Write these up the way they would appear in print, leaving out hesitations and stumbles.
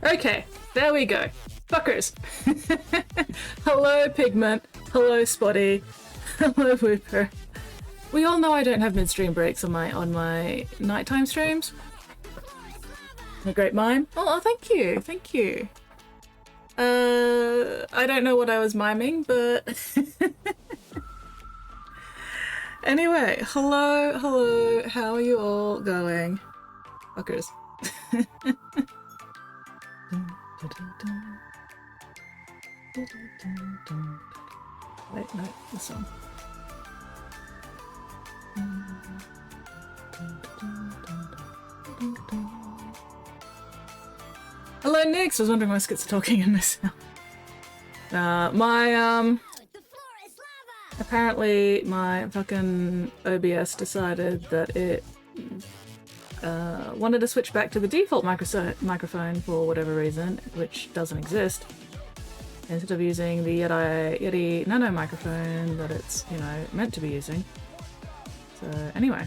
Okay, there we go. Fuckers. Hello, Pigment. Hello, Spotty. Hello, Whooper. We all know I don't have midstream breaks on my nighttime streams. A great mime. Oh, thank you, thank you. I don't know what I was miming, but anyway, hello, how are you all going? Fuckers. Wait, no, the song. Hello, Nix. I was wondering why skits are talking in this. Apparently my fucking OBS decided that it wanted to switch back to the default microphone for whatever reason, which doesn't exist, instead of using the Yeti Nano microphone that it's, you know, meant to be using. So anyway,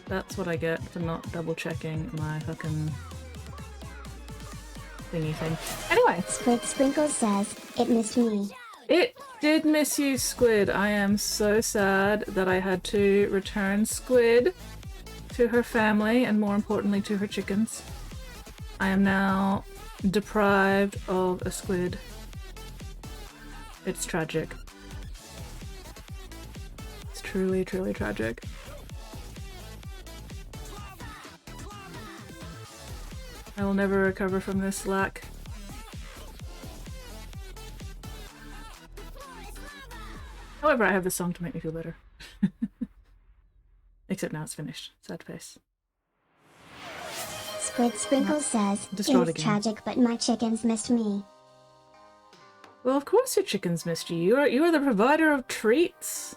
that's what I get for not double checking my fucking thingy thing. Anyway, Squid Sprinkle says, it missed me. It did miss you, Squid. I am so sad that I had to return Squid to her family and, more importantly, to her chickens. I am now deprived of a squid. It's tragic. It's truly, truly tragic. I will never recover from this lack. However, I have this song to make me feel better. Except now it's finished. Sad face. Squid Sprinkle says, Distraught it's again. tragic, but my chickens missed me. Well, of course your chickens missed you. You are the provider of treats.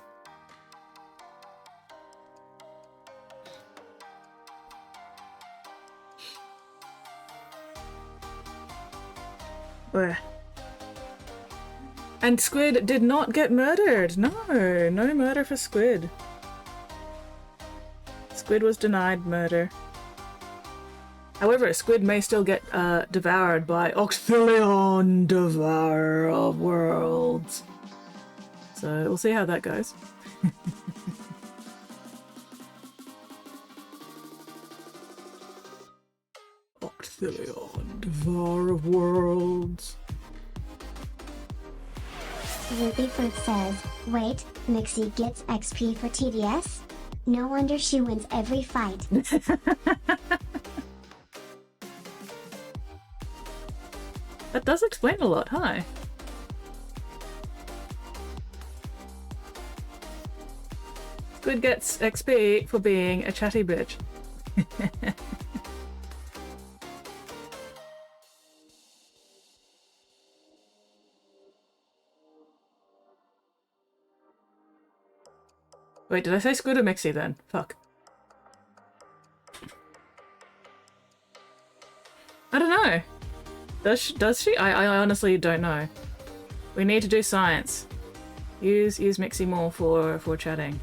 Blech. And Squid did not get murdered. No, no murder for Squid. Squid was denied murder. However, Squid may still get devoured by Octillion, Devourer of Worlds. So we'll see how that goes. Octillion, Devourer of Worlds. Rubyford says, wait, Mixie gets XP for TDS? No wonder she wins every fight. That does explain a lot, hi. Squid gets XP for being a chatty bitch. Wait, did I say Squid or Mixie then? Fuck. I don't know. Does she? I honestly don't know. We need to do science. Use Mixie more for chatting.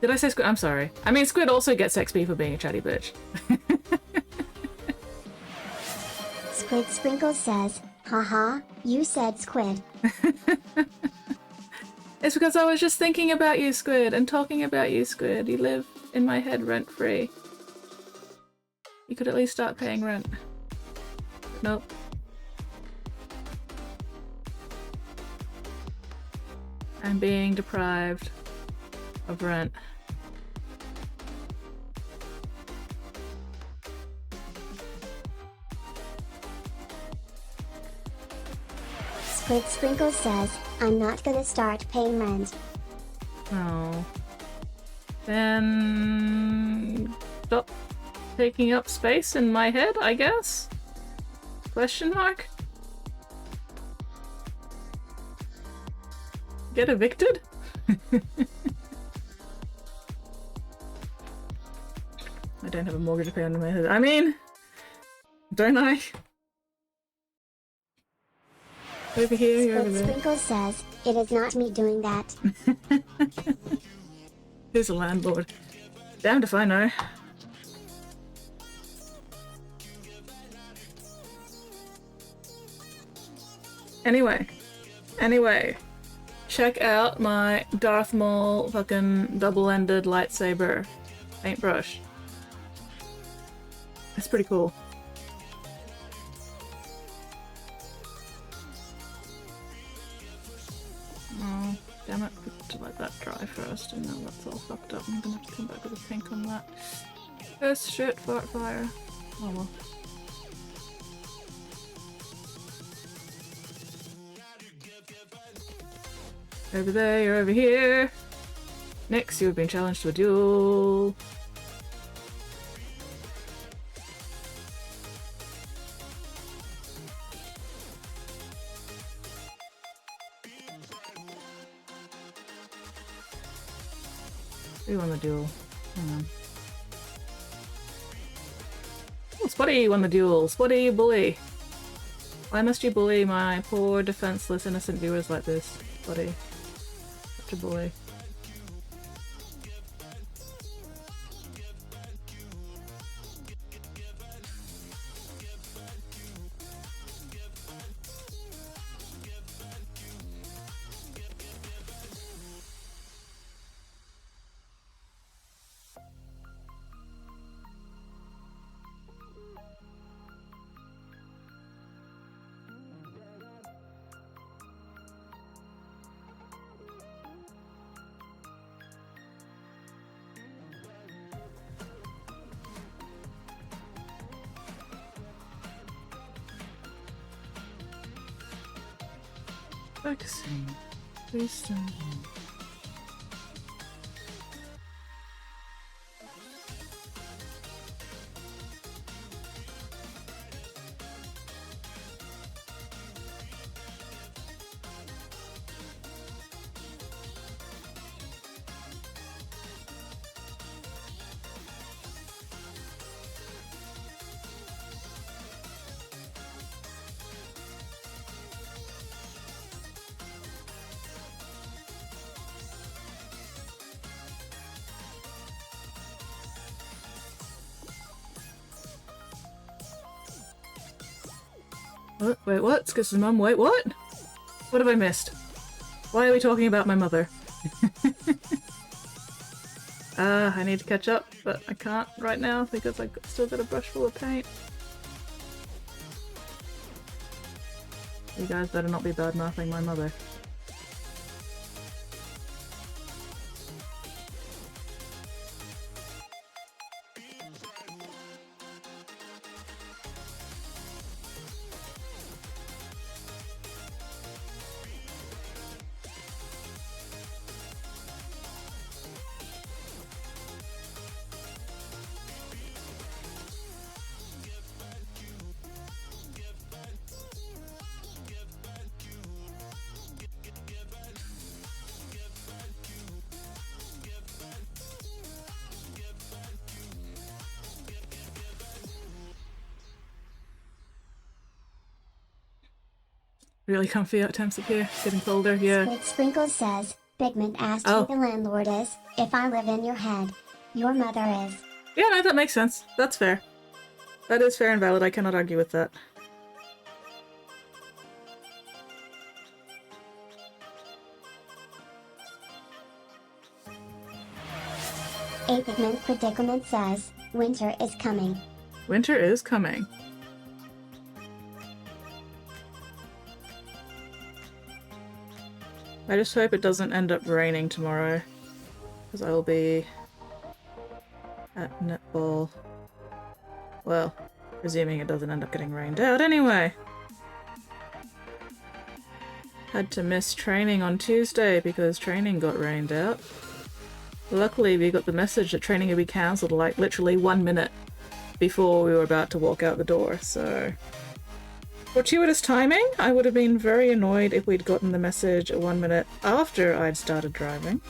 Did I say Squid? I'm sorry. I mean, Squid also gets XP for being a chatty bitch. Squid Sprinkle says, haha, you said squid. It's because I was just thinking about you, Squid, and talking about you, Squid. You live in my head rent-free. You could at least start paying rent. But nope. I'm being deprived of rent. Squid Sprinkle says, I'm not gonna start paying rent. Oh. Then stop taking up space in my head, I guess? Question mark? Get evicted? I don't have a mortgage to pay under my head. I mean, don't I? Over here, you're over Squid there. Sprinkle says, it is not me doing that. Who's the landlord? Damned if I know. Anyway, check out my Darth Maul fucking double-ended lightsaber paintbrush. It's pretty cool. Oh, damn it. To let that dry first, and now that's all fucked up. I'm gonna have to come back with a pink on that. This shit, fire. Oh well. Over there, you're over here. Next, you have been challenged to a duel. Who won the duel? Hang on. Oh, Spotty won the duel. Spotty, you bully. Why must you bully my poor, defenseless, innocent viewers like this, Spotty? Such a bully. Focusing. Please stand in. What? Wait, what? Excuse me, Mum. Wait, what? What have I missed? Why are we talking about my mother? I need to catch up, but I can't right now because I still got a brush full of paint. You guys better not be bad-mouthing my mother. Really comfy temps up here. Getting colder, yeah. Squid Sprinkle says, Bigman asked who the landlord is. If I live in your head, your mother is. Yeah, no, that makes sense. That's fair. That is fair and valid. I cannot argue with that. A Bigman predicament says, winter is coming. Winter is coming. I just hope it doesn't end up raining tomorrow, because I will be at netball. Well, presuming it doesn't end up getting rained out anyway. Had to miss training on Tuesday because training got rained out. Luckily, we got the message that training would be cancelled like literally 1 minute before we were about to walk out the door, so... Fortuitous timing. I would have been very annoyed if we'd gotten the message 1 minute after I'd started driving.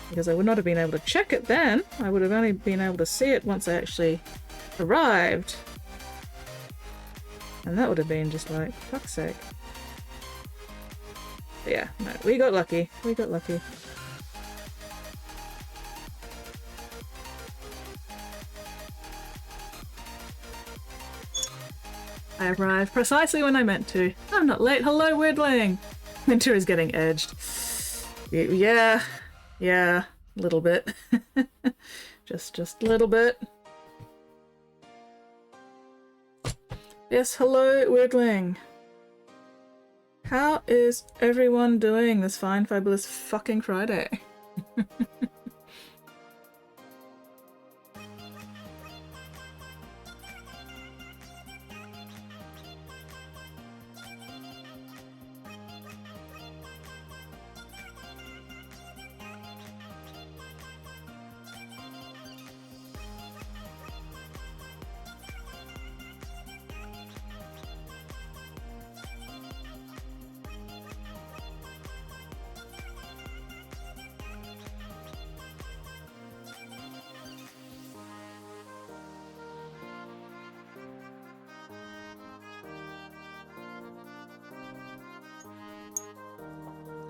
Because I would not have been able to check it then. I would have only been able to see it once I actually arrived. And that would have been just like, fuck's sake. But yeah, no, we got lucky. We got lucky. I arrived precisely when I meant to. I'm not late. Hello, Weirdling! Winter is getting edged. Yeah, a little bit. just a little bit. Yes, hello, Weirdling. How is everyone doing this fine, fabulous fucking Friday?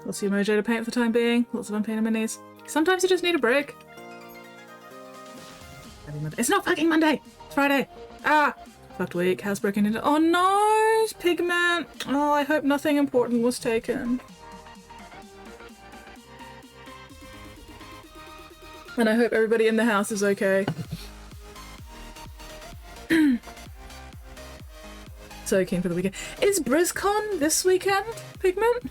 Lots of emoji to paint for the time being. Lots of unpainted minis. Sometimes you just need a break. It's not fucking Monday! It's Friday! Ah! Fucked week. House broken into. Oh no! Pigment! Oh, I hope nothing important was taken. And I hope everybody in the house is okay. So keen for the weekend. Is BrizCon this weekend, Pigment?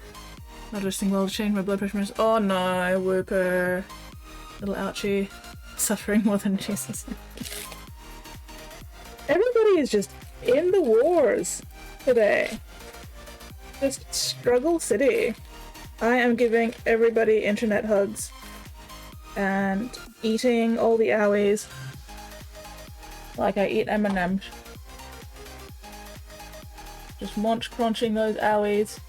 Not interesting world change, my blood pressure is. Oh no, whooper. Little ouchie. Suffering more than Jesus. Everybody is just in the wars today. Just struggle city. I am giving everybody internet hugs and eating all the owies like I eat M&Ms. Just munch crunching those owies.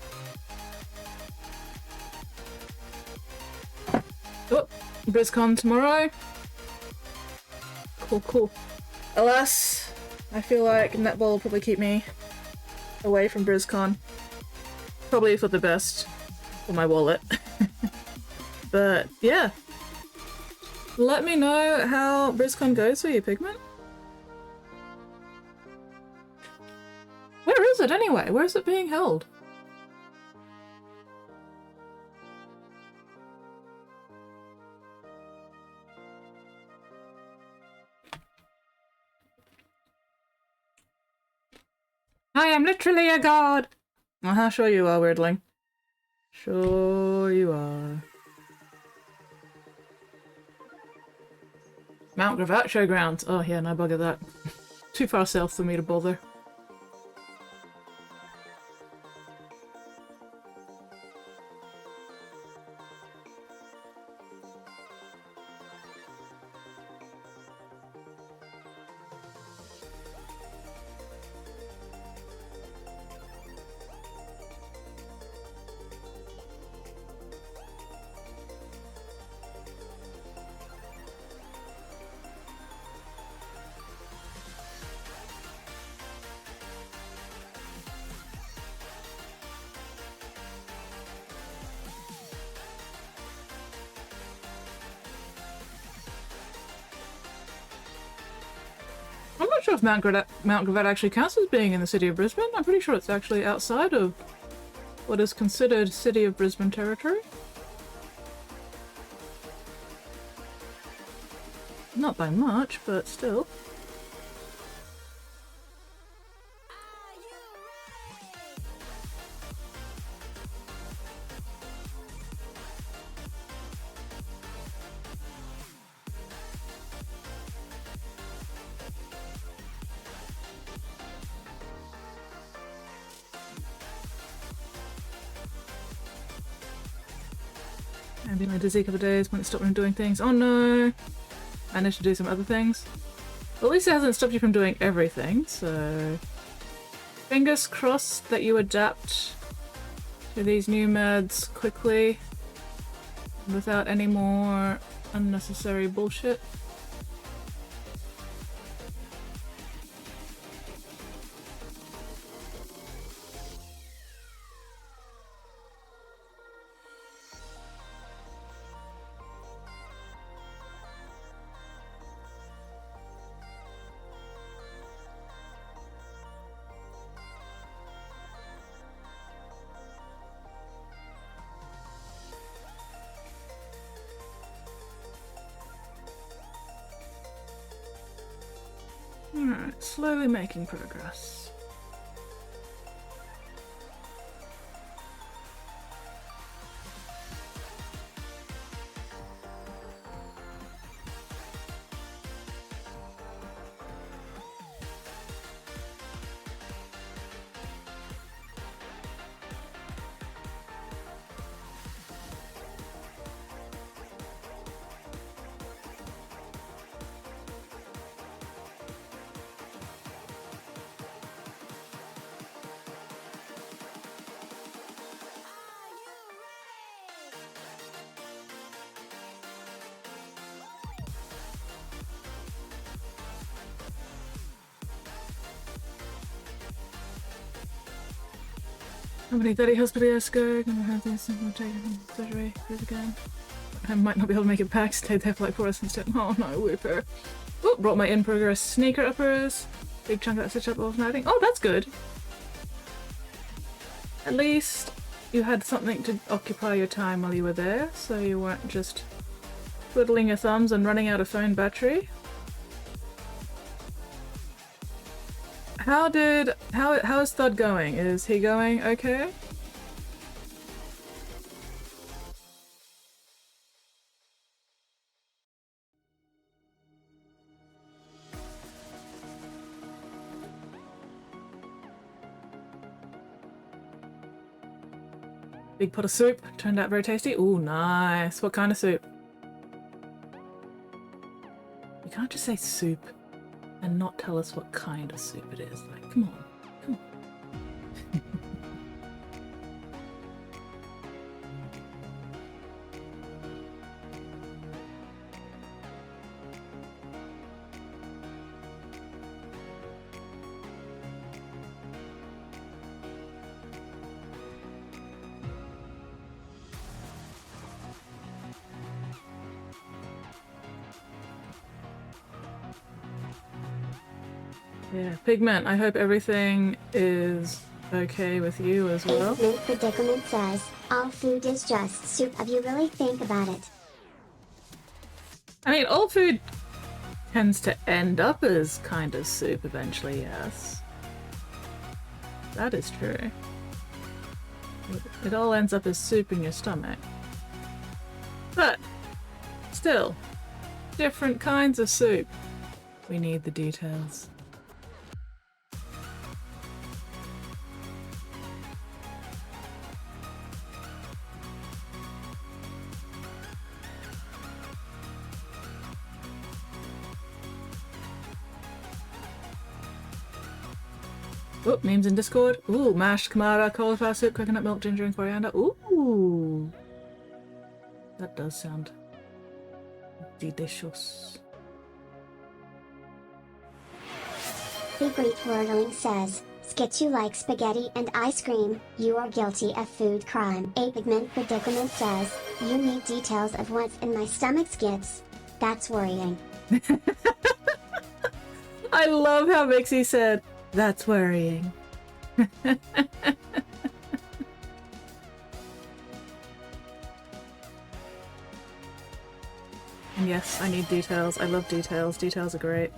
Oh, BrizCon tomorrow. Cool. Alas, I feel like netball will probably keep me away from BrizCon. Probably for the best for my wallet. But yeah. Let me know how BrizCon goes for you, Pigment. Where is it anyway? Where is it being held? I am literally a god! Uh-huh, sure you are, Weirdling. Sure you are. Mount Gravatt Showgrounds. Oh yeah, no bugger that. Too far south for me to bother. I'm not sure if Mount Gravatt actually counts as being in the city of Brisbane. I'm pretty sure it's actually outside of what is considered city of Brisbane territory. Not by much, but still. I've been dizzy a couple of days when it stopped me from doing things. Oh no! Managed to do some other things. Well, at least it hasn't stopped you from doing everything, so... Fingers crossed that you adapt to these new meds quickly without any more unnecessary bullshit. Alright, slowly making progress. How many 30 hospitals go? Gonna have this and we'll take it from surgery. This again. I might not be able to make it back. Stayed there for like 4 hours instead. Oh no, whipper. Oh, brought my in progress sneaker uppers. Big chunk of that stitch up overnighting. Oh, that's good. At least you had something to occupy your time while you were there, so you weren't just twiddling your thumbs and running out of phone battery. How is Thud going? Is he going okay? Big pot of soup. Turned out very tasty. Ooh, nice. What kind of soup? You can't just say soup and not tell us what kind of soup it is. Like, come on. Come on. Yeah, Pigment, I hope everything is okay with you as well. Pigment Predicament says, all food is just soup if you really think about it. I mean, all food tends to end up as kind of soup eventually, yes. That is true. It all ends up as soup in your stomach. But, still, different kinds of soup. We need the details. Oh, memes in Discord. Ooh, mashed kamara, cauliflower soup, coconut milk, ginger and coriander. Ooh! That does sound delicious. The Great Whirling says, Skits you like spaghetti and ice cream, you are guilty of food crime. A Pigment Predicament says, you need details of what's in my stomach skits. That's worrying. I love how Mixie said, that's worrying. And yes, I need details. I love details. Details are great.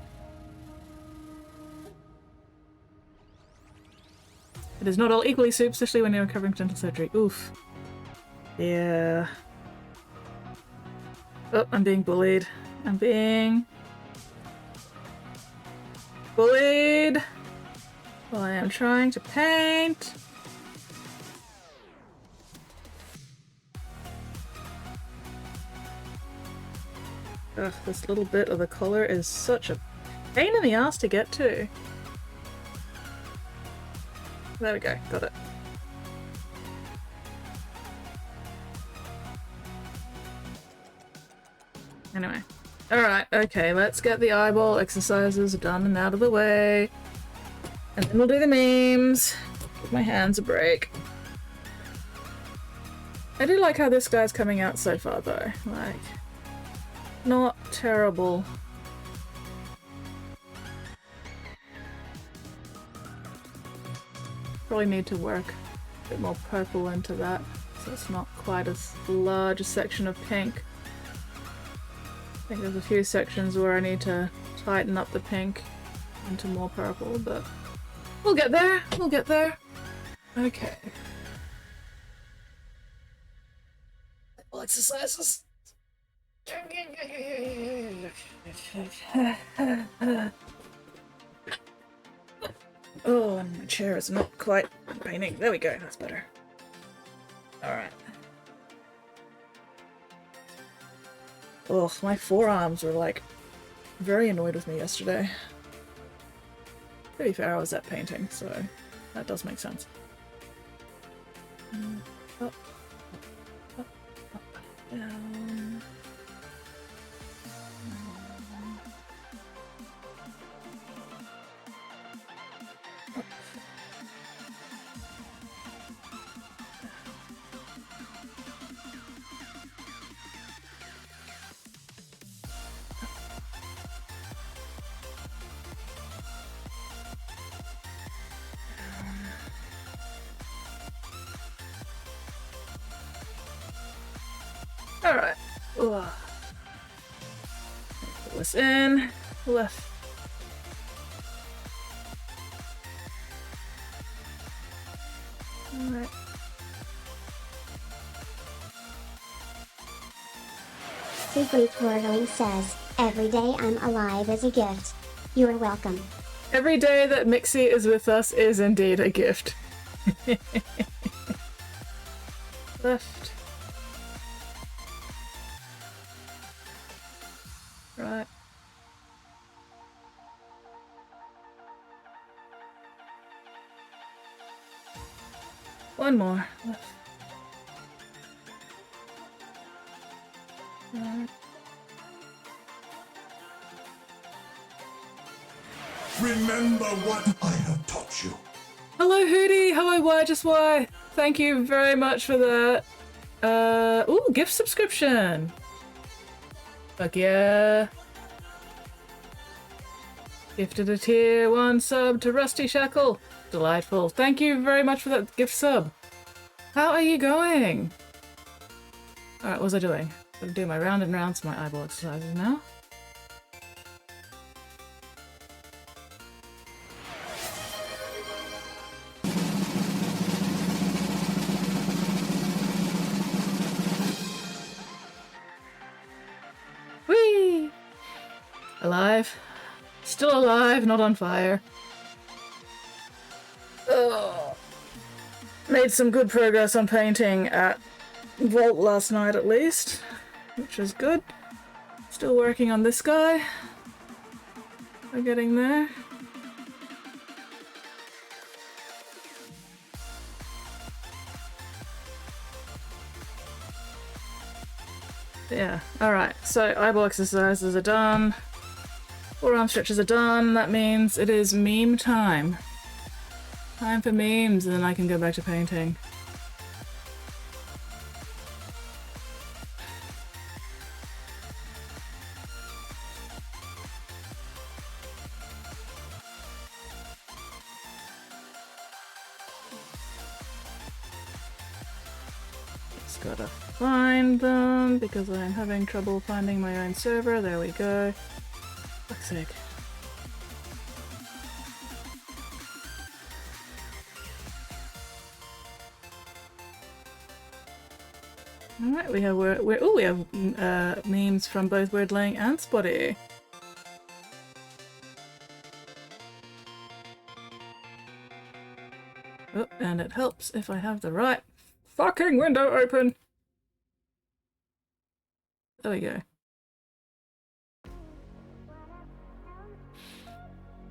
It is not all equally soup, especially when you're recovering from dental surgery. Oof. Yeah. Oh, I'm being bullied. I'm being bullied while I am trying to paint. Ugh, this little bit of the collar is such a pain in the ass to get to. There we go, got it. Anyway. Alright, okay, let's get the eyeball exercises done and out of the way. And then we'll do the memes. Give my hands a break. I do like how this guy's coming out so far though. Like, not terrible. Probably need to work a bit more purple into that so it's not quite as large a section of pink. I think there's a few sections where I need to tighten up the pink into more purple, but we'll get there. We'll get there. Okay. Well, exercises. Oh, and my chair is not quite painting. There we go. That's better. All right. Ugh, my forearms were like very annoyed with me yesterday. To be fair, I was at painting, so that does make sense. Up, up, up, down. Up. Alright. Pull this in. Left. Alright. Secret Twirling says, every day I'm alive is a gift. You are welcome. Every day that Mixie is with us is indeed a gift. Left. Right. One more. Left. Right. Remember what I have taught you. Hello Hootie, hello Why Just Why. Thank you very much for that. Ooh, gift subscription. Fuck yeah. Gifted a tier 1 sub to Rusty Shackle. Delightful. Thank you very much for that gift sub. How are you going? Alright, what was I doing? I'm gonna do my round and rounds, my eyeball exercises now. Whee! Alive. Still alive, not on fire. Oh. Made some good progress on painting at Vault last night at least, which is good. Still working on this guy. We're getting there. Yeah, alright, so eyeball exercises are done. Forearm stretches are done. That means it is meme time. Time for memes, and then I can go back to painting. Just gotta find them because I'm having trouble finding my own server. There we go. Fuck's sake. Alright, we have memes from both Weirdling and Spotty. Oh, and it helps if I have the right fucking window open. There we go.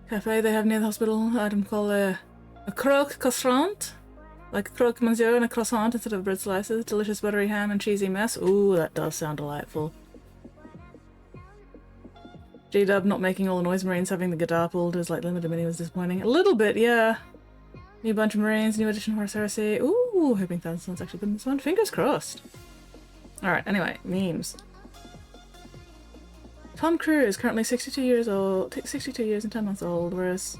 Cafe they have near the hospital, item called a croque croissant. Like a croque monsieur and a croissant instead of bread slices. Delicious buttery ham and cheesy mess. Ooh, that does sound delightful. G-Dub not making all the noise, Marines having the guitar pulled is like limited mini was disappointing. A little bit, yeah. New bunch of Marines, new edition Horse Heresy. Ooh, hoping Thunderstone's actually good in this one. Fingers crossed. Alright, anyway, memes. Tom Cruise, currently 62 years old, 62 years and 10 months old, whereas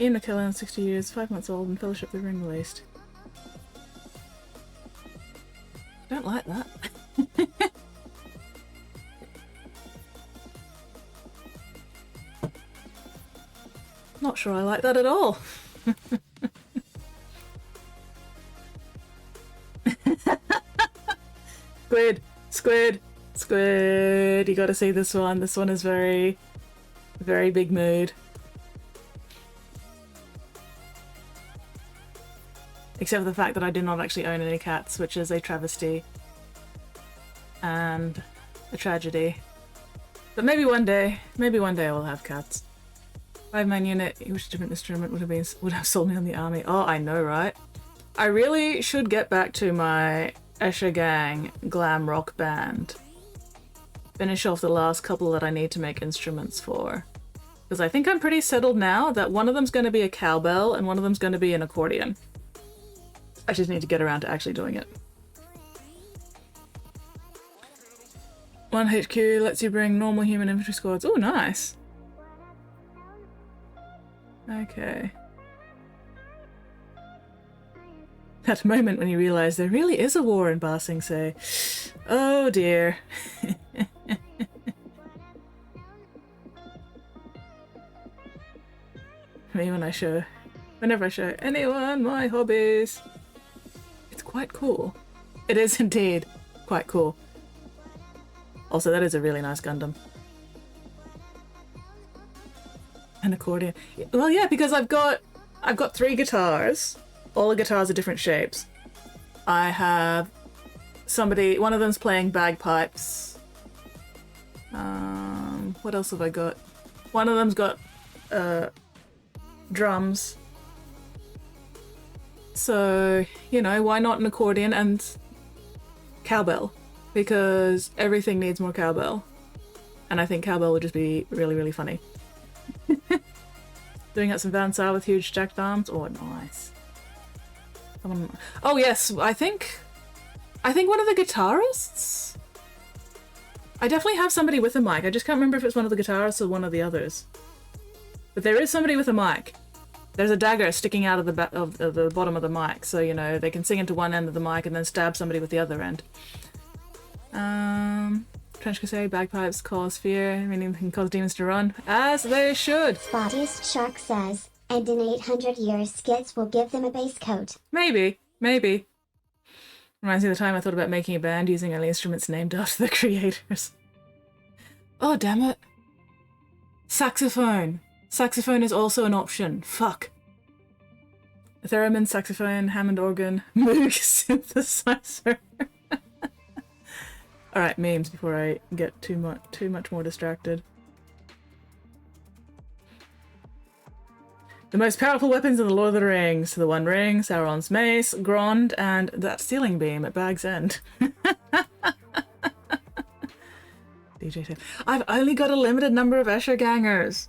Ian McKellen, 60 years, 5 months old, and Fellowship of the Ring released. Don't like that. Not sure I like that at all. Squid, squid, squid. You gotta see this one. This one is very, very big mood. Except for the fact that I do not actually own any cats, which is a travesty and a tragedy. But maybe one day I will have cats. 5-man unit, which different instrument would have sold me on the army? Oh, I know, right? I really should get back to my Escher Gang glam rock band. Finish off the last couple that I need to make instruments for. Because I think I'm pretty settled now that one of them's going to be a cowbell and one of them's going to be an accordion. I just need to get around to actually doing it. 1 HQ lets you bring normal human infantry squads. Oh, nice. Okay. That moment when you realize there really is a war in Ba Sing Se. Oh dear. Me whenever I show anyone my hobbies. It's quite cool. It is indeed quite cool. Also, that is a really nice Gundam. An accordion. Well, yeah, because I've got 3 guitars. All the guitars are different shapes. I have one of them's playing bagpipes. What else have I got? One of them's got drums. So, you know, why not an accordion and cowbell? Because everything needs more cowbell. And I think cowbell would just be really, really funny. Doing out some Van Sar with huge stacked arms. Oh, nice. Oh yes, I think one of the guitarists? I definitely have somebody with a mic. I just can't remember if it's one of the guitarists or one of the others. But there is somebody with a mic. There's a dagger sticking out of the bottom of the mic, so you know they can sing into one end of the mic and then stab somebody with the other end. Trench Crusade, bagpipes cause fear, meaning they can cause demons to run, as they should. Spottiest Shark says, and in 800 years skits will give them a base coat. Maybe. Reminds me of the time I thought about making a band using only instruments named after the creators. Oh, damn it. Saxophone. Saxophone is also an option. Fuck. A theremin, saxophone, Hammond organ, Moog synthesizer. Alright, memes before I get too much more distracted. The most powerful weapons in the Lord of the Rings. The One Ring, Sauron's mace, Grond, and that ceiling beam at Bag's End. DJ Tim. I've only got a limited number of Escher Gangers.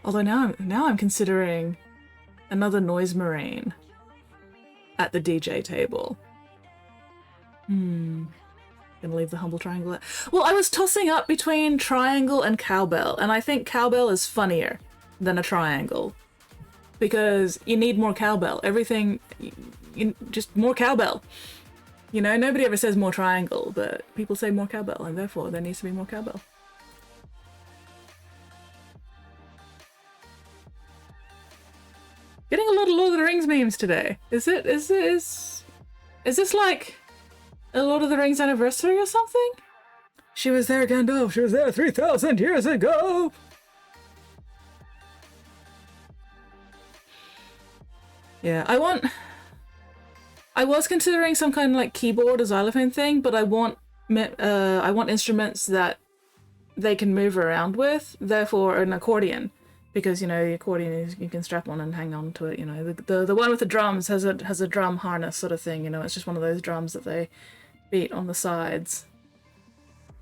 Although now I'm considering another Noise Marine at the DJ table. Gonna leave the humble triangle. Well, I was tossing up between triangle and cowbell, and I think cowbell is funnier than a triangle because you need more cowbell. Everything, just more cowbell. You know, nobody ever says more triangle, but people say more cowbell, and therefore there needs to be more cowbell. Getting a lot of Lord of the Rings memes today. Is this like a Lord of the Rings anniversary or something? She was there, Gandalf. She was there 3,000 years ago. Yeah, I was considering some kind of like keyboard or xylophone thing, but I want instruments that they can move around with. Therefore, an accordion, because you know the accordion is you can strap on and hang on to it. You know the one with the drums has a drum harness sort of thing. You know, it's just one of those drums that they beat on the sides.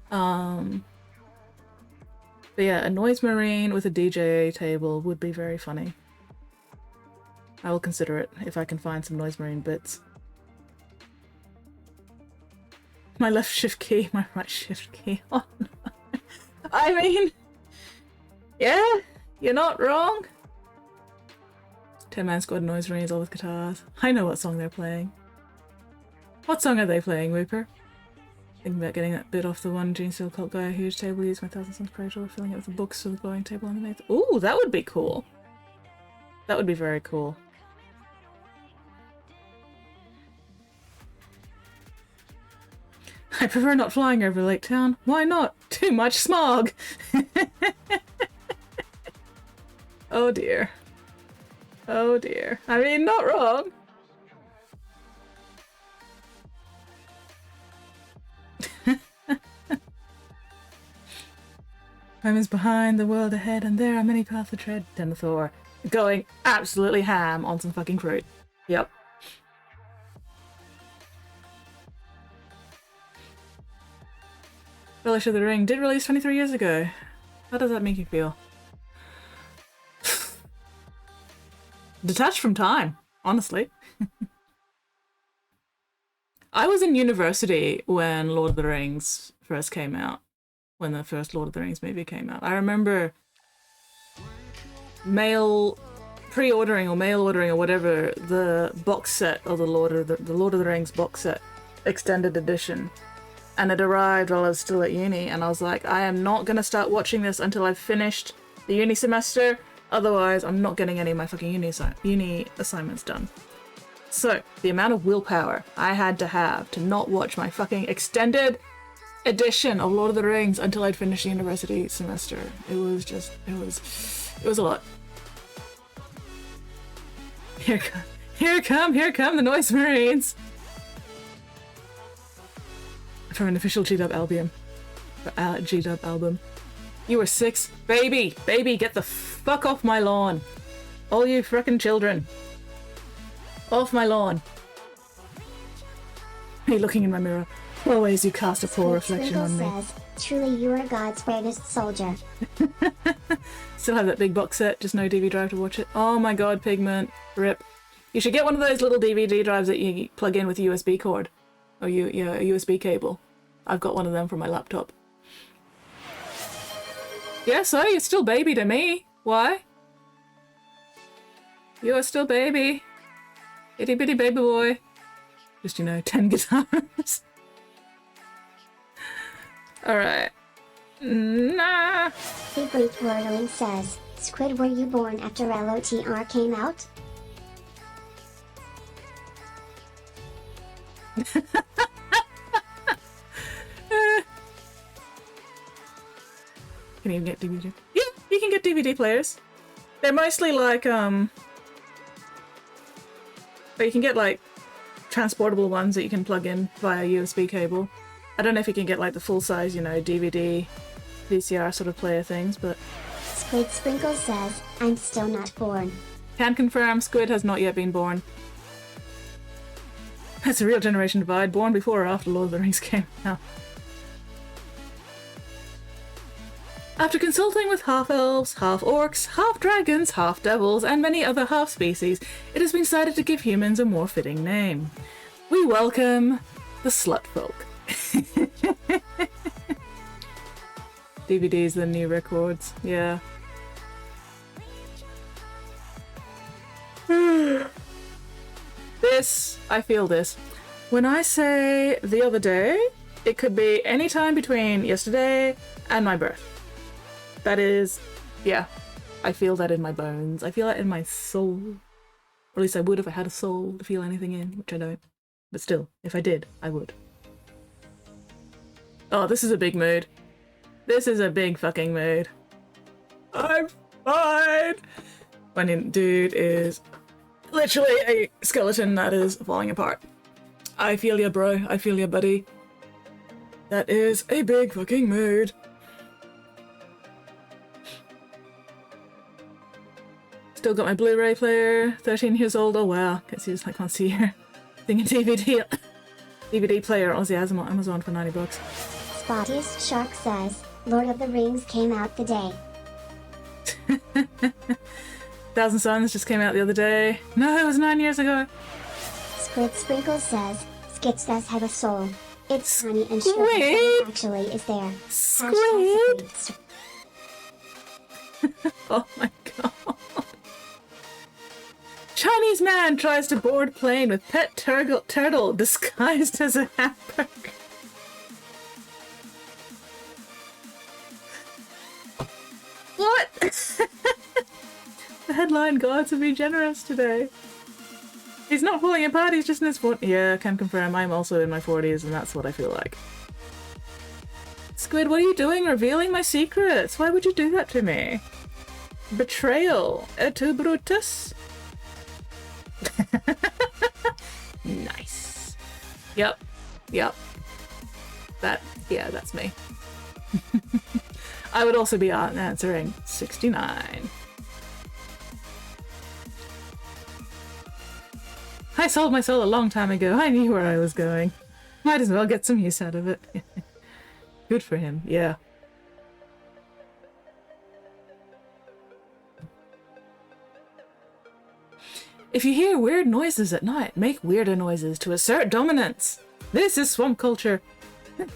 But yeah, a Noise Marine with a DJ table would be very funny. I will consider it if I can find some Noise Marine bits. My left shift key, my right shift key. Oh no. I mean, yeah, you're not wrong. 10-man squad Noise Marines all with guitars. I know what song they're playing. What song are they playing, Whooper? Thinking about getting that bit off the one Gene Steel Cult guy. Huge table, use my Thousand Suns Corridor, filling it with the books with the glowing table underneath. Ooh, that would be cool. That would be very cool. I prefer not flying over Lake Town. Why not? Too much smog! Oh dear. Oh dear. I mean, not wrong. Time is behind, the world ahead, and there are many paths to tread. Denethor going absolutely ham on some fucking fruit. Yep. Fellowship of the Ring did release 23 years ago. How does that make you feel? Detached from time, honestly. I was in university when Lord of the Rings first came out. When the first Lord of the Rings movie came out. I remember pre-ordering or mail ordering or whatever the box set of the Lord of the Rings box set extended edition. And it arrived while I was still at uni, and I was like, I am not gonna start watching this until I've finished the uni semester, otherwise I'm not getting any of my fucking uni assignments done. So, the amount of willpower I had to have to not watch my fucking extended edition of Lord of the Rings until I'd finished the university semester. It was a lot. Here come the Noise Marines! From an official G-Dub album. You were 6. Baby, get the fuck off my lawn. All you frickin' children. Off my lawn. Hey, looking in my mirror. Always you cast a poor reflection on me. Says, truly you are God's bravest soldier. Still have that big box set, just no DVD drive to watch it. Oh my god, Pigment. Rip. You should get one of those little DVD drives that you plug in with a USB cord. Or a USB cable. I've got one of them for my laptop. Yeah, so you're still baby to me. Why? You are still baby. Itty bitty baby boy. Just, 10 guitars. Alright. Nah. The Greek Wordling says, Squid, were you born after LOTR came out? Can you get DVD? Yeah, you can get DVD players. They're mostly like, but you can get like transportable ones that you can plug in via USB cable. I don't know if you can get like the full size, DVD, VCR sort of player things, but... Squid Sprinkle says, I'm still not born. Can confirm, Squid has not yet been born. That's a real generation divide, born before or after Lord of the Rings came out. After consulting with half-elves, half-orcs, half-dragons, half-devils, and many other half-species, it has been decided to give humans a more fitting name. We welcome the Slutfolk. DVDs, the new records, yeah. I feel this. When I say the other day, it could be any time between yesterday and my birth. That is, yeah, I feel that in my bones. I feel that in my soul. Or at least I would if I had a soul to feel anything in, which I don't. But still, if I did, I would. Oh, this is a big mood. This is a big fucking mood. I'm fine! When dude is literally a skeleton that is falling apart. I feel ya, bro. I feel ya, buddy. That is a big fucking mood. Still got my Blu-ray player. 13 years old. Oh wow. I can't see your thing in DVD. DVD player on Amazon for $90. Spottiest Shark says, Lord of the Rings came out the day. Thousand Suns just came out the other day. No, it was 9 years ago. Squid Sprinkle says, Skitch does have a soul. It's funny and sure Squid! actually is there. Squid! Oh my god. Chinese man tries to board plane with pet turtle disguised as a hamburger. What? The headline gods are being generous today. He's not falling apart, he's just in his 40s. Yeah, can confirm, I'm also in my 40s and that's what I feel like. Squid, what are you doing revealing my secrets? Why would you do that to me? Betrayal. Et tu Brutus? Nice. Yep. Yep. That's me. I would also be answering 69. I sold my soul a long time ago. I knew where I was going. Might as well get some use out of it. Good for him, yeah. If you hear weird noises at night, make weirder noises to assert dominance. This is swamp culture.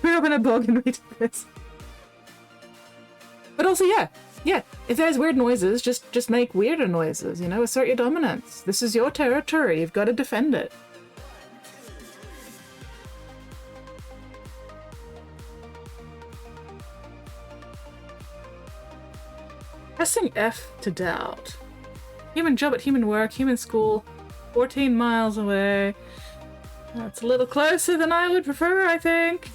We're up in a bog and we do this. But also, yeah, if there's weird noises, just make weirder noises, you know, assert your dominance. This is your territory, you've got to defend it. Pressing F to doubt. Human job at human work, human school, 14 miles away. That's a little closer than I would prefer, I think.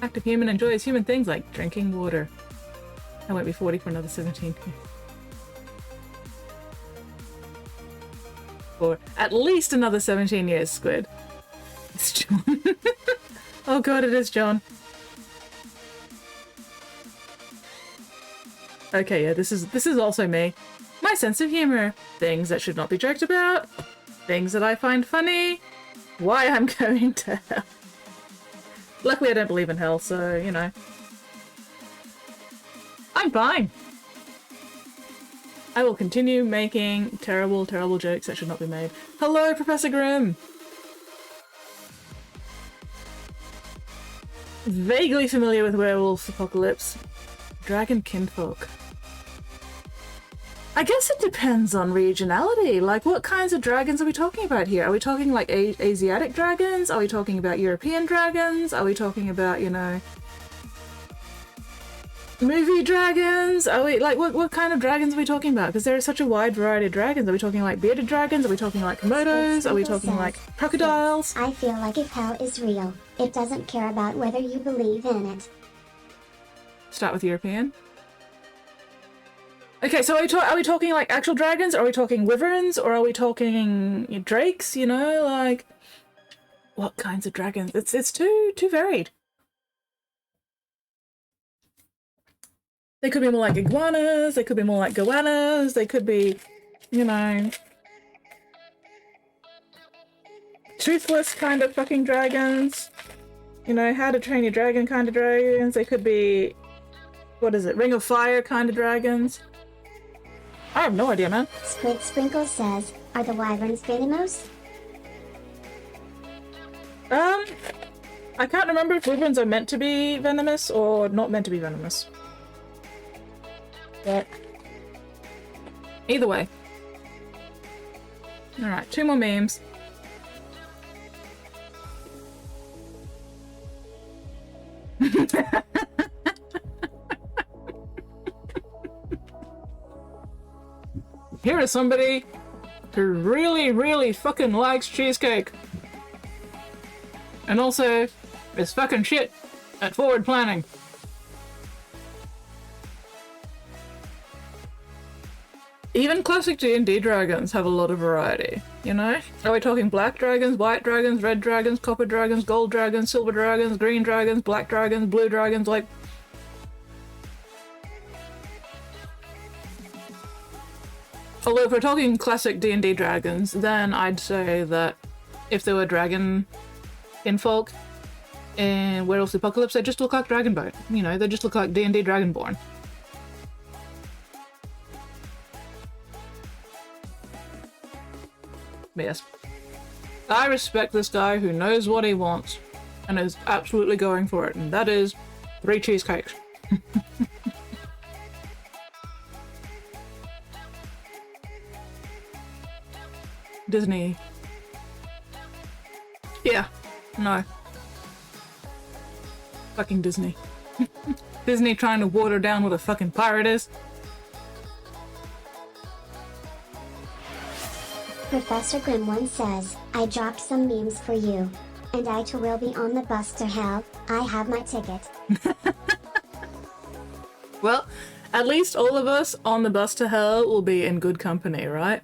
Active human enjoys human things like drinking water. I won't be 40 for another 17 years. For at least another 17 years, Squid. It's John. Oh god, it is John. Okay, yeah, this is also me. My sense of humor. Things that should not be joked about. Things that I find funny. Why I'm going to hell. Luckily I don't believe in hell, so, you know. I'm fine. I will continue making terrible, terrible jokes that should not be made. Hello, Professor Grimm! Vaguely familiar with Werewolf Apocalypse. Dragon Kinfolk. I guess it depends on regionality. Like, what kinds of dragons are we talking about here? Are we talking like Asiatic dragons? Are we talking about European dragons? Are we talking about, you know, movie dragons? Are we like what kind of dragons are we talking about? Because there is such a wide variety of dragons. Are we talking like bearded dragons? Are we talking like komodos? Are we talking like crocodiles? I feel like if hell is real, it doesn't care about whether you believe in it. Start with European. Okay, so are we talking like actual dragons? Are we talking wyverns? Or are we talking drakes? You know, like what kinds of dragons? It's too varied. They could be more like iguanas. They could be more like goannas. They could be, you know, toothless kind of fucking dragons. You know, How to Train Your Dragon kind of dragons. They could be, what is it, Ring of Fire kind of dragons. I have no idea, man. Squid Sprinkle says, are the wyverns venomous? I can't remember if wyverns are meant to be venomous or not meant to be venomous. But either way. Alright, 2 more memes. Here is somebody who really, really fucking likes cheesecake. And also is fucking shit at forward planning. Even classic D&D dragons have a lot of variety, you know? Are we talking black dragons, white dragons, red dragons, copper dragons, gold dragons, silver dragons, green dragons, black dragons, blue dragons, like... Although if we're talking classic D&D dragons, then I'd say that if there were dragon kinfolk in Werewolf Apocalypse, they just look like Dragonbone. You know, they just look like D&D Dragonborn. But yes. I respect this guy who knows what he wants and is absolutely going for it, and that is 3 cheesecakes. Disney. Yeah. No. Fucking Disney. Disney trying to water down what a fucking pirate is. Professor Grim1 says, I dropped some memes for you. And I too will be on the bus to hell. I have my ticket. Well, at least all of us on the bus to hell will be in good company, right?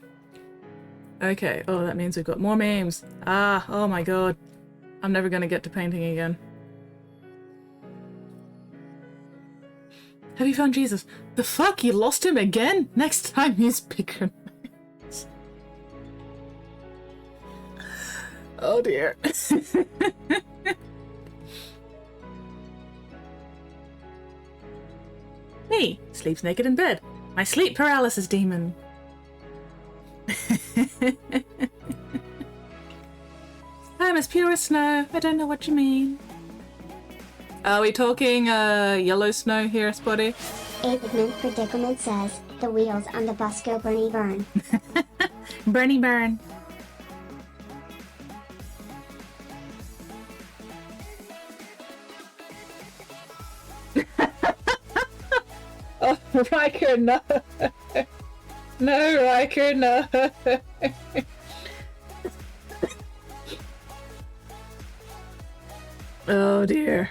Okay, oh, that means we've got more memes. Ah, oh my god. I'm never gonna get to painting again. Have you found Jesus? The fuck? You lost him again? Next time he's bigger. Oh dear. Me, sleeps naked in bed. My sleep paralysis demon. I'm as pure as snow. I don't know what you mean. Are we talking yellow snow here, Spotty? A Pigment Predicament says, the wheels on the bus go Bernie burn. Bernie burn. Oh, Riker, no. No, Riker, no. Oh dear.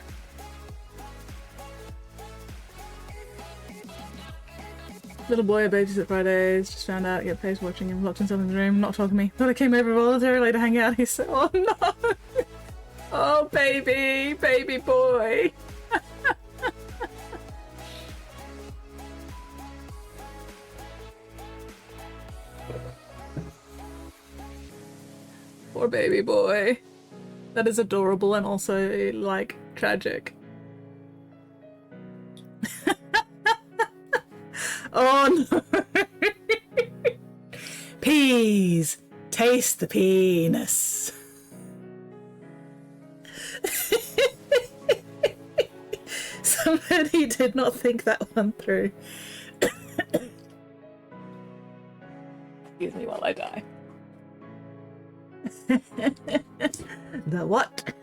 Little boy babysits Fridays, just found out, get paid watching him, locked himself in the room, not talking to me. Thought I came over voluntarily to hang out. He said, oh no! Oh baby, baby boy. Poor baby boy. That is adorable and also, like, tragic. Oh no! Peas! Taste the penis! Somebody did not think that one through. Excuse me while I die. The what?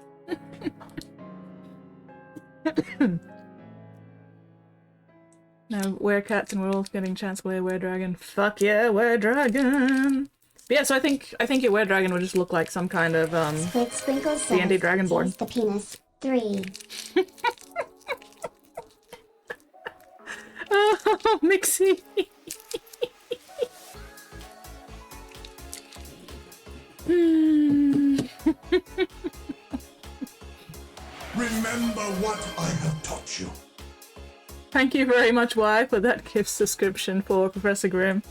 No, we're cats and we're all getting chance to play Were Dragon. Fuck yeah, Were Dragon! But yeah, so I think your Were Dragon would just look like some kind of Squid Sprinkles says, D&D Dragonborn. taste the penis. 3. Oh, Mixie! Remember what I have taught you. Thank you very much, Y, for that gift subscription for Professor Grimm.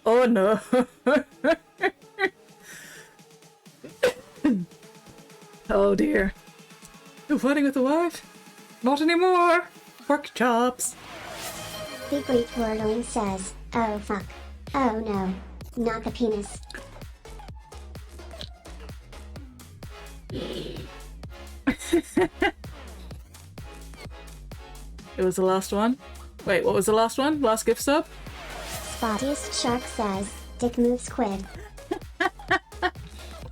Oh no. Oh dear. You're fighting with the wife? Not anymore. Pork chops. The Greek Whirling says, oh fuck. Oh no. Not the penis. It was the last one. Wait, what was the last one? Last gift sub? Spottiest Shark says, dick moves quick.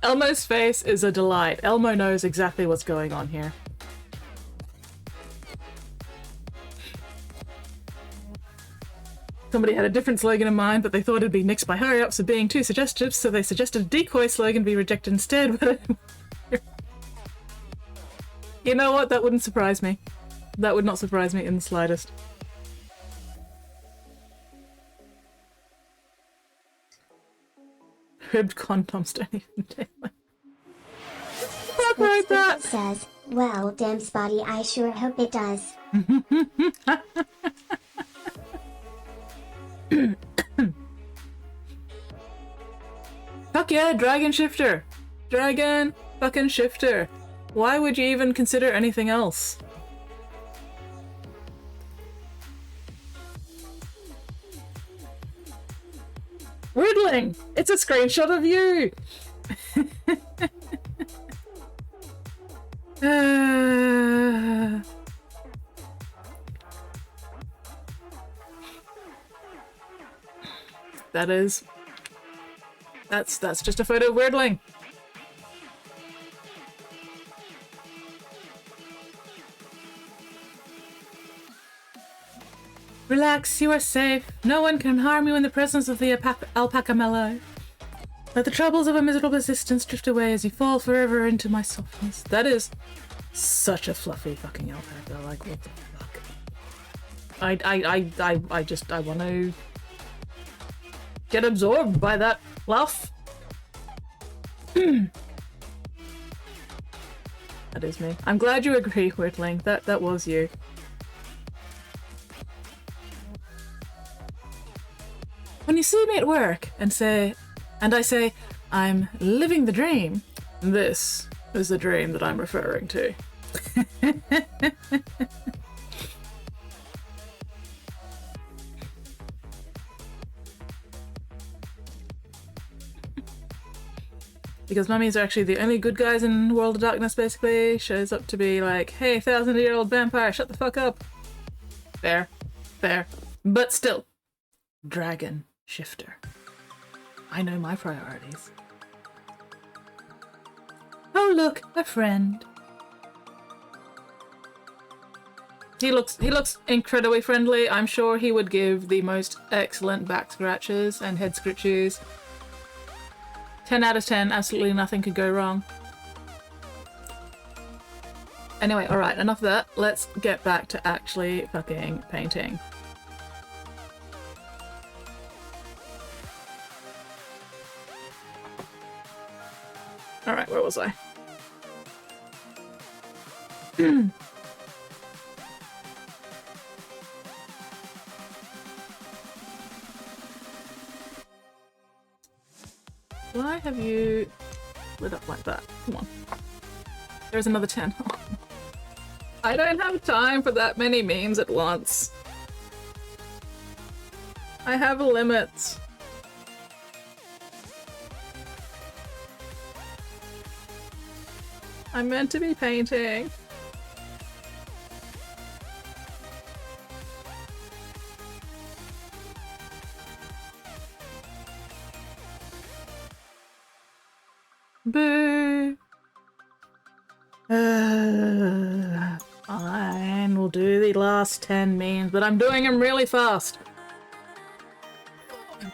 Elmo's face is a delight. Elmo knows exactly what's going on here. Somebody had a different slogan in mind, but they thought it'd be nixed by hurry-ups of being too suggestive, so they suggested a decoy slogan be rejected instead, but you know what? That wouldn't surprise me. That would not surprise me in the slightest. Ribbed condoms don't even do it. Fuck like that! Says, well, damn Spotty, I sure hope it does. Fuck yeah, Dragon Shifter! Dragon fucking Shifter! Why would you even consider anything else? Riddling! It's a screenshot of you! That is... That's just a photo of Weirdling. Relax, you are safe. No one can harm you in the presence of the alpaca mellow. Let the troubles of a miserable existence drift away as you fall forever into my softness. That is such a fluffy fucking alpaca. Like, what the fuck? I want to get absorbed by that fluff. That is me. I'm glad you agree, Weirdling. That was you. When you see me at work and I say, I'm living the dream, this is the dream that I'm referring to. Because mummies are actually the only good guys in World of Darkness, basically. Shows up to be like, hey, 1,000-year-old vampire, shut the fuck up. Fair. But still. Dragon shifter. I know my priorities. Oh look, a friend. He looks incredibly friendly. I'm sure he would give the most excellent back scratches and head scratches. 10 out of 10, absolutely nothing could go wrong. Anyway, alright, enough of that. Let's get back to actually fucking painting. Alright, where was I? Why have you lit up like that? Come on. There's another 10. I don't have time for that many memes at once. I have limits. I'm meant to be painting. Boo! Fine, we'll do the last 10 memes, but I'm doing them really fast.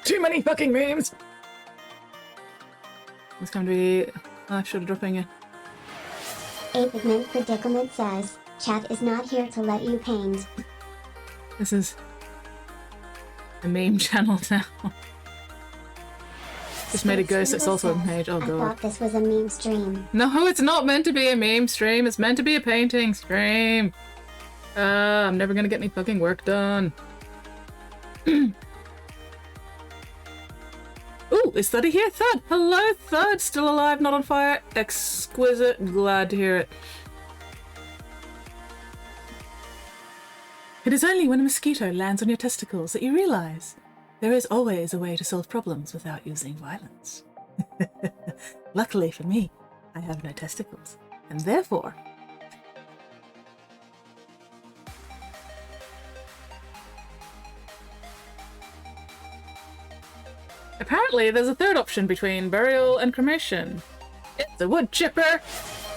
Too many fucking memes! It's going to be... I should have dropping it. A Pigment Predicament says, chat is not here to let you paint. This is a meme channel now. Just made a ghost that's also a page. Oh god. I thought this was a meme stream. No, it's not meant to be a meme stream. It's meant to be a painting stream. I'm never gonna get any fucking work done. Ooh, is Thuddy here? Thud! Hello, Thud! Still alive, not on fire. Exquisite. Glad to hear it. It is only when a mosquito lands on your testicles that you realize there is always a way to solve problems without using violence. Luckily for me, I have no testicles, and therefore... Apparently, there's a third option between burial and cremation. It's a wood chipper!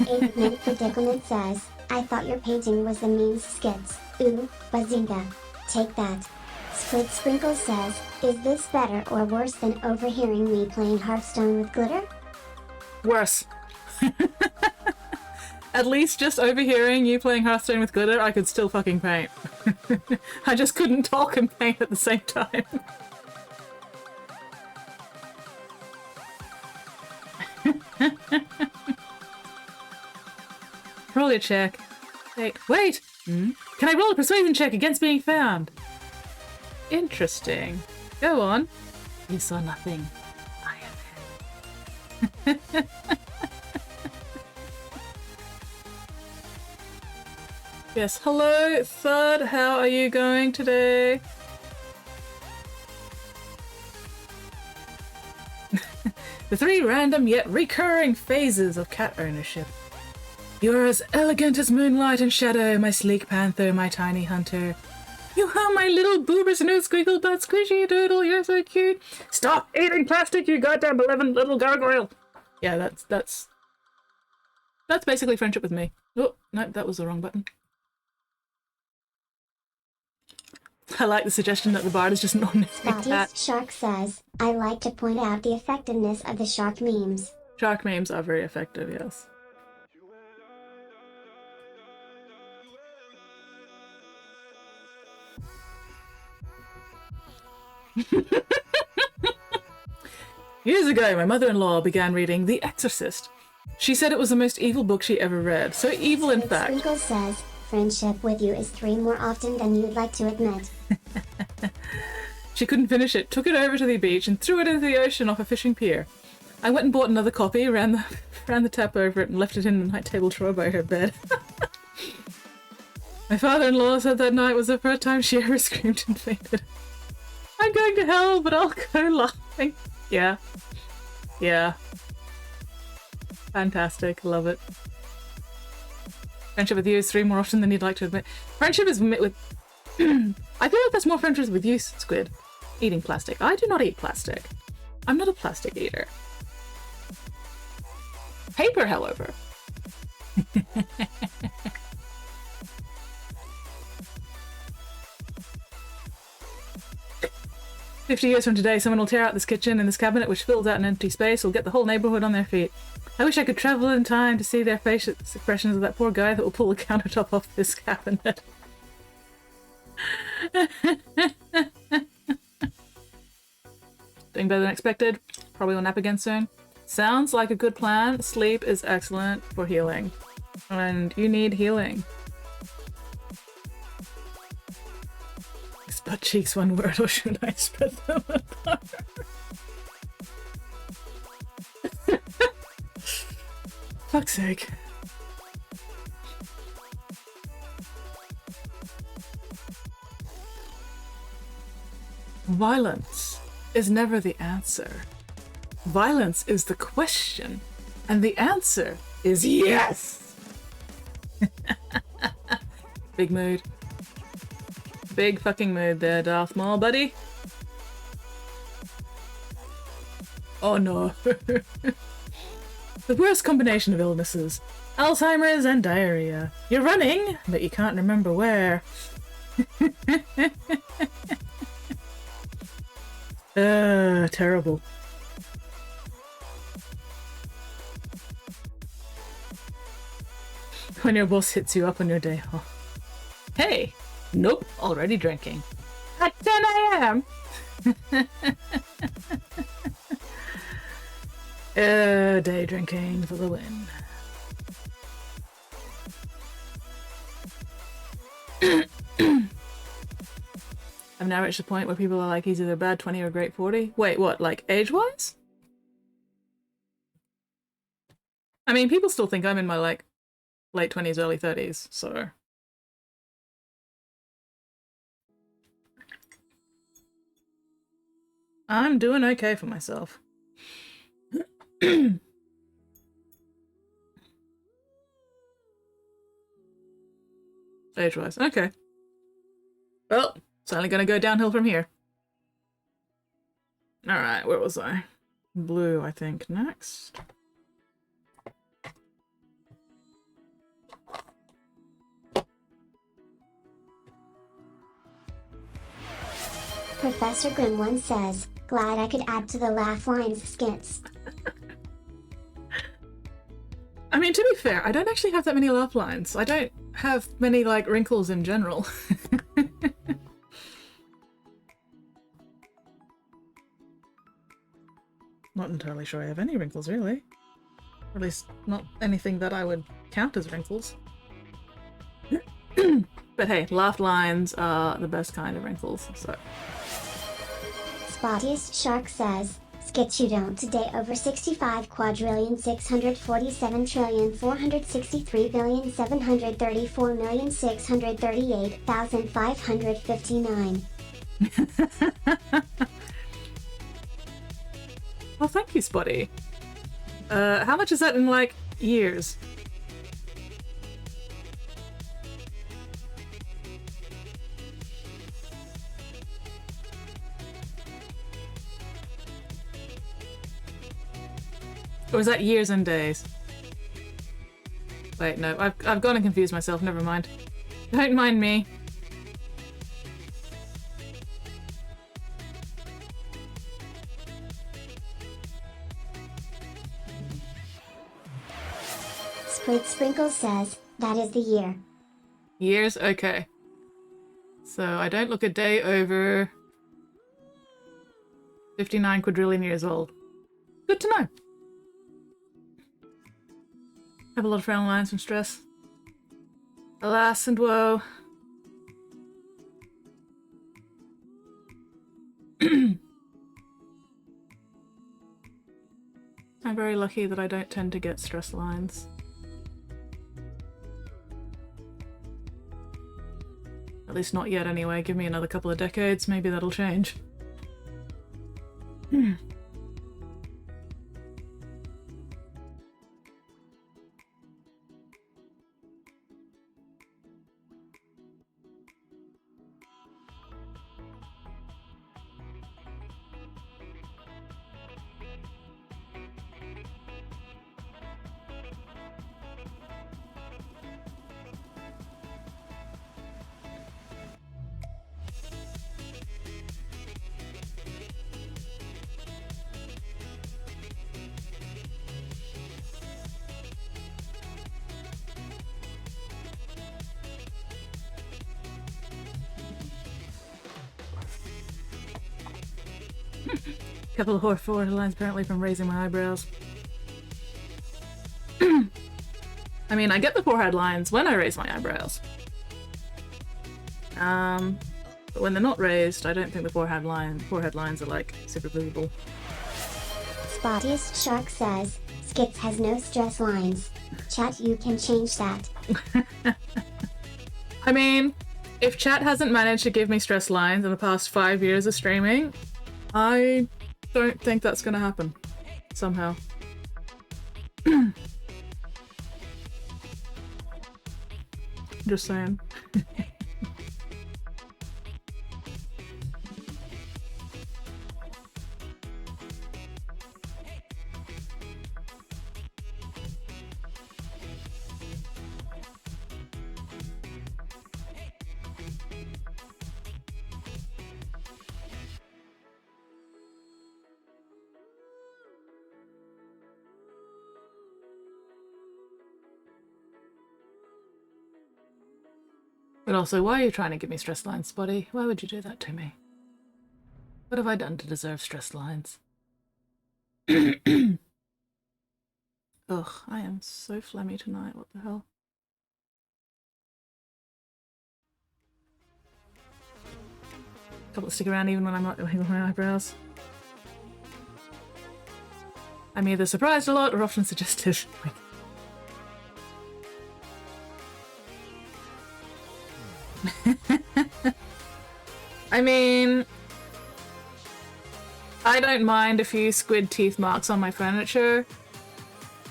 A Pigment Predicament says, I thought your painting was the meme skits. Ooh, bazinga. Take that. Squid Sprinkle says, is this better or worse than overhearing me playing Hearthstone with glitter? Worse. At least just overhearing you playing Hearthstone with glitter, I could still fucking paint. I just couldn't talk and paint at the same time. Roll your check. Wait! Can I roll a persuasion check against being found? Interesting. Go on. You saw nothing. I am here. Yes, hello, Thud. How are you going today? The 3 random yet recurring phases of cat ownership. You're as elegant as moonlight and shadow, my sleek panther, my tiny hunter. You are my little boober snoot squiggle butt squishy doodle. You're so cute. Stop eating plastic, you goddamn malevolent little gargoyle. Yeah, that's basically friendship with me. Oh, no, that was the wrong button. I like the suggestion that the bard is just an ordinary cat. Spottiest Shark says, I like to point out the effectiveness of the shark memes. Shark memes are very effective, yes. Years ago, my mother-in-law began reading The Exorcist. She said it was the most evil book she ever read. So evil, in fact. Sprinkle says, friendship with you is 3 more often than you'd like to admit. She couldn't finish it, took it over to the beach, and threw it into the ocean off a fishing pier. I went and bought another copy, ran the tap over it, and left it in the night table drawer by her bed. My father-in-law said that night was the first time she ever screamed and fainted. I'm going to hell, but I'll go laughing. Yeah. Yeah. Fantastic. Love it. Friendship with you is 3 more often than you'd like to admit. Friendship is with... I feel like there's more friendships with you, Squid. Eating plastic. I do not eat plastic. I'm not a plastic eater. Paper, however. 50 years from today, someone will tear out this kitchen and this cabinet which fills out an empty space will get the whole neighborhood on their feet. I wish I could travel in time to see their facial expressions of that poor guy that will pull the countertop off this cabinet. Doing better than expected. Probably will nap again soon. Sounds like a good plan. Sleep is excellent for healing. And you need healing. Is butt cheeks one word or should I spread them apart? Fuck's sake. Violence is never the answer. Violence is the question, and the answer is yes! Big mood. Big fucking mood there, Darth Maul, buddy. Oh no. The worst combination of illnesses. Alzheimer's and diarrhea. You're running, but you can't remember where. Terrible. When your boss hits you up on your day off. Hey! Nope, already drinking. At 10 a.m. Day drinking for the win. I've now reached the point where people are like, he's either bad 20 or great 40. Wait, what, like age-wise? I mean, people still think I'm in my, like, late 20s, early 30s, so... I'm doing okay for myself. Age-wise, okay. Well, it's only gonna go downhill from here. Alright, where was I? Blue, I think, next. Professor Grim1 says, glad I could add to the laugh lines skits. I mean, to be fair, I don't actually have that many laugh lines. I don't have many, like, wrinkles in general. Not entirely sure I have any wrinkles, really. Or at least, not anything that I would count as wrinkles. But hey, laugh lines are the best kind of wrinkles, so... Spottiest Shark says, skits you don't today over 65 quadrillion 647 trillion 463 billion 734 million 638,559. Well, thank you, Spotty. How much is that in, like, years? Or was that years and days? Wait, no, I've gone and confused myself, never mind. Don't mind me. Squid Sprinkle says, that is the year. Years? Okay. So I don't look a day over 59 quadrillion years old. Good to know. Have a lot of frown lines from stress. Alas and woe. I'm very lucky that I don't tend to get stress lines. At least not yet anyway. Give me another couple of decades, maybe that'll change. Couple of horror forward lines apparently from raising my eyebrows. I mean, I get the forehead lines when I raise my eyebrows. But when they're not raised, I don't think the forehead lines are like super visible. Spottiest Shark says, Skits has no stress lines. Chat, you can change that. I mean, if chat hasn't managed to give me stress lines in the past 5 years of streaming, I don't think that's gonna happen. Somehow. Just saying. But also, why are you trying to give me stress lines, Spotty? Why would you do that to me? What have I done to deserve stress lines? Ugh, I am so phlegmy tonight, what the hell? Couple stick around even when I'm not doing my eyebrows. I'm either surprised a lot or often suggestive. I mean, I don't mind a few squid teeth marks on my furniture,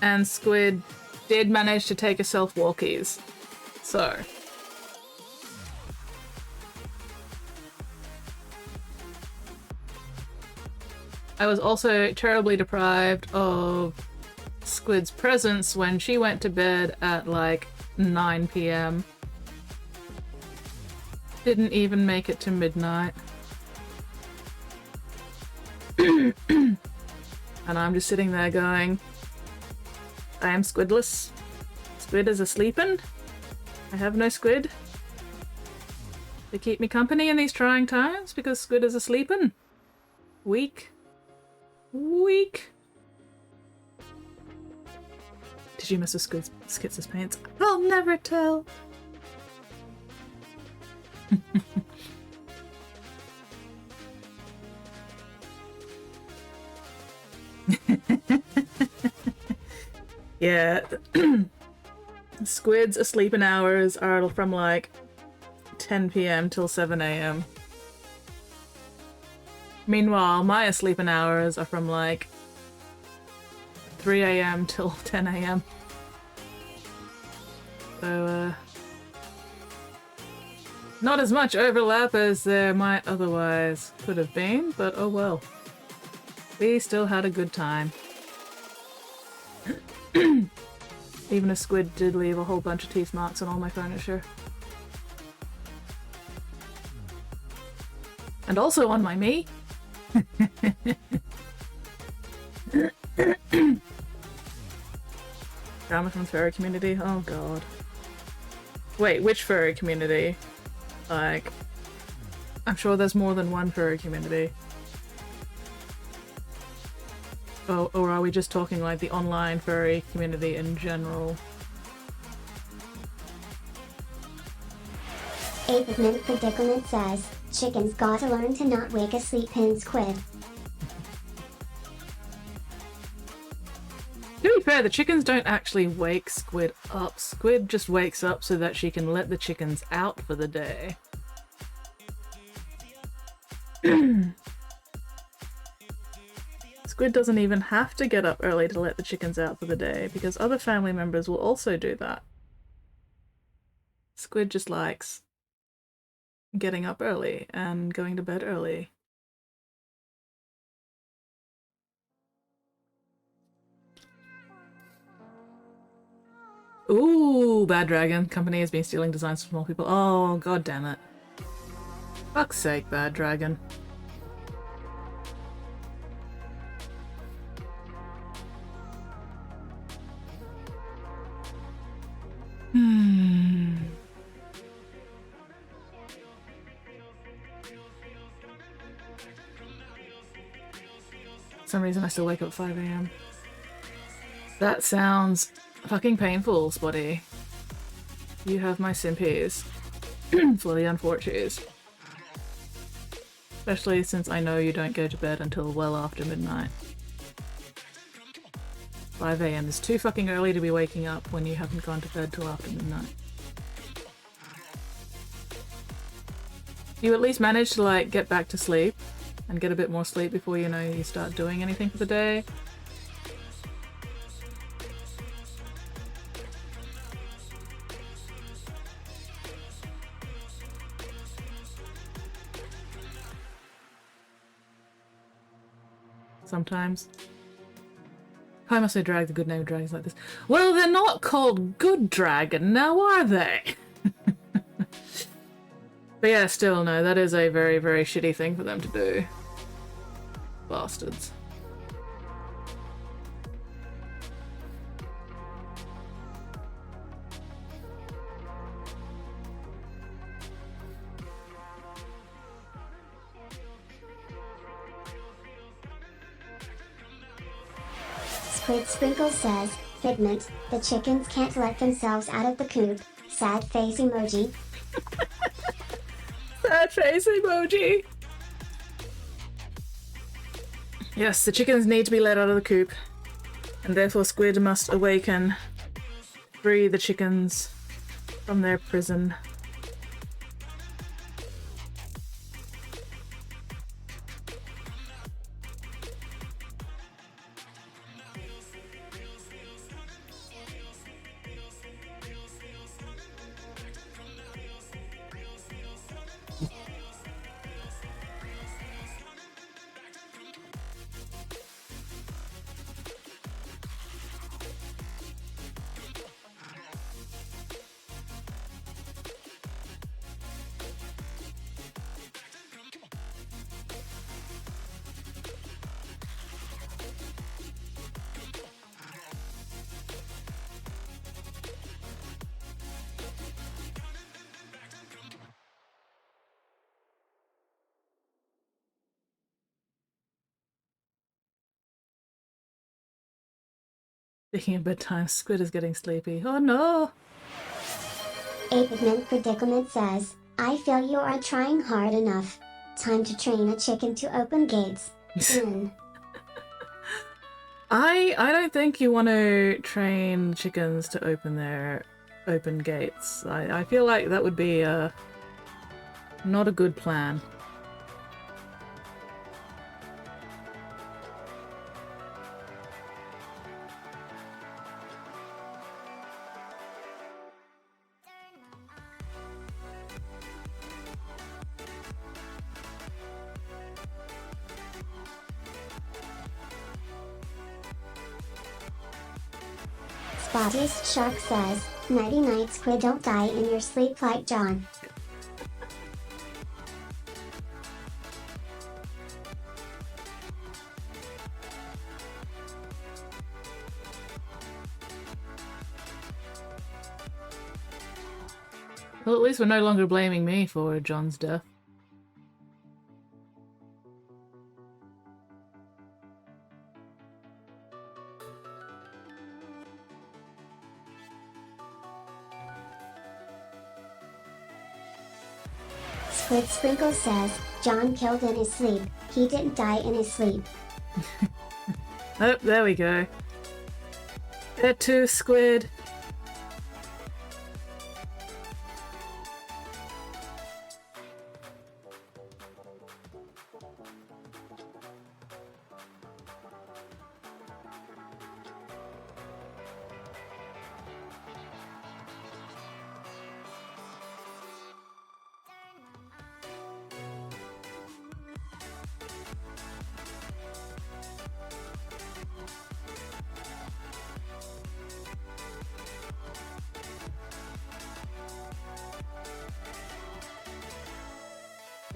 and Squid did manage to take herself walkies, so. I was also terribly deprived of Squid's presence when she went to bed at like 9 p.m. Didn't even make it to midnight. And I'm just sitting there going, I am squidless. Squid is a-sleepin'. I have no squid to keep me company in these trying times because Squid is a-sleepin'. Weak. Weak. Did you mess with Skits' pants? I'll never tell. Yeah. Squid's sleeping hours are from like 10 p.m. till 7 a.m. Meanwhile, my sleeping hours are from like 3 a.m. till 10 a.m. So, not as much overlap as there might otherwise could have been, but oh well. We still had a good time. Even a squid did leave a whole bunch of teeth marks on all my furniture. And also on my me. Drama from the furry community? Oh god. Wait, which furry community? Like, I'm sure there's more than one furry community. Oh, or are we just talking like the online furry community in general? Apidman Predicament says, chickens gotta learn to not wake a sleeping squid. To be fair, the chickens don't actually wake Squid up. Squid just wakes up so that she can let the chickens out for the day. Squid doesn't even have to get up early to let the chickens out for the day, because other family members will also do that. Squid just likes getting up early and going to bed early. Ooh, Bad Dragon. Company has been stealing designs from small people. Oh, god damn it. Fuck's sake, Bad Dragon. For some reason I still wake up at 5 AM. That sounds fucking painful, Spotty. You have my sympathies for the unfortunates. Especially since I know you don't go to bed until well after midnight. 5 AM is too fucking early to be waking up when you haven't gone to bed till after midnight. You at least manage to like get back to sleep and get a bit more sleep before you know you start doing anything for the day. Sometimes. Why must I drag the good name of dragons like this? Well, they're not called Good Dragon now, are they? But yeah, still no, that is a very, very shitty thing for them to do. Bastards. Squid Sprinkle says, Figment, the chickens can't let themselves out of the coop. Sad face emoji. Sad face emoji. Yes, the chickens need to be let out of the coop, and therefore Squid must awaken, free the chickens from their prison. Speaking of bedtime, Squid is getting sleepy. Oh no! Apidman Predicament says, I feel you are trying hard enough. Time to train a chicken to open gates. I don't think you want to train chickens to open their open gates. I feel like that would be not a good plan. Bodiest Shark says, nighty night squid, don't die in your sleep like John. Well, at least we're no longer blaming me for John's death. Squid Sprinkle says, John killed in his sleep. He didn't die in his sleep. Oh, there we go. There too, Squid.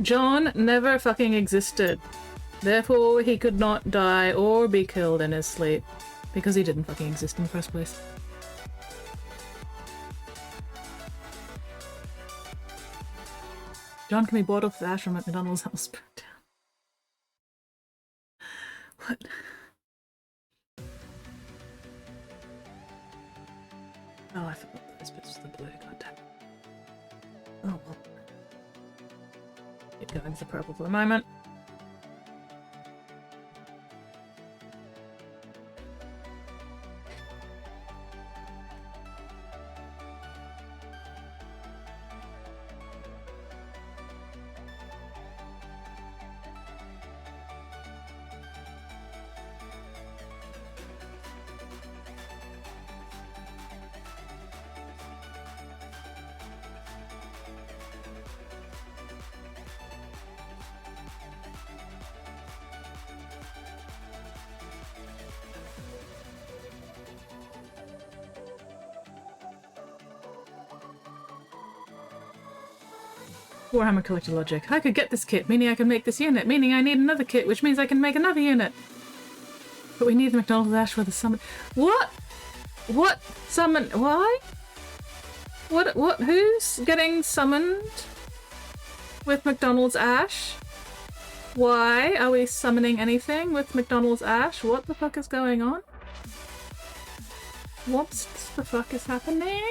John never fucking existed. Therefore, he could not die or be killed in his sleep. Because he didn't fucking exist in the first place. John can be bought off the ash from McDonald's house burned down. What? Oh, I forgot that this bit was the blue. Goddamn. Oh well. Keep going to the purple for a moment. Warhammer Collector Logic. I could get this kit, meaning I can make this unit, meaning I need another kit, which means I can make another unit. But we need the McDonald's Ash for the summon. What? What? Summon? Why? What? Who's getting summoned with McDonald's Ash? Why are we summoning anything with McDonald's Ash? What the fuck is going on? What the fuck is happening?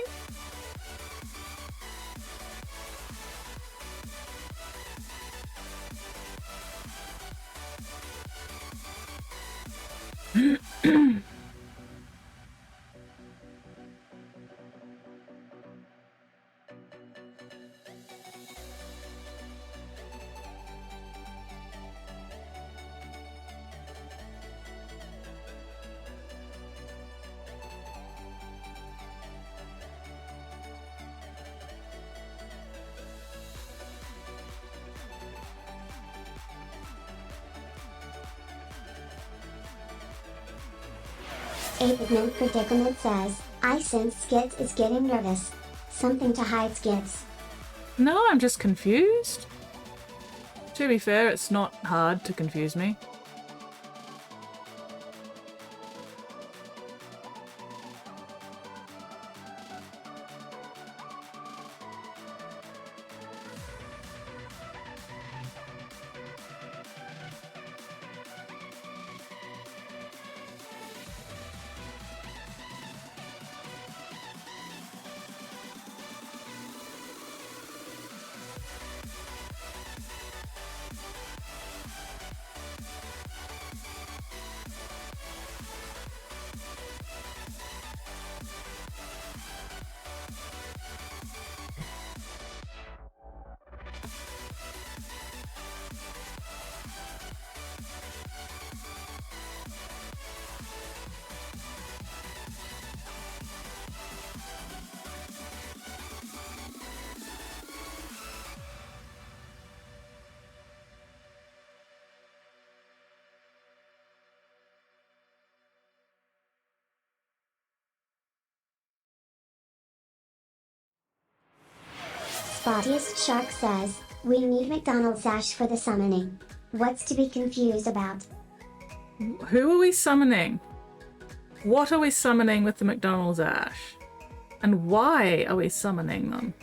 Apigment Predicament says, I sense Skids is getting nervous. Something to hide, Skids. No, I'm just confused. To be fair, it's not hard to confuse me. Spottiest Shark says, we need McDonald's Ash for the summoning. What's to be confused about? Who are we summoning? What are we summoning with the McDonald's Ash? And why are we summoning them?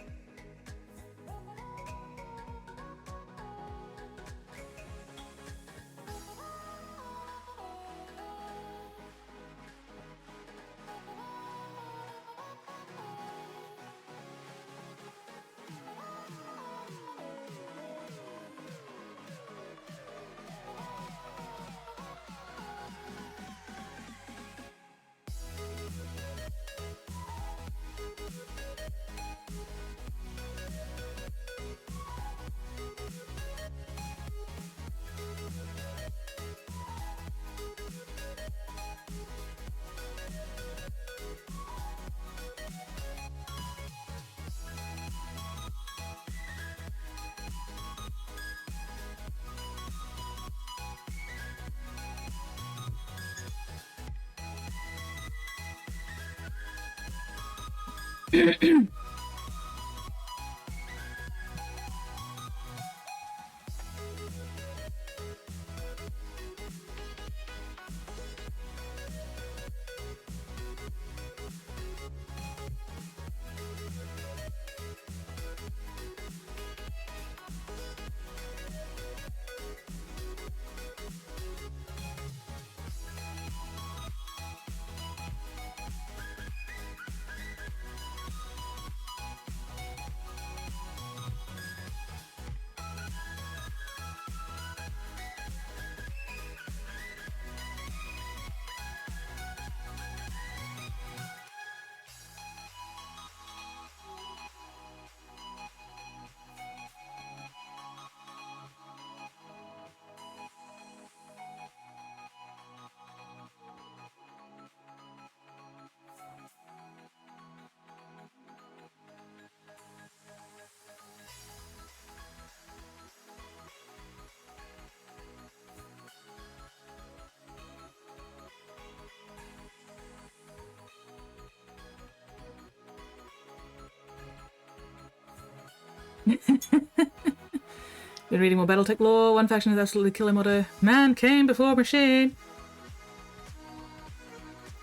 Been reading more Battletech lore. One faction is absolutely killing motto. Man came before machine.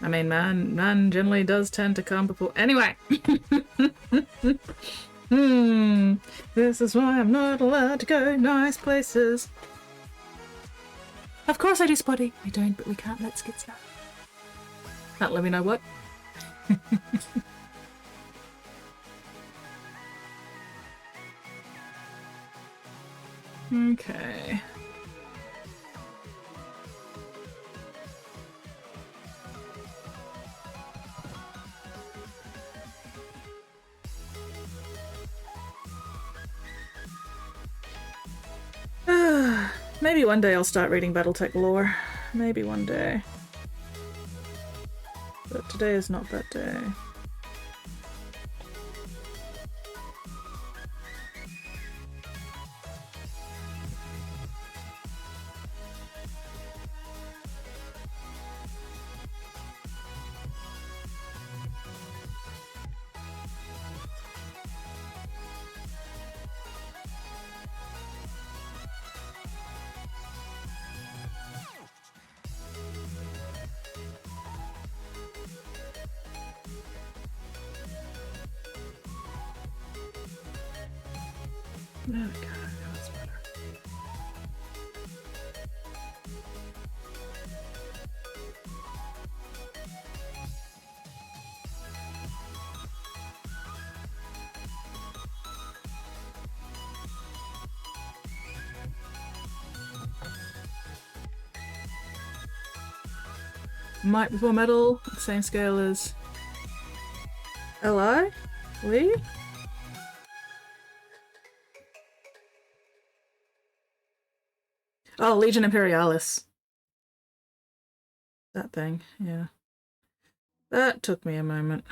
I mean, man generally does tend to come before. Anyway. This is why I'm not allowed to go nice places. Of course I do, Spotty. We don't, but we can't let skits know. Can't let me know what. Okay. Maybe one day I'll start reading Battletech lore. Maybe one day. But today is not that day. There we go, that's better. Might before metal, same scale as LI? Lee? Oh, Legion Imperialis. That thing, yeah. That took me a moment.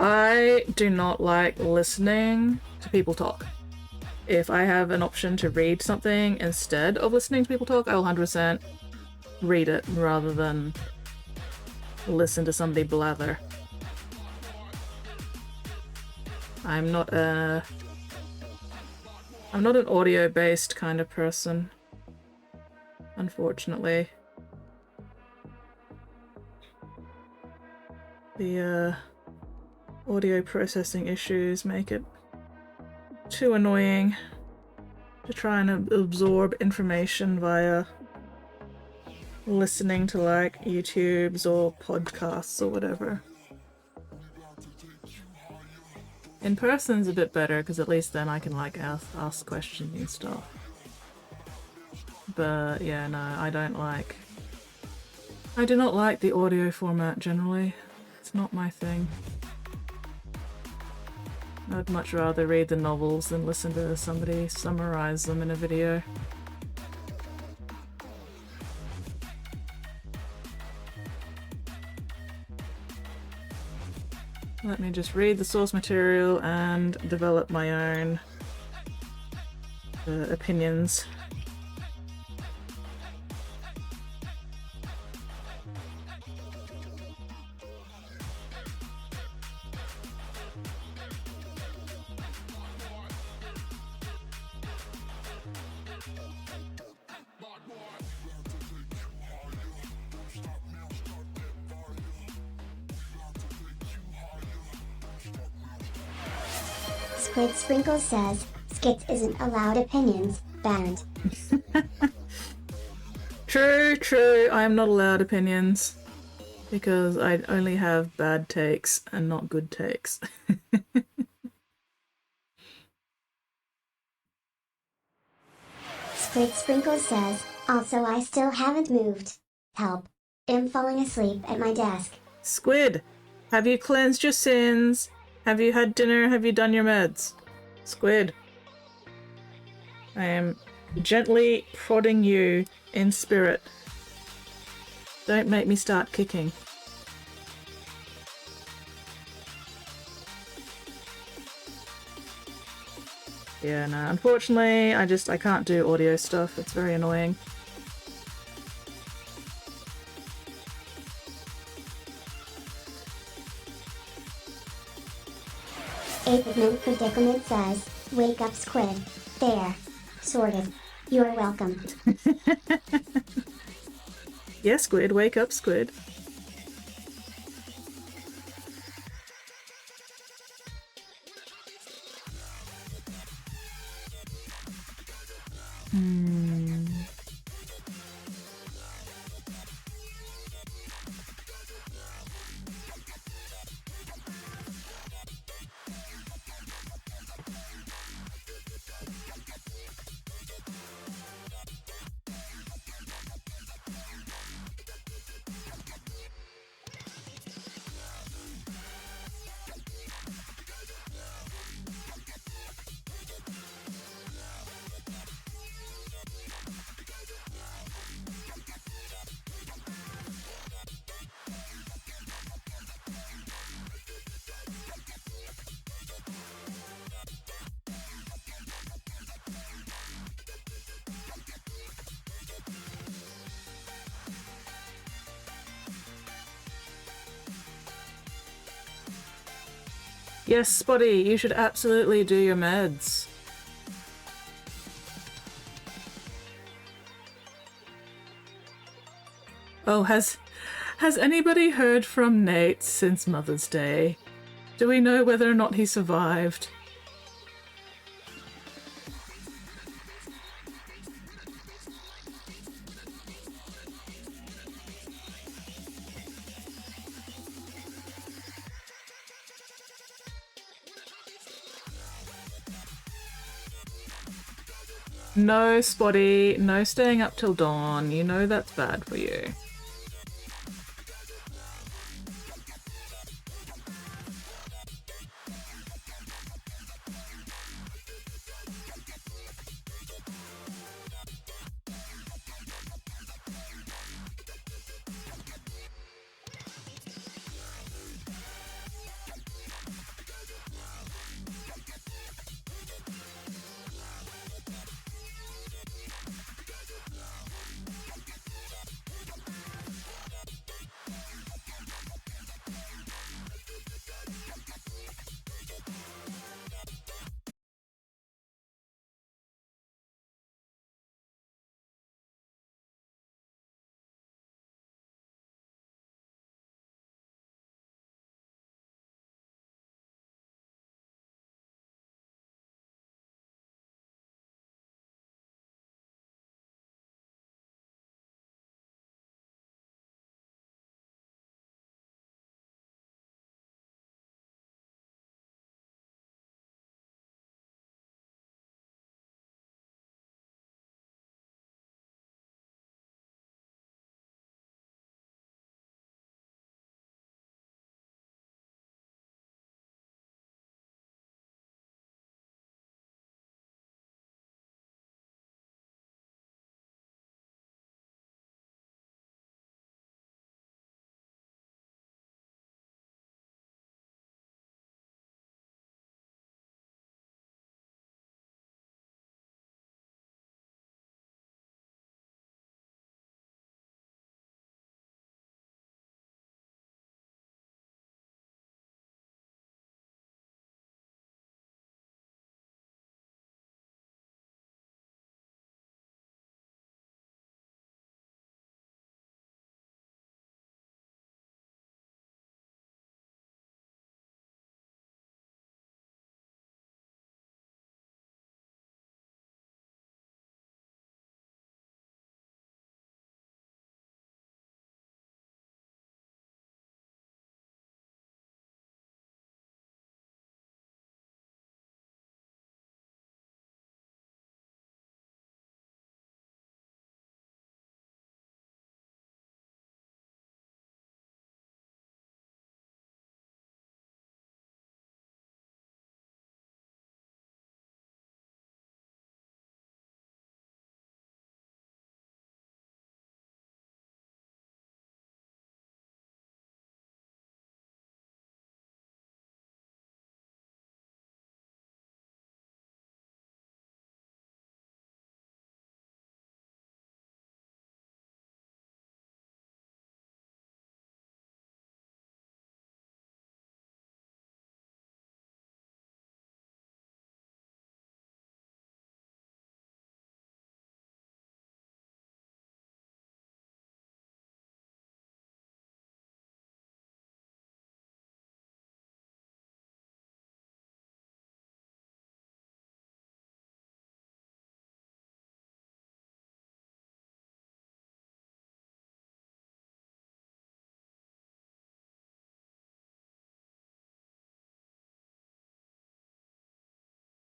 I do not like listening to people talk. If I have an option to read something instead of listening to people talk, I will 100% read it rather than listen to somebody blather. I'm not an audio-based kind of person, unfortunately. The audio processing issues make it too annoying to try and absorb information via listening to like YouTubes or podcasts or whatever. In person's a bit better because at least then I can like ask questions and stuff. But yeah, no, I do not like the audio format generally. It's not my thing. I'd much rather read the novels than listen to somebody summarize them in a video. Let me just read the source material and develop my own opinions. Squid Sprinkles says, skits isn't allowed opinions, banned. True, I am not allowed opinions. Because I only have bad takes and not good takes. Squid Sprinkles says, also I still haven't moved. Help. I'm falling asleep at my desk. Squid, have you cleansed your sins? Have you had dinner? Have you done your meds? Squid, I am gently prodding you in spirit. Don't make me start kicking. Yeah, no, unfortunately, I can't do audio stuff. It's very annoying. Apidman Predicament says, wake up Squid. There. Sorted. You're welcome. Yeah, Squid, wake up, Squid. Yes, Spotty, you should absolutely do your meds. Oh, has anybody heard from Nate since Mother's Day? Do we know whether or not he survived? No, Spotty, no staying up till dawn. You know that's bad for you.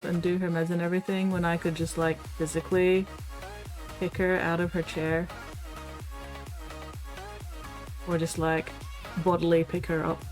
and do her meds and everything when I could just like physically pick her out of her chair. Or just like bodily pick her up.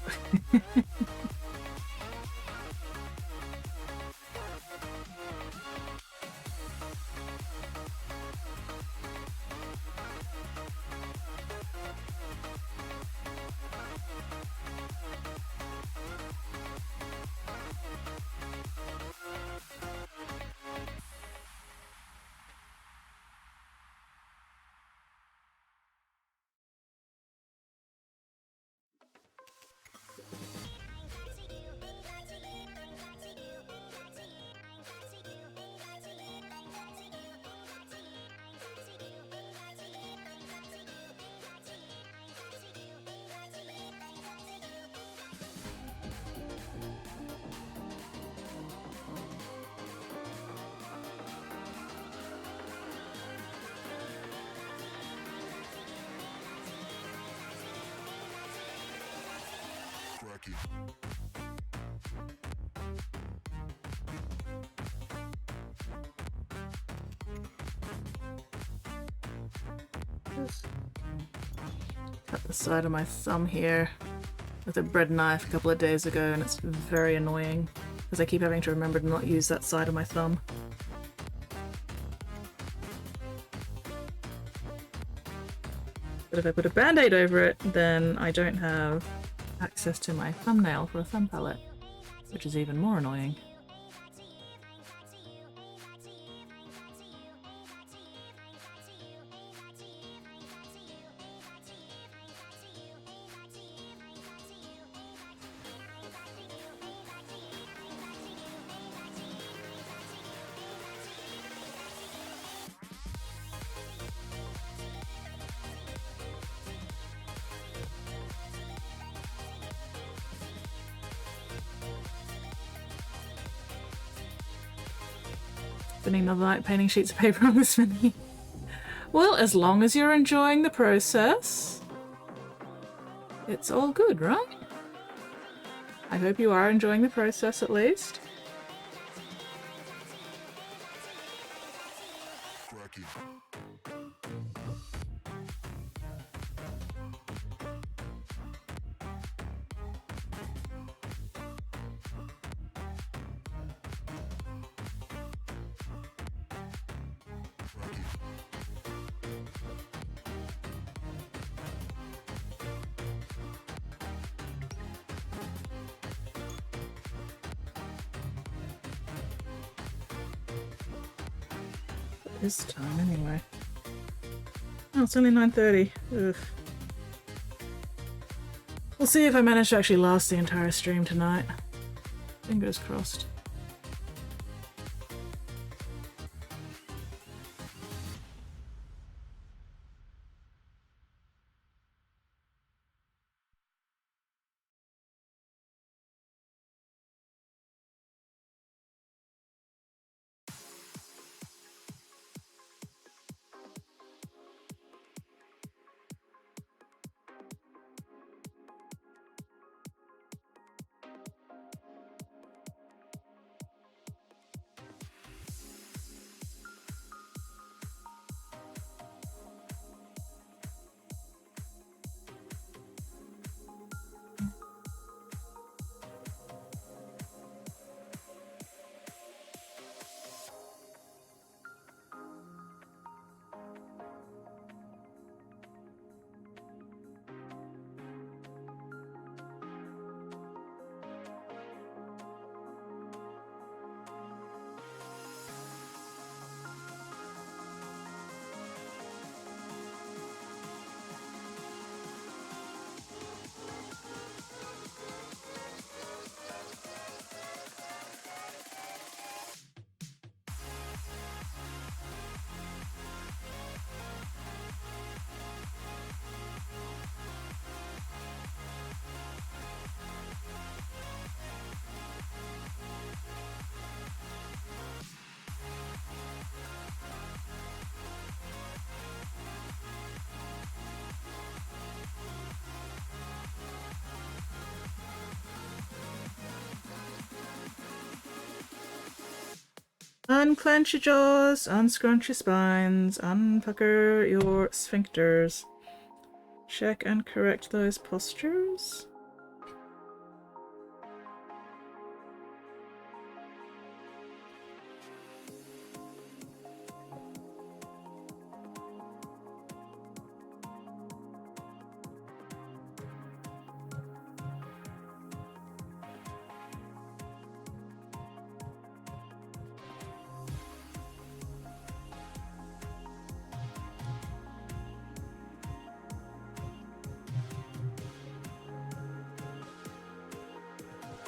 Cut the side of my thumb here with a bread knife a couple of days ago, and it's very annoying because I keep having to remember to not use that side of my thumb. But if I put a band-aid over it, then I don't have access to my thumbnail for a thumb palette, which is even more annoying. Spending another night painting sheets of paper on this mini. Well, as long as you're enjoying the process, it's all good, right? I hope you are enjoying the process at least. This time anyway. Oh, it's only 9:30. Ugh. We'll see if I manage to actually last the entire stream tonight. Fingers crossed. Unclench your jaws, unscrunch your spines, unpucker your sphincters. Check and correct those postures.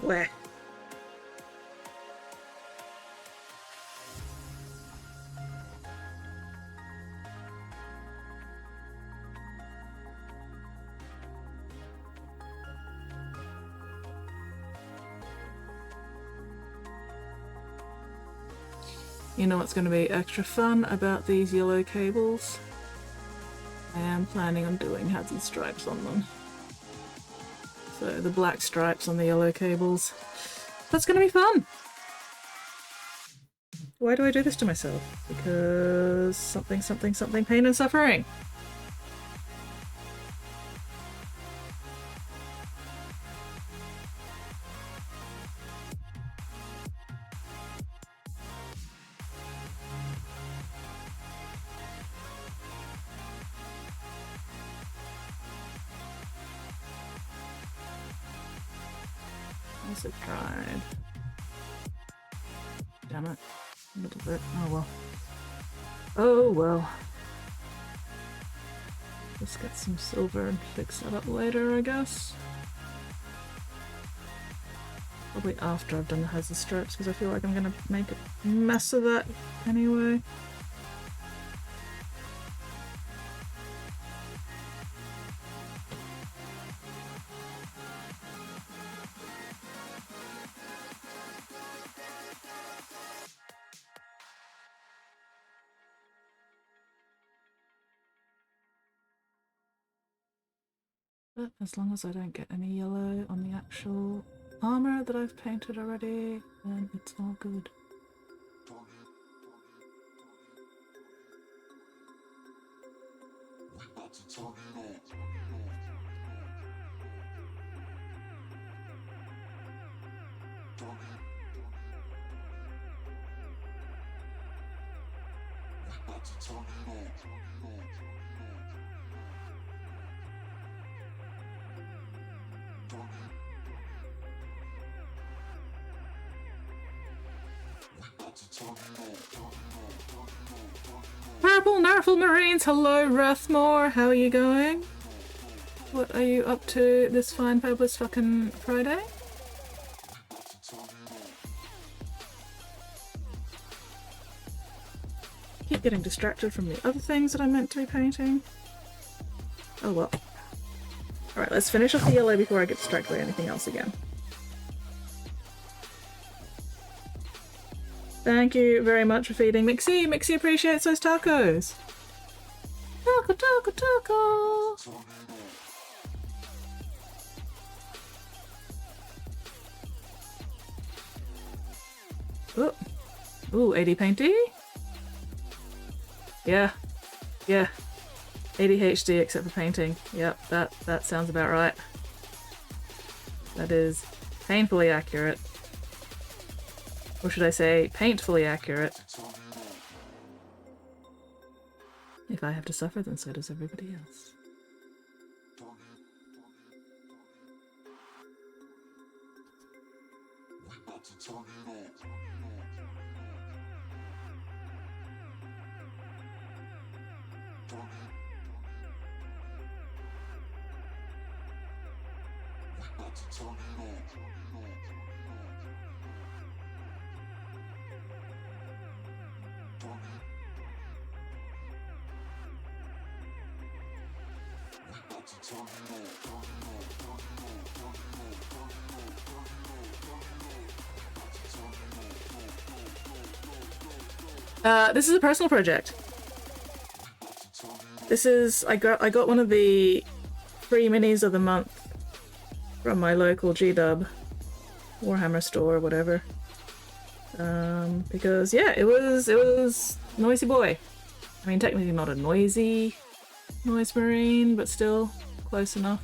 Where? You know what's going to be extra fun about these yellow cables? I am planning on doing hazard stripes on them. So the black stripes on the yellow cables. That's gonna be fun! Why do I do this to myself? Because something, something, something, pain and suffering! Also tried. Damn it. A little bit. Oh well. Oh well. Just get some silver and fix that up later, I guess. Probably after I've done the hazard stripes, because I feel like I'm gonna make a mess of that anyway. But as long as I don't get any yellow on the actual armor that I've painted already, then it's all good. Purple Narful Marines, hello Rathmore, how are you going? What are you up to this fine fabulous fucking Friday? Keep getting distracted from the other things that I meant to be painting. Oh well. Alright, let's finish off the yellow before I get distracted by anything else again. Thank you very much for feeding Mixie. Mixie appreciates those tacos. Taco, taco, taco. Oh. Ooh, 80 painty. Yeah. Yeah. ADHD except for painting. Yep, that sounds about right. That is painfully accurate. Or should I say, painfully accurate. If I have to suffer, then so does everybody else. This is a personal project. This is I got one of the free minis of the month from my local G-Dub Warhammer store or whatever. Because yeah, it was noisy boy. I mean, technically not a noisy noise marine, but still close enough.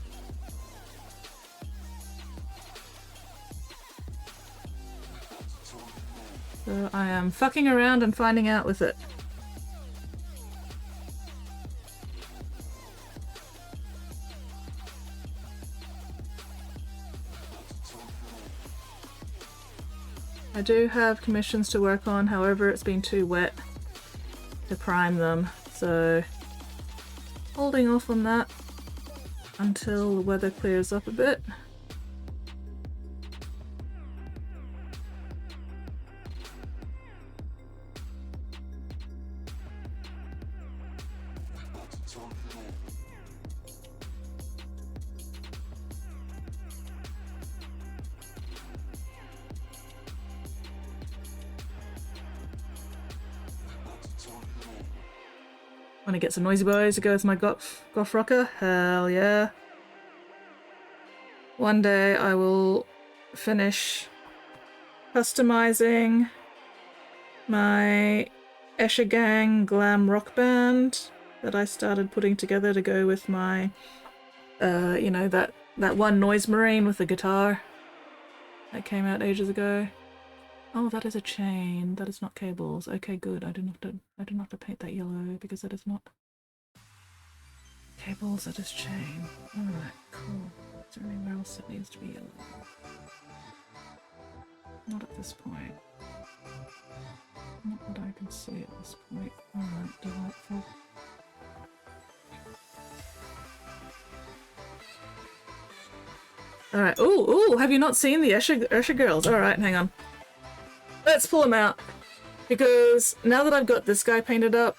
So I am fucking around and finding out with it. I do have commissions to work on, however it's been too wet to prime them, so holding off on that until the weather clears up a bit. Want to get some noisy boys to go with my goth rocker? Hell yeah. One day I will finish customizing my Escher Gang glam rock band that I started putting together to go with my, you know, that one noise marine with the guitar that came out ages ago. Oh, that is a chain. That is not cables. Okay, good. I don't have to paint that yellow because that is not cables. That is chain. All right, cool. Is there anywhere else that needs to be yellow? Not at this point. Not that I can see at this point. All right, delightful. All right. Ooh! Have you not seen the Escher girls? All right, hang on. Let's pull them out, because now that I've got this guy painted up,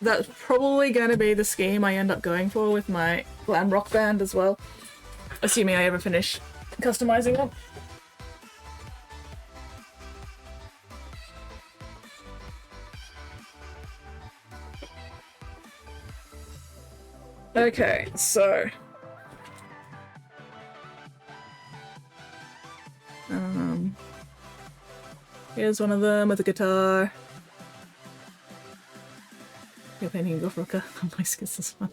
that's probably going to be the scheme I end up going for with my glam rock band as well, assuming I ever finish customizing them. Okay, so here's one of them with a guitar. You're painting a goth rocker. Oh my skis, this one.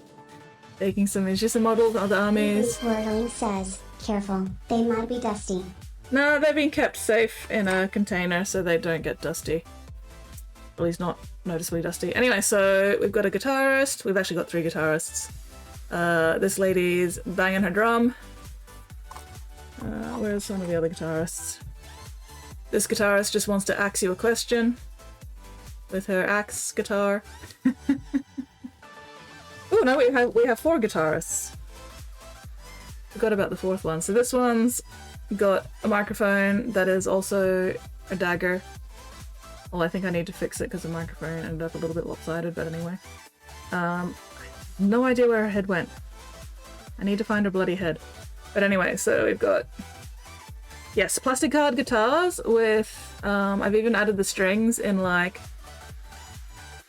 Taking some images and models of the armies. Swirling says, careful, they might be dusty. No, they're being kept safe in a container so they don't get dusty. At least not noticeably dusty. Anyway, so we've got a guitarist. We've actually got 3 guitarists. This lady's banging her drum. Where's some of the other guitarists? This guitarist just wants to ask you a question with her axe guitar. Oh no, we have 4 guitarists. Forgot about the 4th one. So this one's got a microphone that is also a dagger. Well, I think I need to fix it because the microphone ended up a little bit lopsided, but anyway. No idea where her head went. I need to find her bloody head. But anyway, so we've got, yes, plastic card guitars with, I've even added the strings in like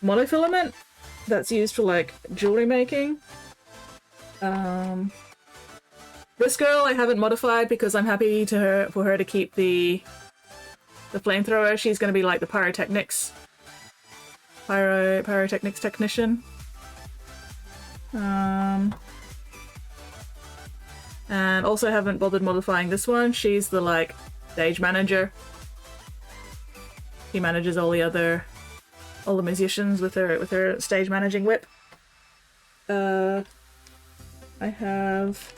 monofilament that's used for like jewelry making. This girl I haven't modified because I'm happy for her to keep the flamethrower. She's going to be like the pyrotechnics technician. And also haven't bothered modifying this one. She's the like stage manager. She manages all the musicians with her stage managing whip. I have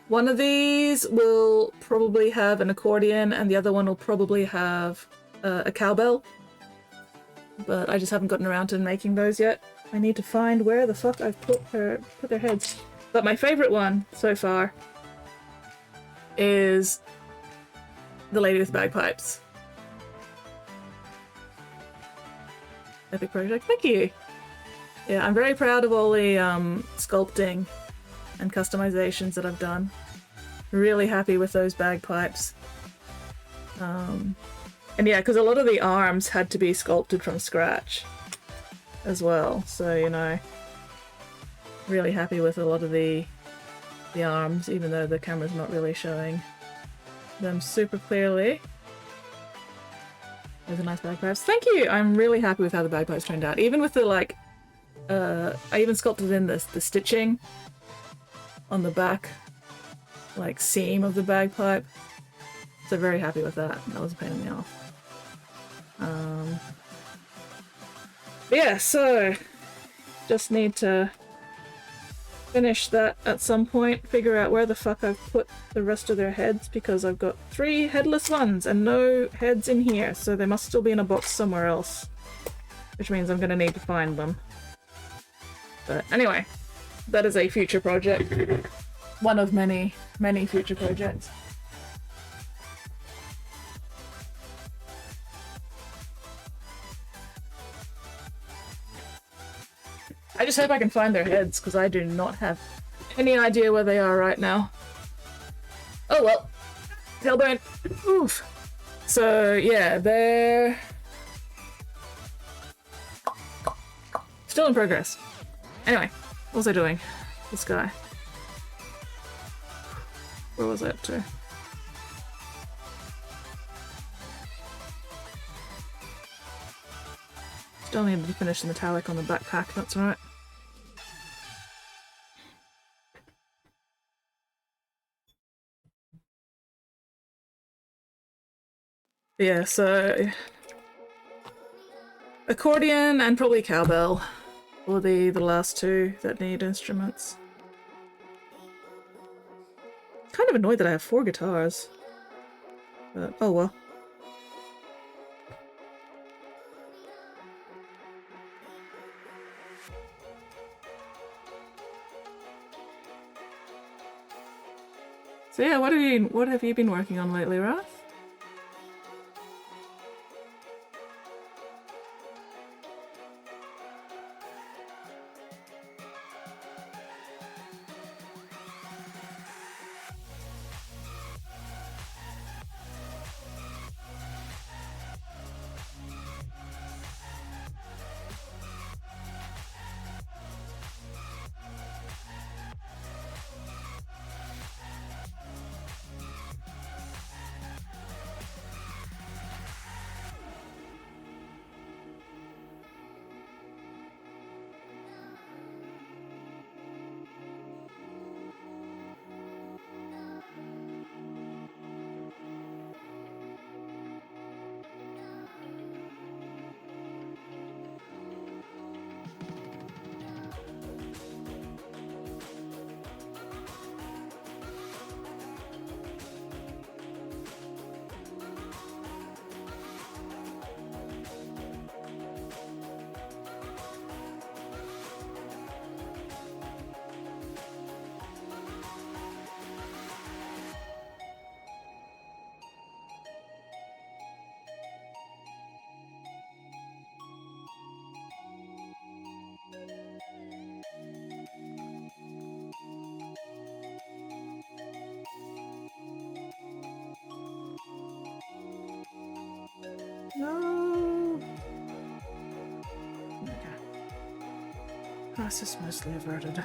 one of these will probably have an accordion and the other one will probably have a cowbell. But I just haven't gotten around to making those yet. I need to find where the fuck I've put their heads. But my favorite one so far is the lady with bagpipes. Epic project, thank you. Yeah, I'm very proud of all the sculpting and customizations that I've done. Really happy with those bagpipes. And yeah, because a lot of the arms had to be sculpted from scratch as well, so you know, really happy with a lot of the arms, even though the camera's not really showing them super clearly. Those are nice bagpipes. Thank you! I'm really happy with how the bagpipes turned out. Even with the, like, I even sculpted in the stitching on the back, like, seam of the bagpipe. So very happy with that. That was a pain in the ass. But yeah, so just need to finish that at some point, figure out where the fuck I've put the rest of their heads, because I've got 3 headless ones and no heads in here, so they must still be in a box somewhere else, which means I'm gonna need to find them. But anyway, that is a future project. One of many, many future projects. I just hope I can find their heads, because I do not have any idea where they are right now. Oh well. Tailbone. Oof. So yeah, they're still in progress. Anyway, what was I doing? This guy. Where was I up to? Still needed to finish the metallic on the backpack, that's right. Yeah, so accordion and probably cowbell were the last 2 that need instruments. Kind of annoyed that I have 4 guitars, but oh well. So yeah, what have you been working on lately, Wrath? No. Okay. Process mostly averted.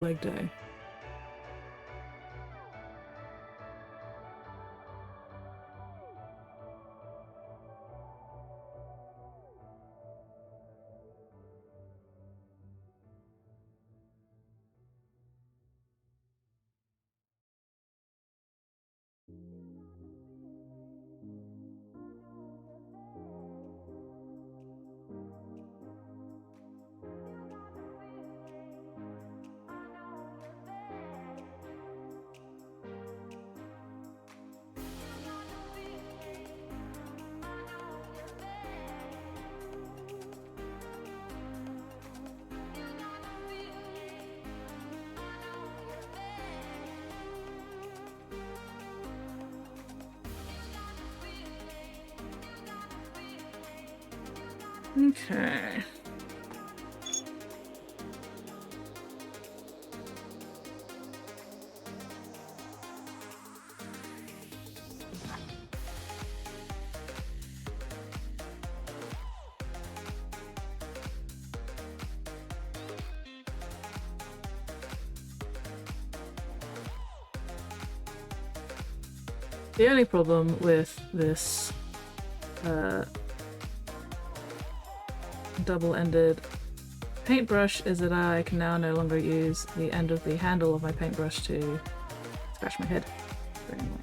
Leg day. Okay. The only problem with this double-ended paintbrush is that I can now no longer use the end of the handle of my paintbrush to scratch my head. Very annoying.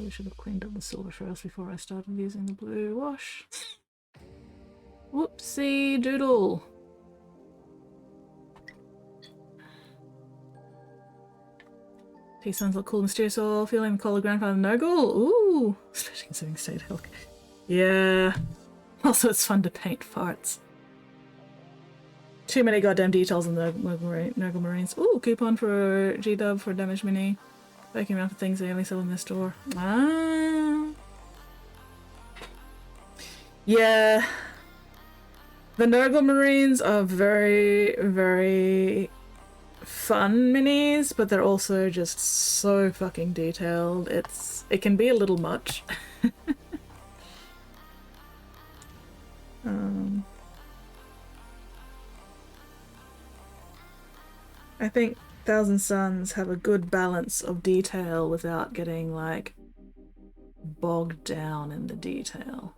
Probably should have cleaned up the silver first before I started using the blue wash. Whoopsie doodle. He sounds like cool, mysterious all feeling the call of grandfather Nurgle. Ooh, especially considering state health. Yeah. Also, it's fun to paint farts. Too many goddamn details in the Nurgle Marines. Ooh, coupon for G-Dub for Damage Mini. Poking around for things they only sell in their store. Ah. Yeah. The Nurgle Marines are very, very fun minis, but they're also just so fucking detailed. It can be a little much. I think Thousand Suns have a good balance of detail without getting like bogged down in the detail.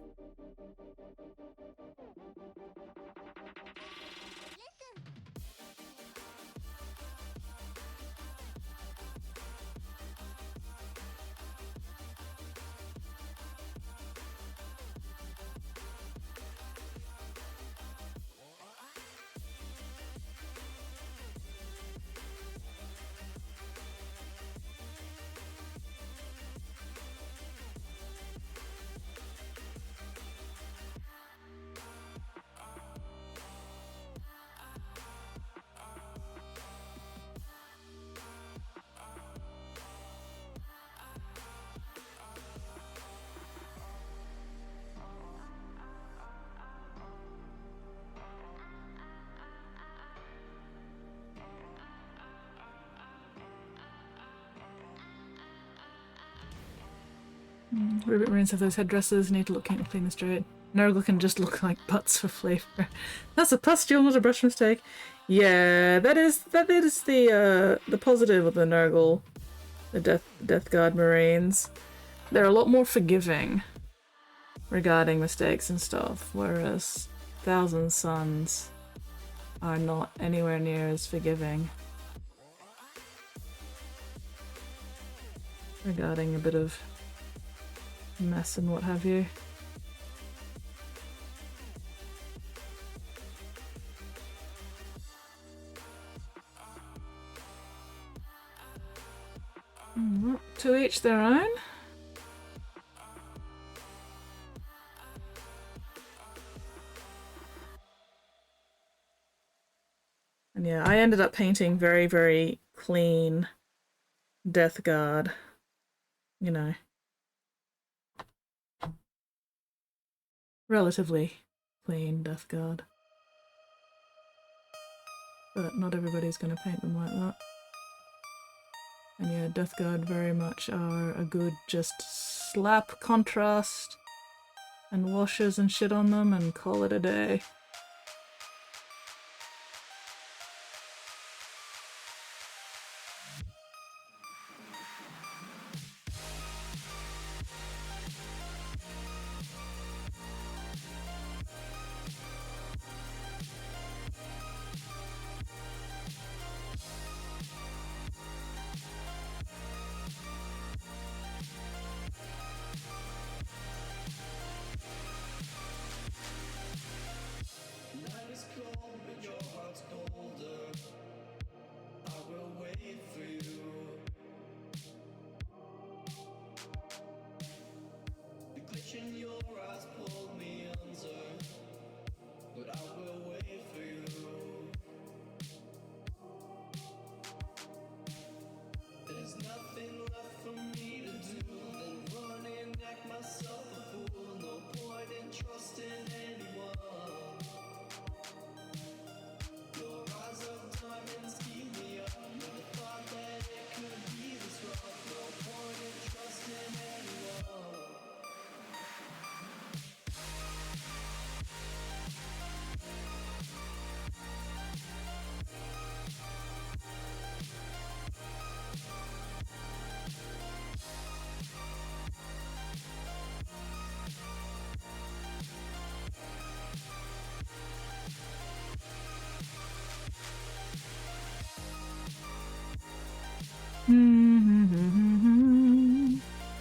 Ribbit Marines have those headdresses, need to look clean and straight. Nurgle can just look like butts for flavor. That's a pustule, not a brush mistake. Yeah, that is the positive of the Nurgle, the Death Guard Marines. They're a lot more forgiving regarding mistakes and stuff, whereas Thousand Suns are not anywhere near as forgiving regarding a bit of mess and what have you. To each their own. And yeah, I ended up painting very, very clean Death Guard, you know. Relatively clean Death Guard. But not everybody's going to paint them like that. And yeah, Death Guard very much are a good just slap contrast and washes and shit on them and call it a day.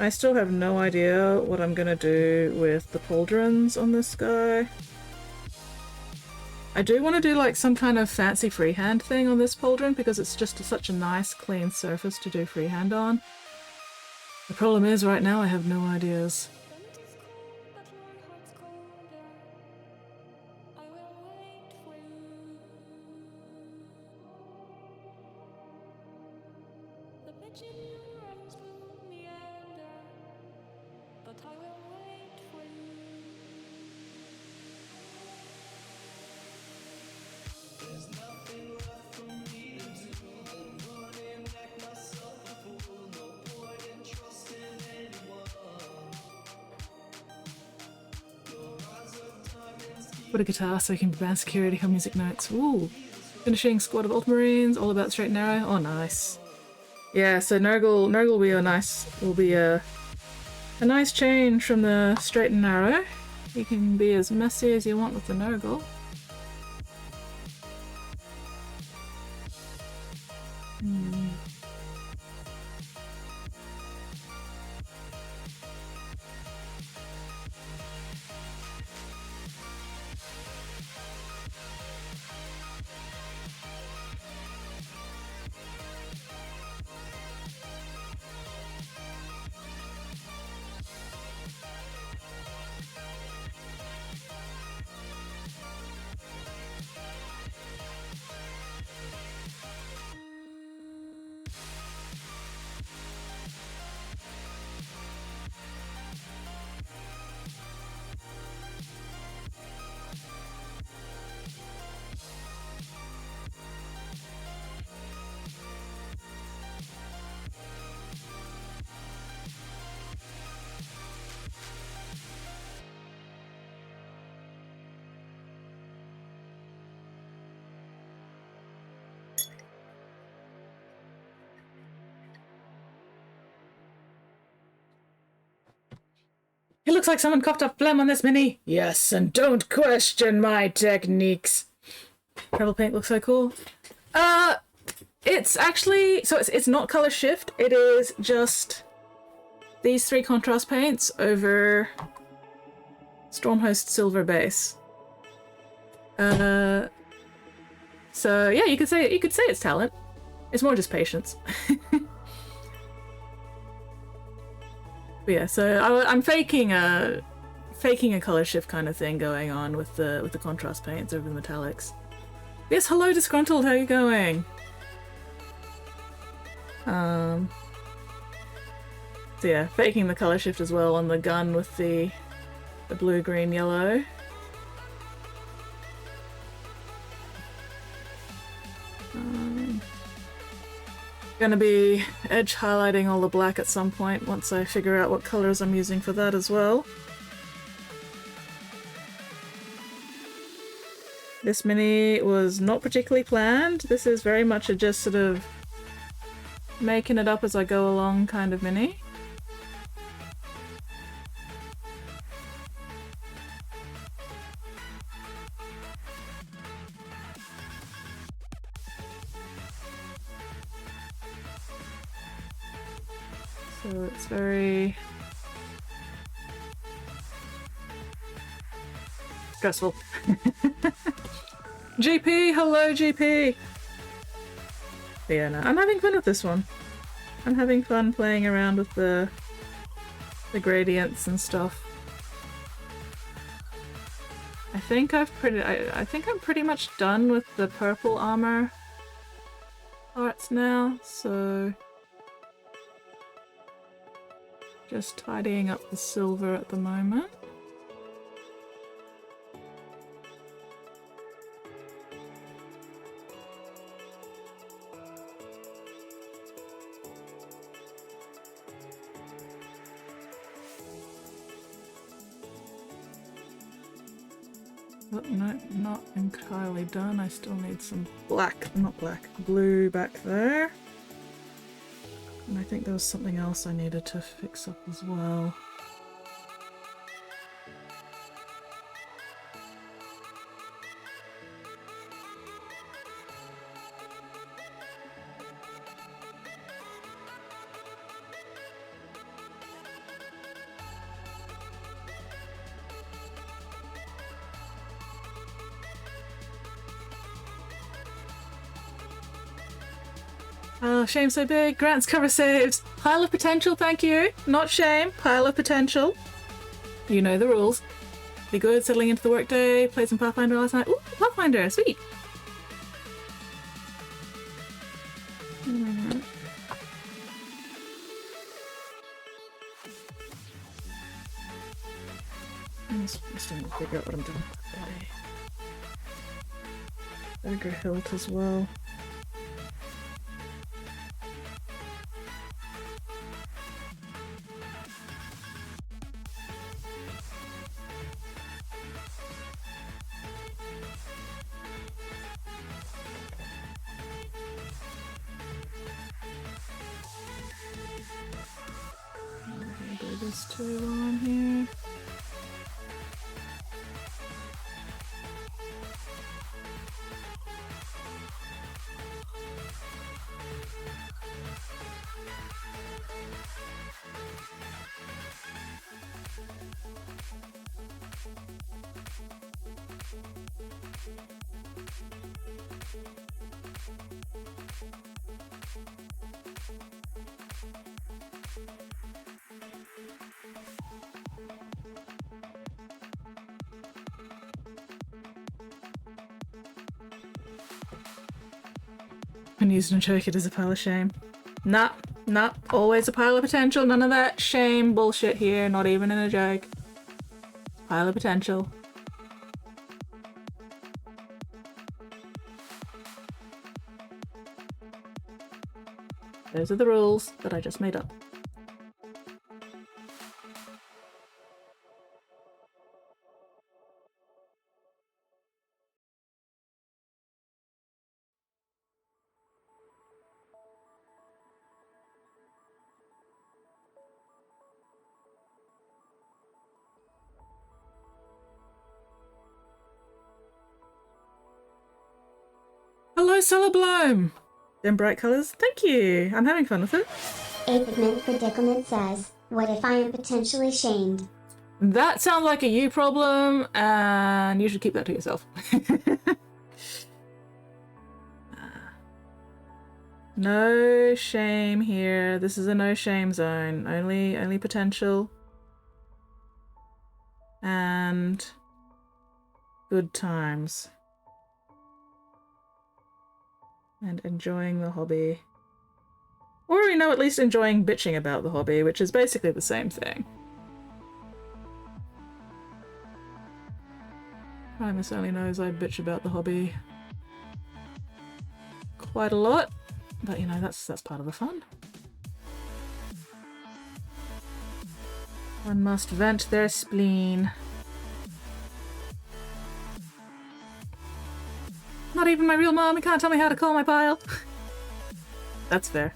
I still have no idea what I'm gonna do with the pauldrons on this guy. I do want to do like some kind of fancy freehand thing on this pauldron because it's just such a nice clean surface to do freehand on. The problem is right now I have no ideas. Put a guitar so you can band security on music notes. Ooh. Finishing squad of ultramarines, all about straight and narrow. Oh, nice. Yeah, so Nurgle will be a nice change from the straight and narrow. You can be as messy as you want with the Nurgle. It looks like someone coughed up phlegm on this mini. Yes, and don't question my techniques. Purple paint looks so cool. It's actually, so it's not color shift. It is just these 3 contrast paints over Stormhost silver base. So yeah, you could say it's talent. It's more just patience. But yeah, so I'm faking a color shift kind of thing going on with the contrast paints over the metallics. Yes, hello Disgruntled, how are you going? So yeah, faking the color shift as well on the gun with the blue, green, yellow. Gonna be edge highlighting all the black at some point once I figure out what colors I'm using for that as well. This mini was not particularly planned. This is very much a just sort of making it up as I go along kind of mini. So it's very stressful. GP, hello GP! But yeah, no, I'm having fun with this one. I'm having fun playing around with the gradients and stuff. I think I'm pretty much done with the purple armor parts now, so just tidying up the silver at the moment. But no, not entirely done. I still need some blue back there. And I think there was something else I needed to fix up as well. Oh, shame so big. Grant's cover saves. Pile of potential, thank you. Not shame. Pile of potential. You know the rules. Be good, settling into the workday. Played some Pathfinder last night. Ooh, Pathfinder, sweet. I'm just trying to figure out what I'm doing. Dagger hilt as well. Do this too while I'm here. And used and choke it as a pile of shame. Nah, always a pile of potential. None of that shame bullshit here, not even in a joke. Pile of potential. Those are the rules that I just made up. Hello, Celebloom! Them bright colours. Thank you. I'm having fun with it. A Pigment Predicament says, what if I am potentially shamed? That sounds like a you problem, and you should keep that to yourself. No shame here. This is a no shame zone. Only potential. And good times. And enjoying the hobby. Or, you know, at least enjoying bitching about the hobby, which is basically the same thing. Primus only knows I bitch about the hobby quite a lot. But, you know, that's part of the fun. One must vent their spleen. Not even my real mom, you can't tell me how to call my pile. That's fair.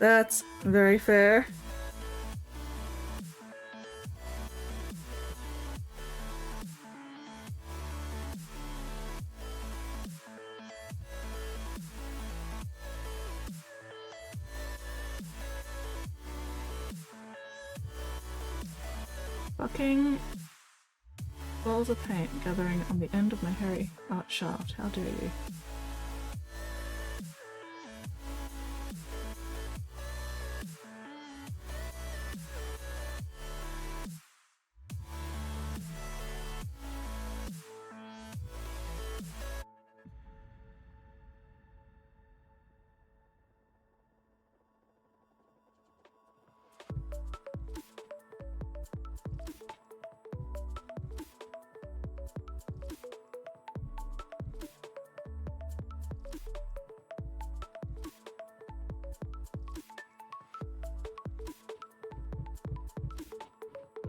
That's very fair. Fucking balls of paint gathering on the end of my hairy art shaft. How dare you?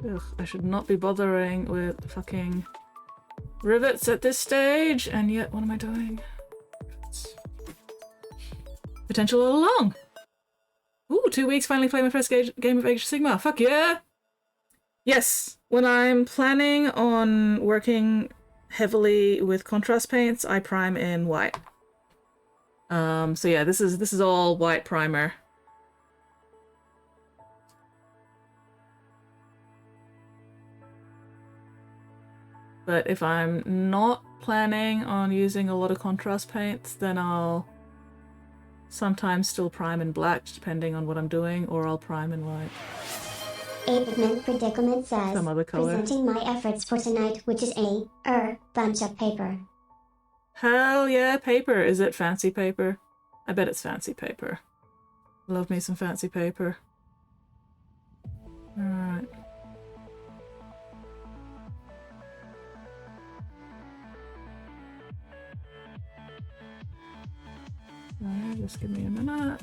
Ugh, I should not be bothering with fucking rivets at this stage, and yet what am I doing? Potential all along! Ooh, 2 weeks, finally play my first game of Age of Sigmar. Fuck yeah! Yes, when I'm planning on working heavily with contrast paints, I prime in white. So yeah, this is all white primer. But if I'm not planning on using a lot of contrast paints, then I'll Sometimes still prime in black, depending on what I'm doing, or I'll prime in white. Pigment Predicament says, Some other color. presenting my efforts for tonight, which is a bunch of paper. Hell yeah, paper. Is it fancy paper? I bet it's fancy paper. Love me some fancy paper. Alright. Alright, just give me a minute.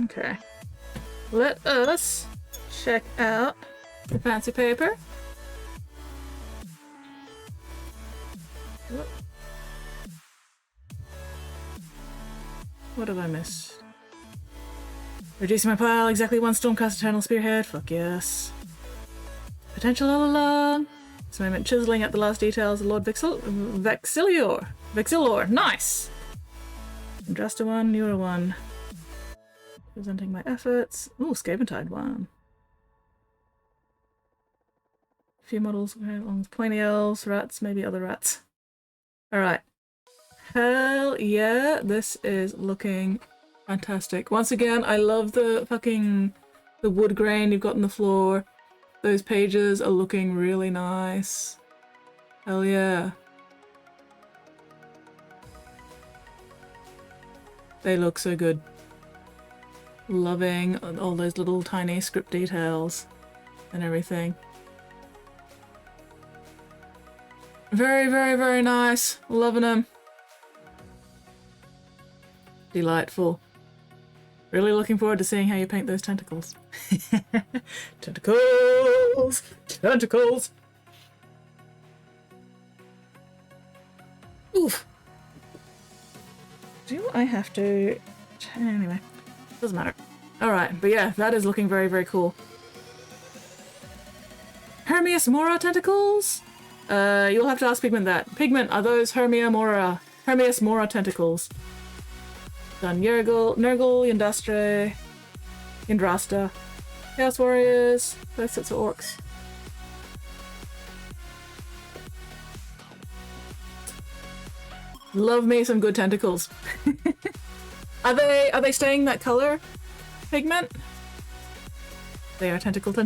Okay. Let us check out the fancy paper. Whoop. What have I missed? Reducing my pile, exactly one Stormcast Eternal Spearhead. Fuck yes. Potential all along. This moment chiseling at the last details of Lord Vexillor. Nice! Andrasta one, newer one. Presenting my efforts. Ooh, Scaventide one. A few models along with pointy elves, rats, maybe other rats. Alright. Hell yeah, this is looking fantastic. Once again, I love the wood grain you've got on the floor. Those pages are looking really nice. Hell yeah. They look so good. Loving all those little tiny script details and everything. Very, very, very nice. Loving them. Delightful. Really looking forward to seeing how you paint those tentacles. Tentacles! Tentacles! Oof! Do I have to... Anyway. Doesn't matter. Alright, but yeah, that is looking very, very cool. Hermias Mora tentacles? You'll have to ask Pigment that. Pigment, are those Hermias Mora tentacles? Done Nurgle, Yndrasta, Chaos Warriors, both sets of orcs. Love me some good tentacles. Are they staying that color, Pigment? They are tentacles.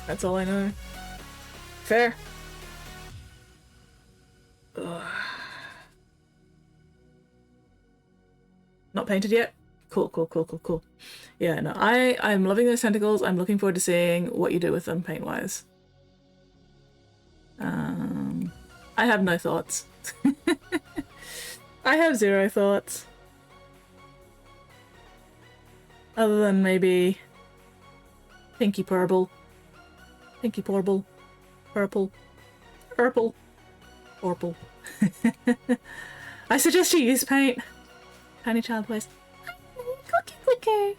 That's all I know. Fair. Ugh. Not painted yet? Cool. Yeah, no, I'm loving those tentacles. I'm looking forward to seeing what you do with them paint-wise. I have no thoughts. I have zero thoughts. Other than maybe pinky purple. Pinky purple. Purple. I suggest you use paint. Tiny child plays. Cookie clicker.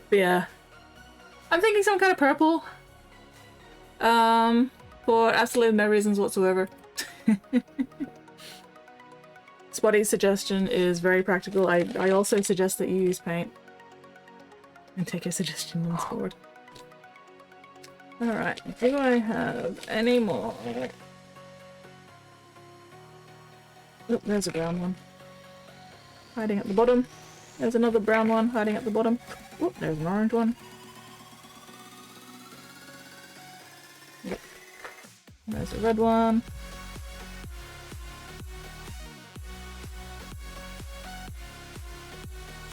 But yeah. I'm thinking some kind of purple. For absolutely no reasons whatsoever. Spotty's suggestion is very practical. I also suggest that you use paint. And take your suggestion on board. Alright, do I have any more? Oh, there's a brown one. Hiding at the bottom. There's another brown one hiding at the bottom. Oh, there's an orange one. Yep. There's a red one.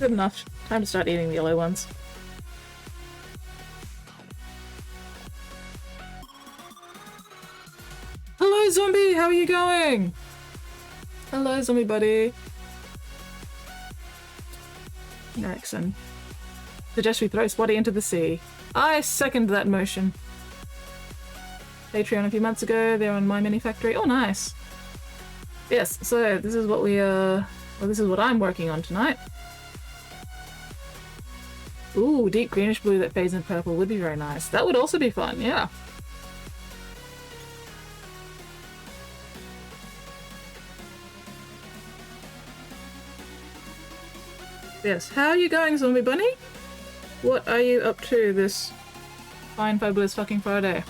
Good enough. Time to start eating the yellow ones. Hello, zombie! How are you going? Hello, zombie buddy. Erickson. Suggest we throw Spotty into the sea. I second that motion. Patreon a few months ago, they're on My Mini Factory. Oh, nice. Yes, so this is what we well, this is what I'm working on tonight. Ooh, deep greenish blue that fades into purple would be very nice. That would also be fun, yeah. Yes, how are you going, Zombie Bunny? What are you up to this fine, fabulous fucking Friday?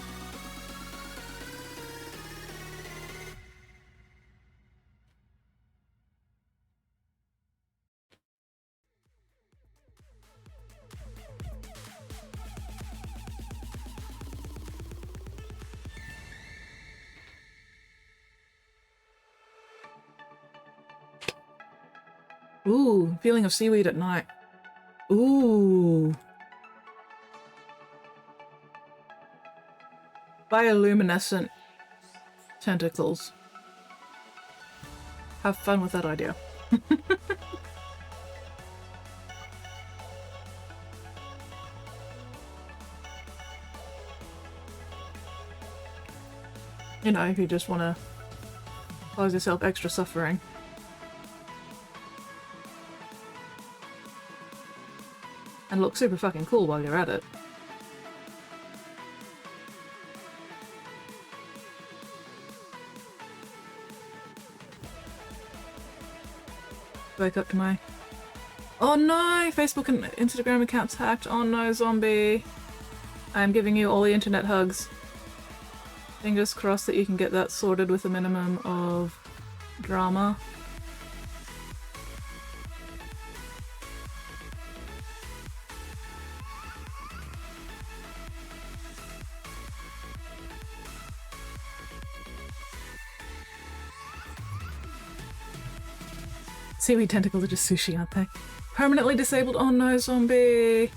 Ooh, feeling of seaweed at night. Ooh. Bioluminescent tentacles. Have fun with that idea. You know, if you just want to cause yourself extra suffering. And look super fucking cool while you're at it. Wake up to my... Oh no! Facebook and Instagram accounts hacked. Oh no, zombie. I'm giving you all the internet hugs. Fingers crossed that you can get that sorted with a minimum of drama. Seaweed tentacles are just sushi, aren't they? Permanently disabled. Oh no, zombie.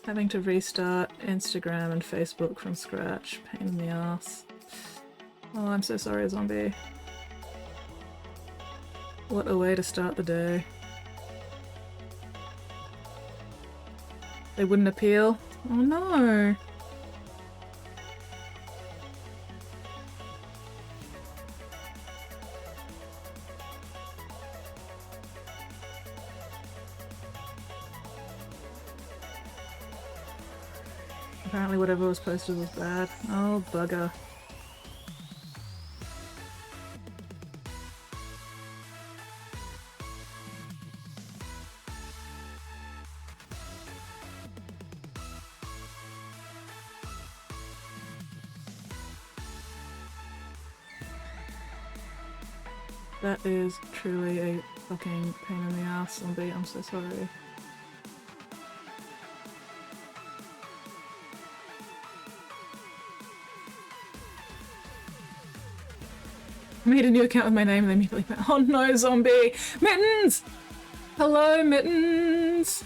Having to restart Instagram and Facebook from scratch. Pain in the ass. Oh, I'm so sorry, zombie. What a way to start the day. They wouldn't appeal? Oh no! Apparently whatever was posted was bad. Oh bugger. That is truly a fucking pain in the ass, zombie. I'm so sorry. I made a new account with my name and they immediately went, oh no, zombie! Mittens! Hello, Mittens!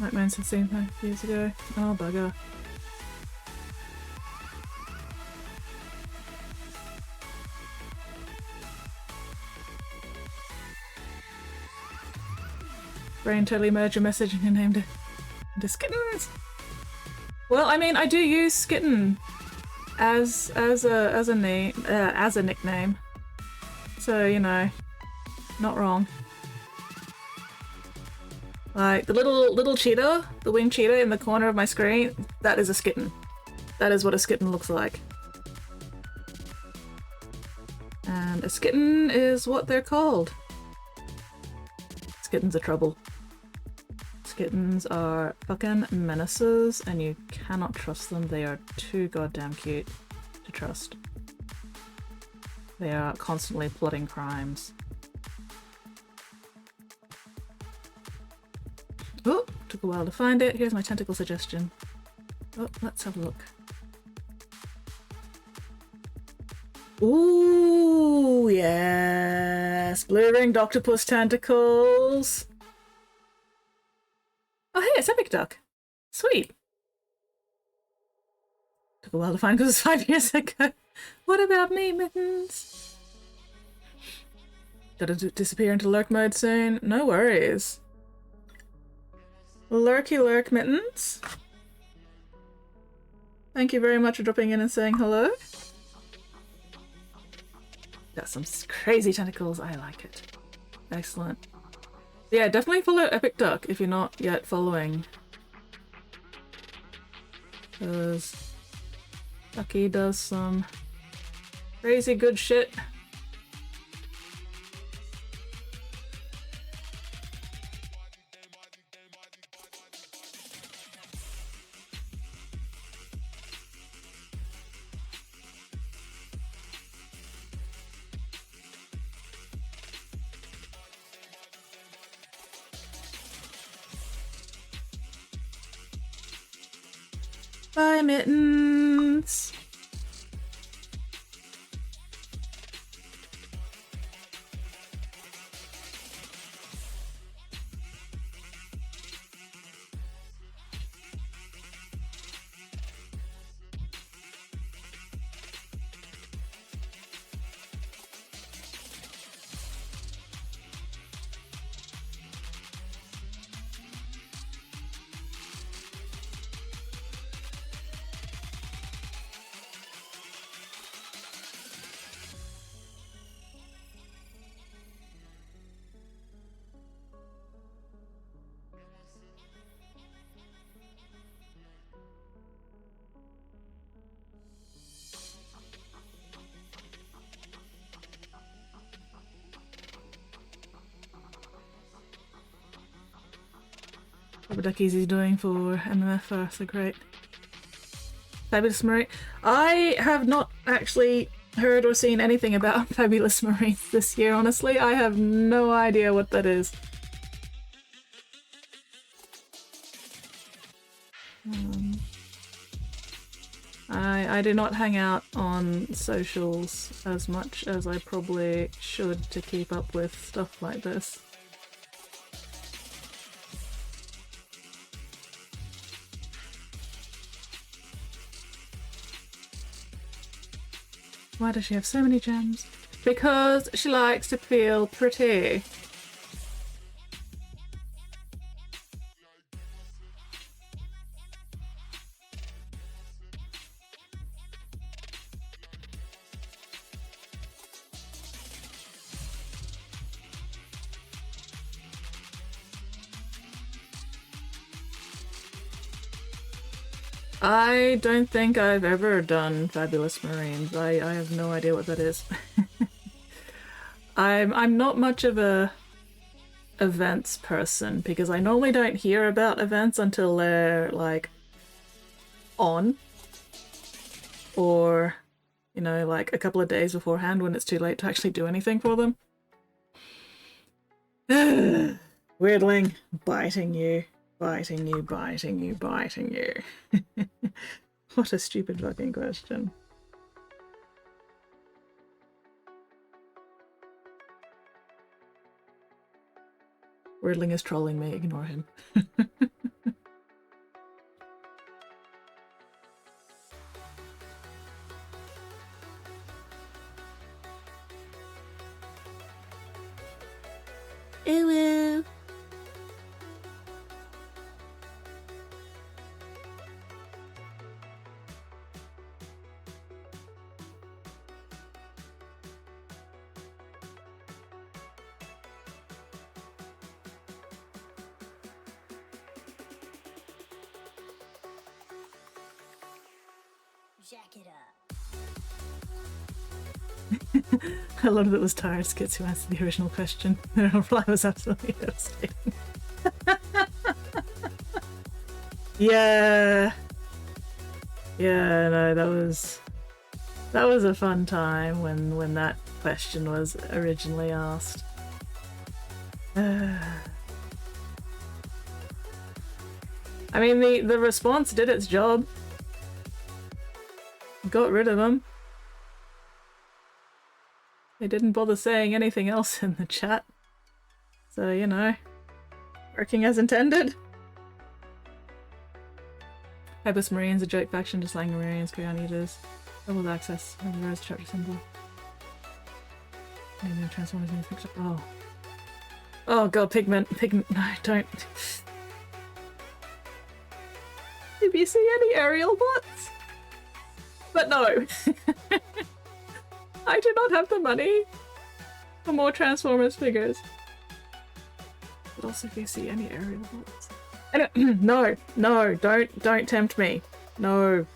Like mine said the same thing years ago. Oh bugger. Brain totally merged your message and you named it into Skittens! Well, I mean, I do use Skitten as a nickname. So, you know, not wrong. Like, the little cheetah, the winged cheetah in the corner of my screen, that is a Skitten. That is what a Skitten looks like. And a Skitten is what they're called. Skittens are trouble. Skittens are fucking menaces, and you cannot trust them. They are too goddamn cute to trust. They are constantly plotting crimes. Oh, took a while to find it. Here's my tentacle suggestion. Oh, let's have a look. Ooh, yes! Blue-ringed octopus tentacles! Oh hey, it's Epic Duck! Sweet. Took a while to find because it's 5 years ago. What about me, Mittens? Gotta disappear into lurk mode soon. No worries. Lurky lurk, Mittens. Thank you very much for dropping in and saying hello. Got some crazy tentacles. I like it. Excellent. Yeah, definitely follow Epic Duck if you're not yet following. Because Ducky does some crazy good shit. Bye, Mittens. What Duckies is doing for MMF are so great. Fabulous Marine. I have not actually heard or seen anything about Fabulous Marines this year, honestly. I have no idea what that is. I do not hang out on socials as much as I probably should to keep up with stuff like this. Why does she have so many gems? Because she likes to feel pretty. I don't think I've ever done Fabulous Marines. I have no idea what that is. I'm not much of a events person because I normally don't hear about events until they're like on, or you know, like a couple of days beforehand when it's too late to actually do anything for them. Weirdling, biting you. Biting you, biting you, biting you. What a stupid fucking question. Weirdling is trolling me, ignore him. Ooh. Jack it up. A lot of it was tired skits who answered the original question. Their reply was absolutely devastating. Yeah. Yeah, no, that was a fun time when that question was originally asked. I mean, the response did its job. Got rid of them. They didn't bother saying anything else in the chat. So, you know, working as intended. Ibis Marines, a joke faction to slang Marines, Korean Eaters. Double access, reverse chapter symbol. Maybe Transformers in picture. Oh. Oh god, Pigment. No, don't. If you see any aerial bots? But no. I do not have the money for more Transformers figures. But also if you see any aerial bots. No, don't tempt me. No.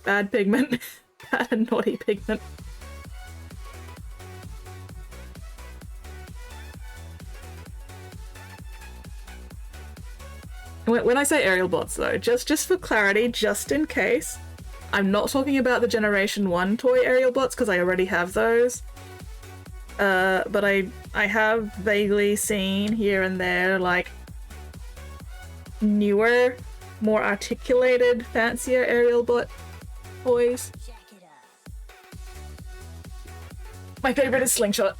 Bad Pigment. Bad and naughty Pigment. When I say aerial bots though, just for clarity, just in case, I'm not talking about the Generation 1 toy aerial bots because I already have those. But I have vaguely seen here and there like newer, more articulated, fancier aerial bot toys. My favorite is Slingshot.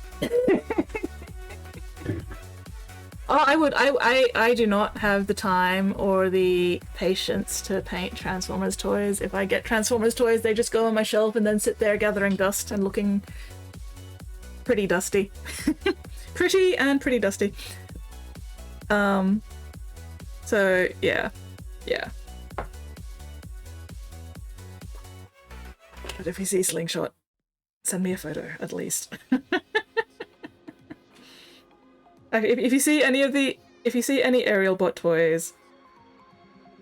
I do not have the time or the patience to paint Transformers toys. If I get Transformers toys, they just go on my shelf and then sit there gathering dust and looking pretty dusty. pretty dusty. So yeah. But if you see Slingshot, send me a photo at least. If you see any aerial bot toys,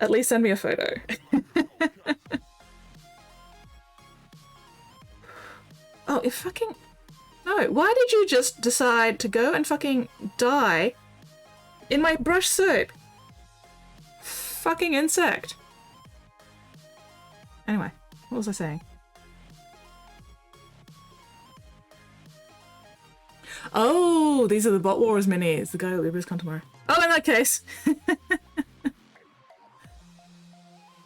at least send me a photo. Oh, if fucking... No, why did you just decide to go and fucking die in my brush soap? Fucking insect. Anyway, what was I saying? Oh, these are the Bot Wars minis. The guy at Libras come tomorrow. Oh, in that case.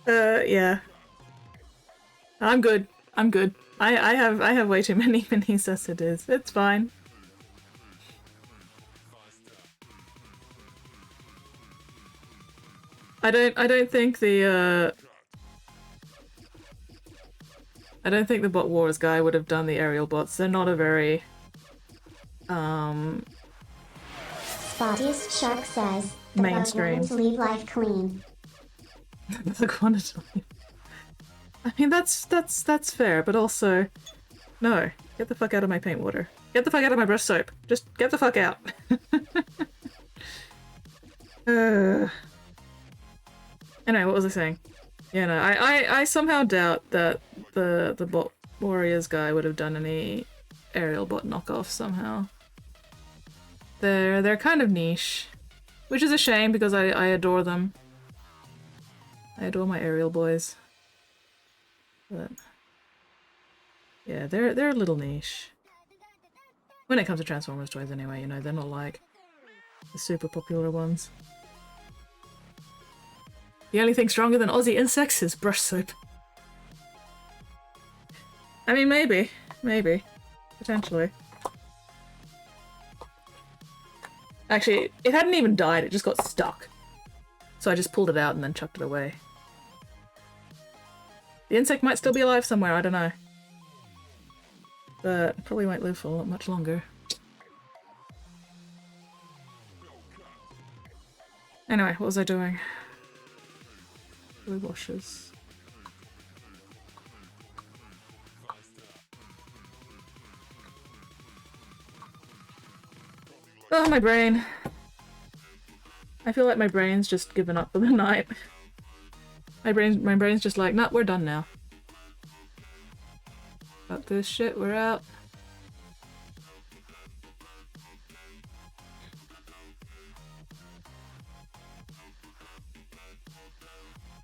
Yeah. I'm good. I have way too many minis as it is. It's fine. I don't think the Bot Wars guy would have done the aerial bots. They're not a very Spottiest Shark says, the mainstream. bug wanted to leave life clean. The quantity. I mean, that's fair, but also, no. Get the fuck out of my paint water. Get the fuck out of my brush soap. Just get the fuck out. Anyway, what was I saying? Yeah, no, I somehow doubt that the Bot Warriors guy would have done any aerial bot knockoffs somehow. They're kind of niche, which is a shame because I adore them. I adore my aerial boys. But yeah, they're a little niche. When it comes to Transformers toys anyway, you know, they're not like the super popular ones. The only thing stronger than Aussie insects is brush soap. I mean, maybe. Potentially. Actually, it hadn't even died, it just got stuck. So I just pulled it out and then chucked it away. The insect might still be alive somewhere, I don't know. But probably won't live for much longer. Anyway, what was I doing? Blue washes. Oh, my brain. I feel like my brain's just given up for the night. My brain's just like, nah, we're done now. Fuck this shit, we're out.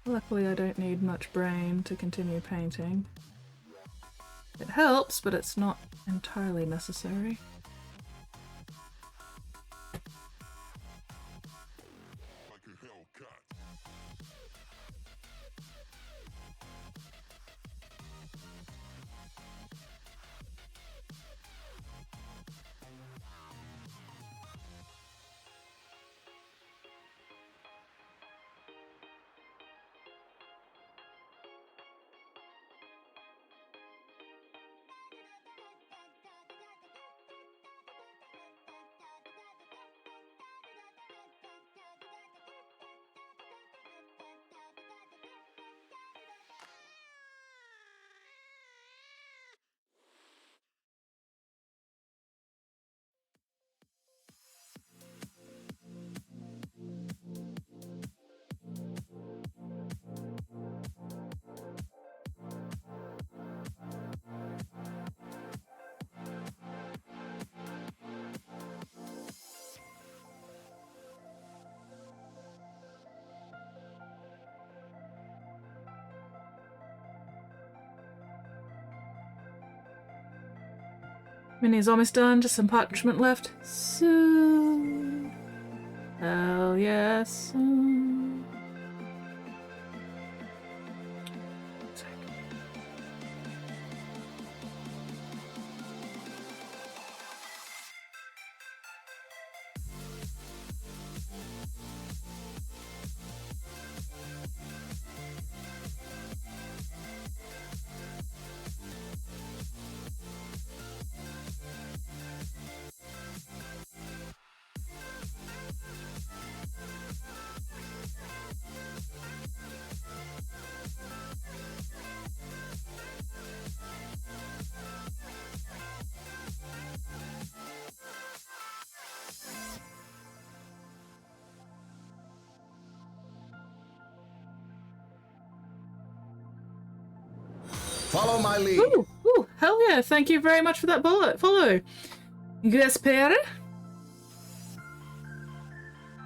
Luckily I don't need much brain to continue painting. It helps, but it's not entirely necessary. Mini's almost done, just some parchment left. Soon. Hell yes. Soon. Follow my lead. Ooh, hell yeah, thank you very much for that follow. Gaspere?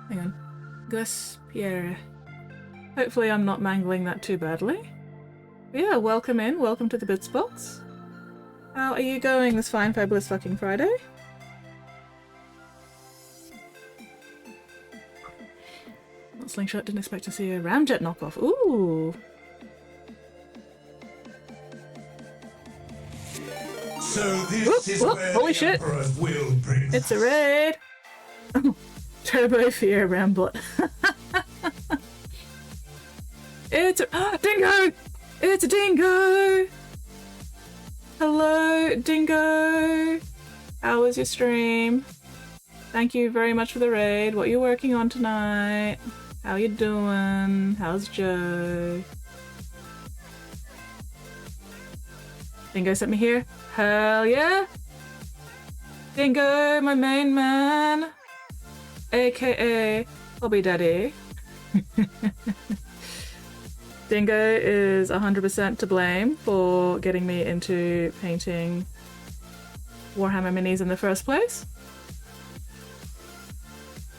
Hang on. Gaspere. Hopefully I'm not mangling that too badly. But yeah, welcome in, welcome to the Bits Box. How are you going this fine, fabulous fucking Friday? Not Slingshot, didn't expect to see a Ramjet knockoff. Ooh! So this is where holy the shit. Emperor's will brings It's a us. raid! Turbo Fear Ramblet. It's a dingo! It's a dingo! Hello, dingo! How was your stream? Thank you very much for the raid. What are you working on tonight? How you doing? How's Joe? Dingo sent me here. Hell yeah! Dingo, my main man! AKA Hobby Daddy. Dingo is 100% to blame for getting me into painting Warhammer minis in the first place.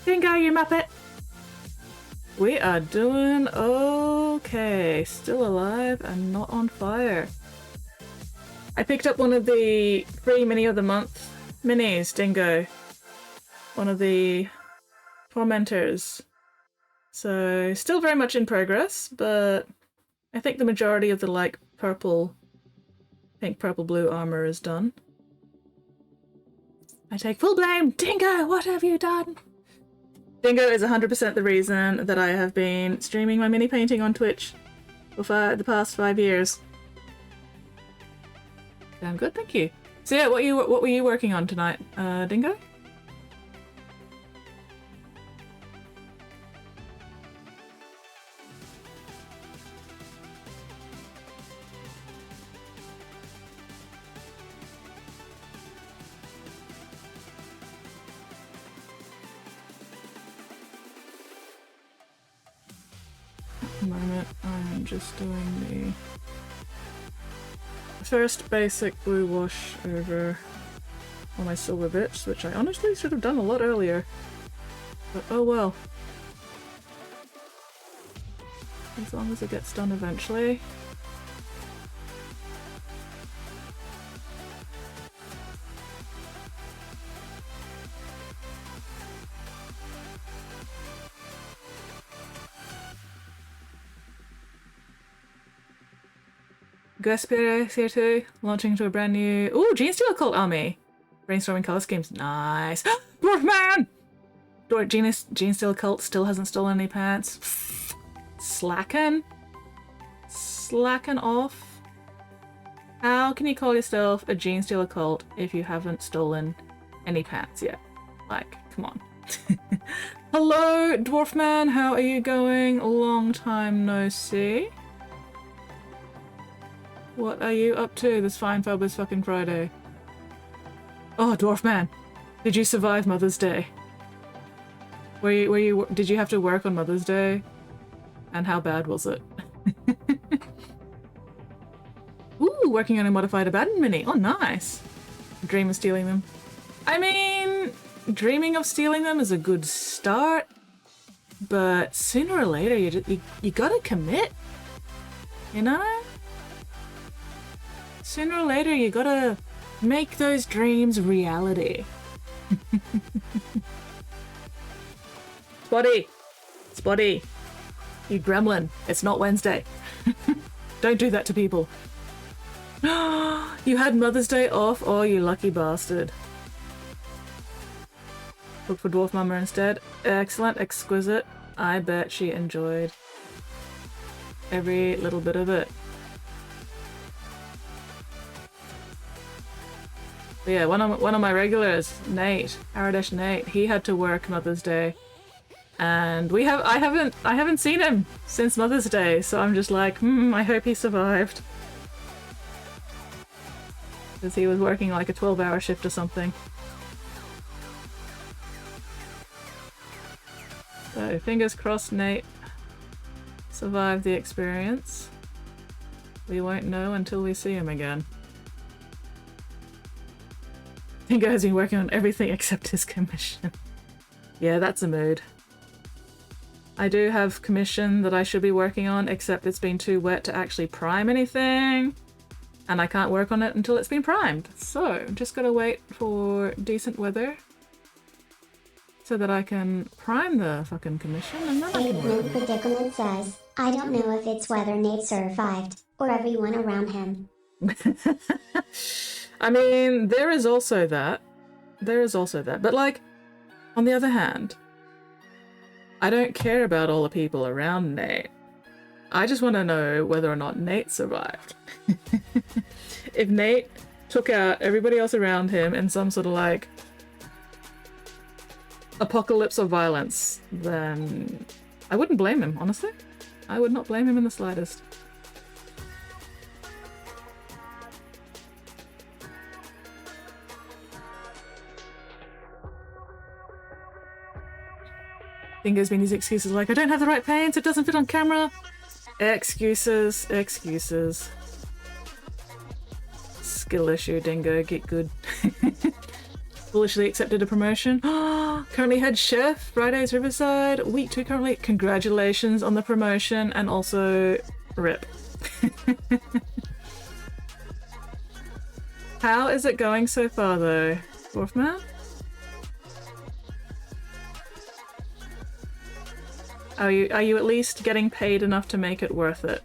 Dingo, you muppet! We are doing okay. Still alive and not on fire. I picked up one of the free mini of the month minis, Dingo. One of the Tormentors. So, still very much in progress, but I think the majority of the, like, pink, purple, blue armor is done. I take full blame! Dingo, what have you done? Dingo is 100% the reason that I have been streaming my mini painting on Twitch for the past 5 years. Damn good, thank you. So yeah, what were you working on tonight, Dingo? At the moment, I'm just doing the first basic blue wash over on my silver bits, which I honestly should have done a lot earlier. But oh well. As long as it gets done eventually. Gaspere here too, launching into a brand new Gene Steel Cult army. Brainstorming color schemes. Nice. Dwarf Man! Gene Steel Cult still hasn't stolen any pants. Slacking off. How can you call yourself a Gene Steel Cult if you haven't stolen any pants yet? Like, come on. Hello, Dwarf Man, how are you going? Long time no see. What are you up to this fine fabulous fucking Friday? Oh, Dwarf Man, did you survive Mother's Day? Did you have to work on Mother's Day? And how bad was it? Ooh, working on a modified Abaddon mini. Oh, nice. Dream of stealing them. I mean, dreaming of stealing them is a good start, but sooner or later you gotta commit, you know? Sooner or later you gotta Make those dreams reality. Spotty! Spotty! You gremlin. It's not Wednesday. Don't do that to people. You had Mother's Day off? Oh, you lucky bastard. Look for Dwarf Mama instead. Excellent, exquisite. I bet she enjoyed every little bit of it. But yeah, one of my regulars, Nate, Aradesh Nate, he had to work Mother's Day. And I haven't seen him since Mother's Day, so I'm just like, I hope he survived. Because he was working like a 12-hour shift or something. So fingers crossed Nate survived the experience. We won't know until we see him again. Dingo has been working on everything except his commission. Yeah, that's a mood. I do have commission that I should be working on, except it's been too wet to actually prime anything. And I can't work on it until it's been primed. So, I'm just gotta wait for decent weather so that I can prime the fucking commission and then I can work on it. Predicament says, I don't know if it's whether Nate survived, or everyone around him. I mean, there is also that. There is also that. But like, on the other hand, I don't care about all the people around Nate. I just want to know whether or not Nate survived. If Nate took out everybody else around him in some sort of like apocalypse of violence, then I wouldn't blame him, honestly. I would not blame him in the slightest. Dingo's been using excuses like, I don't have the right paint, it doesn't fit on camera. Excuses, excuses. Skill issue, Dingo, get good. Foolishly accepted a promotion. Currently head chef, Fridays Riverside. Week 2 currently. Congratulations on the promotion and also RIP. How is it going so far though, Dwarfman? Are you at least getting paid enough to make it worth it?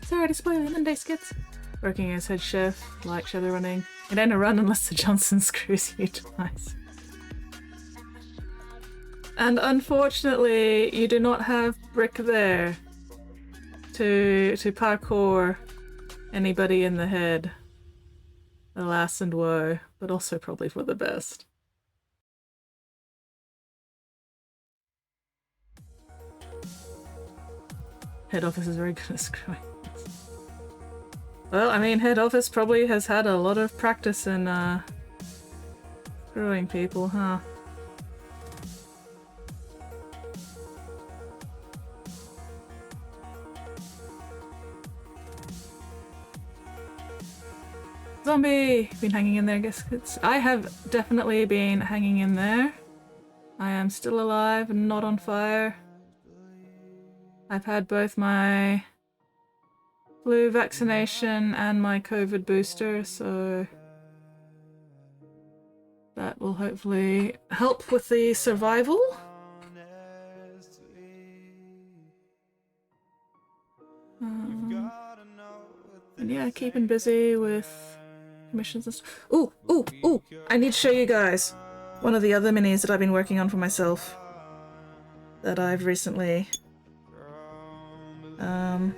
Sorry to spoil the Monday skits. Working as head chef, like shadow running. It ain't a run unless the Johnson screws you twice. And unfortunately, you do not have Brick there to parkour anybody in the head. Alas and woe, but also probably for the best. Head office is very good at screwing. Well, I mean, head office probably has had a lot of practice in screwing people, huh? Zombie! Been hanging in there, I guess. I have definitely been hanging in there. I am still alive and not on fire. I've had both my flu vaccination and my COVID booster, so that will hopefully help with the survival. And yeah, keeping busy with commissions and stuff. Ooh, ooh, ooh! I need to show you guys one of the other minis that I've been working on for myself. That I've recently... Friend.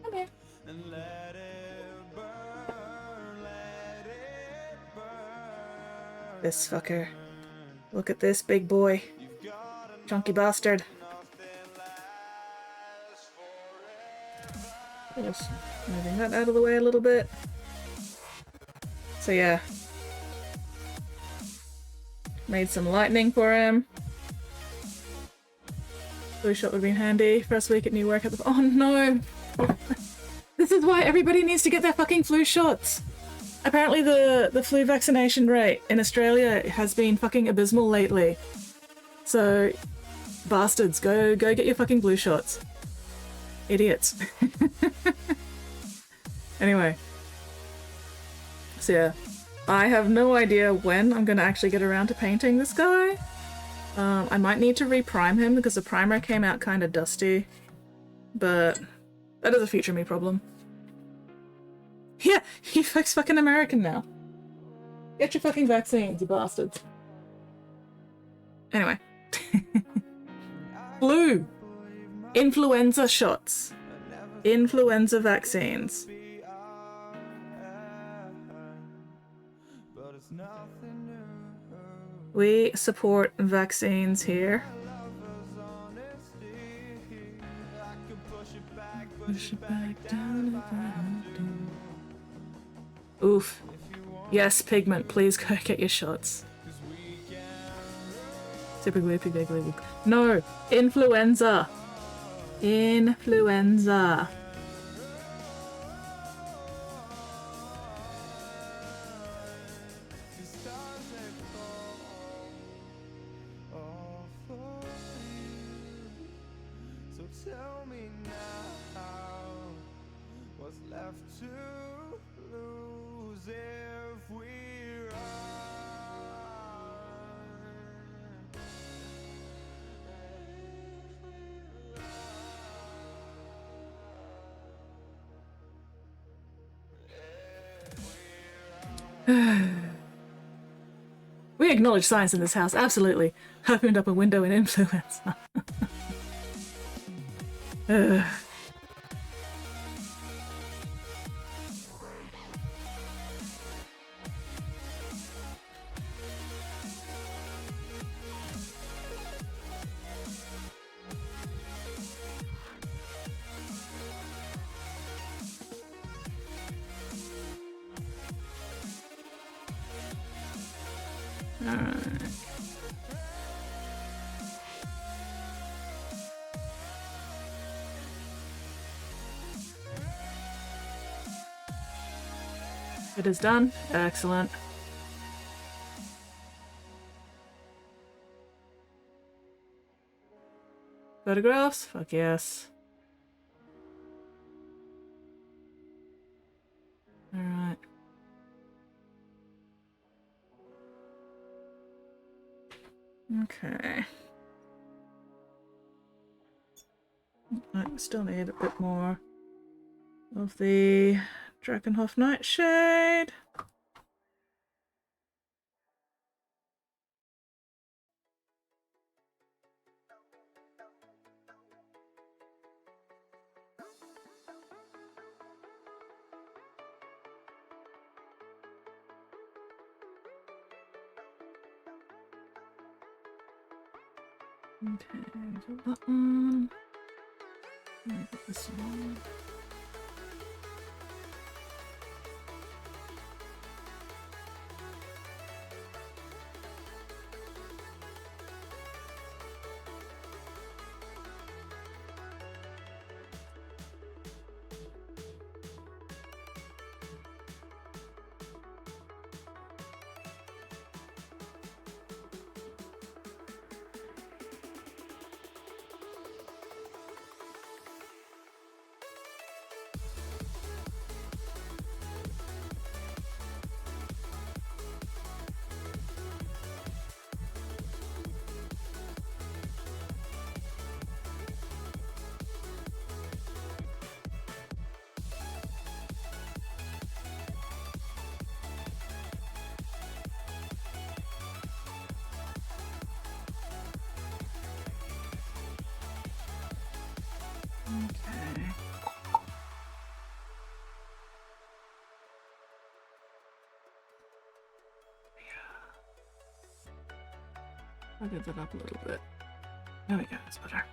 Come here. This fucker. Look at this big boy. Chunky bastard. Just moving that out of the way a little bit. So yeah. Made some lightning for him. Blue shot would have been handy. First week at new work at the... Oh no! This is why everybody needs to get their fucking flu shots! Apparently the flu vaccination rate in Australia has been fucking abysmal lately. So, bastards, go get your fucking blue shots. Idiots. Anyway. So yeah. I have no idea when I'm gonna actually get around to painting this guy. I might need to reprime him because the primer came out kind of dusty. But that is a future me problem. Yeah, you folks fucking American now. Get your fucking vaccines, you bastards. Anyway. Flu. Influenza shots. Influenza vaccines. We support vaccines here. Push it back down. Oof. Yes, Pigment, please go get your shots. No! Influenza! Influenza! We acknowledge science in this house, absolutely. Opened up a window in influenza. It is done. Excellent. Photographs? Fuck yes. Alright. Okay. I still need a bit more of the Drakenhof Nightshade. Okay, so that one. Put this one. Okay. I'll get that up a little bit. There we go, that's better.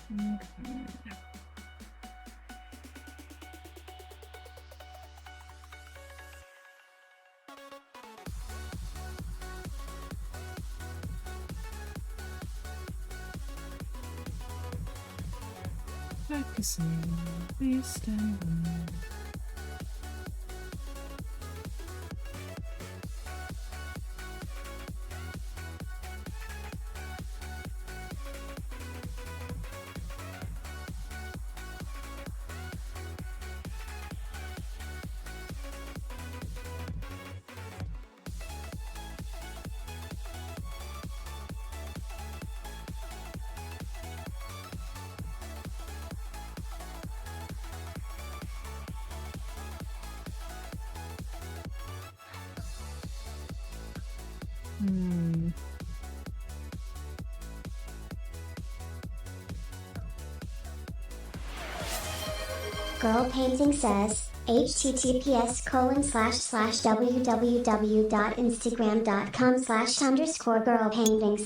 Okay. Focusing, please stand by. Girl Painting says, https://www.instagram.com/_girl painting/.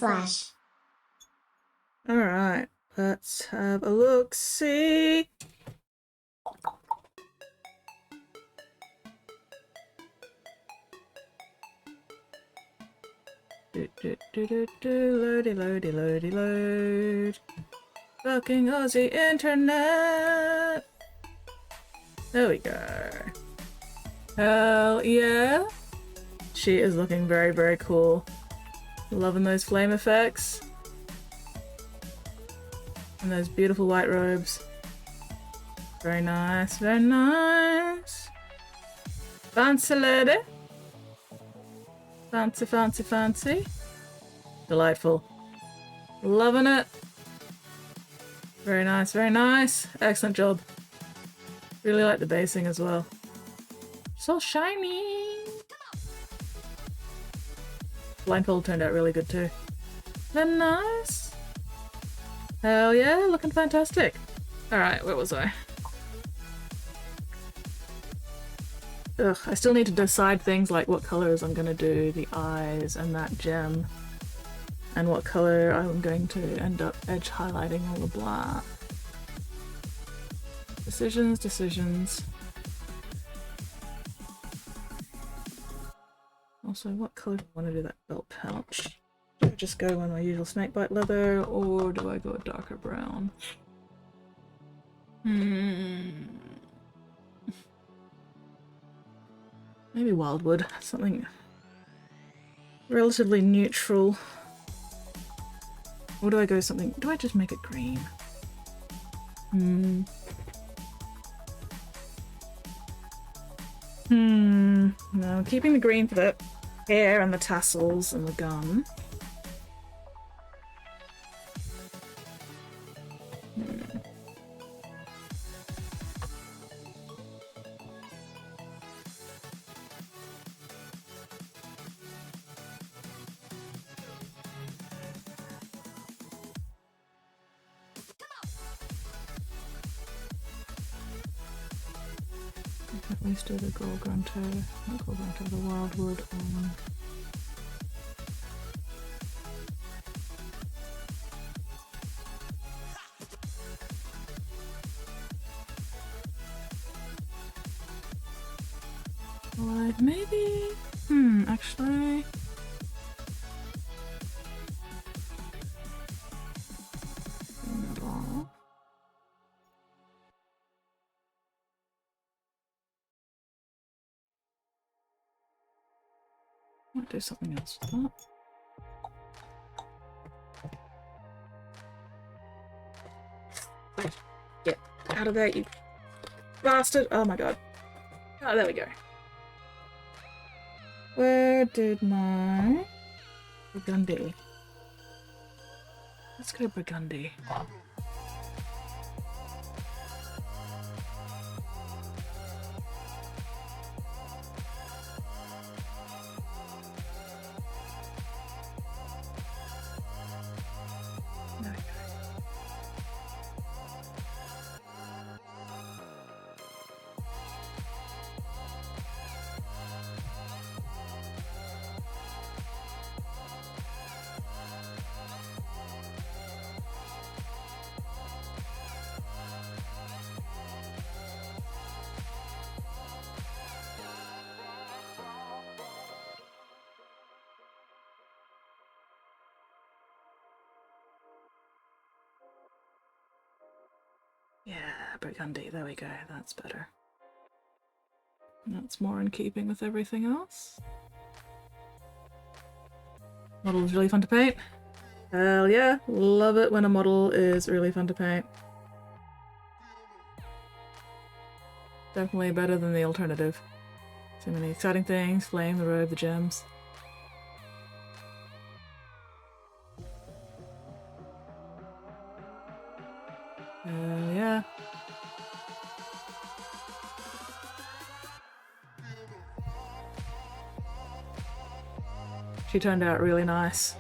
Alright, let's have a look-see. Loady, loady, loady, load. Fucking Aussie internet. There we go. Hell yeah. She is looking very, very cool. Loving those flame effects. And those beautiful white robes. Very nice, very nice. Fancy lady. Fancy, fancy, fancy. Delightful. Loving it. Very nice, very nice. Excellent job. Really like the basing as well. So shiny. Blindfold turned out really good too. Very nice. Hell yeah, looking fantastic. Alright, where was I? Ugh, I still need to decide things like what colors I'm gonna do, the eyes and that gem. And what color I'm going to end up edge highlighting all the black. Decisions, decisions. Also, what color do I want to do that belt pouch? Do I just go on my usual snakebite leather, or do I go a darker brown? Maybe wildwood, something relatively neutral. Or do I go something? Do I just make it green? No, keeping the green for the hair and the tassels and the gun. At least do the Gorgonto, not Gorgonto, the Wildwood on. Like maybe, actually. Might do something else with that. Get out of there, you bastard! Oh my god. Oh, there we go. Where did my Burgundy? Let's go Burgundy. There we go. Yeah, Burgundy, there we go, that's better. That's more in keeping with everything else. Model is really fun to paint. Hell yeah, love it when a model is really fun to paint. Definitely better than the alternative. So many exciting things, flame, the robe, the gems. Hell yeah. She turned out really nice.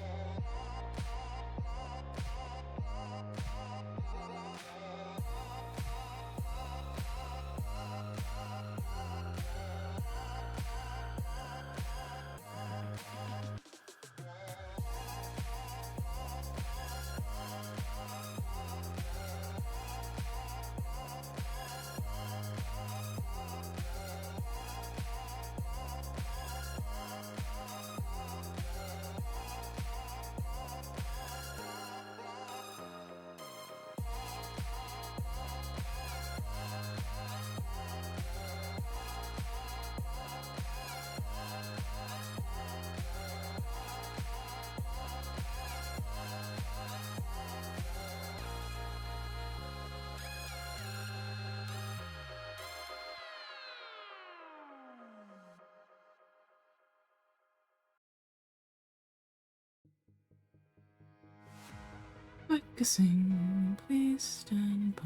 Focusing, please stand by.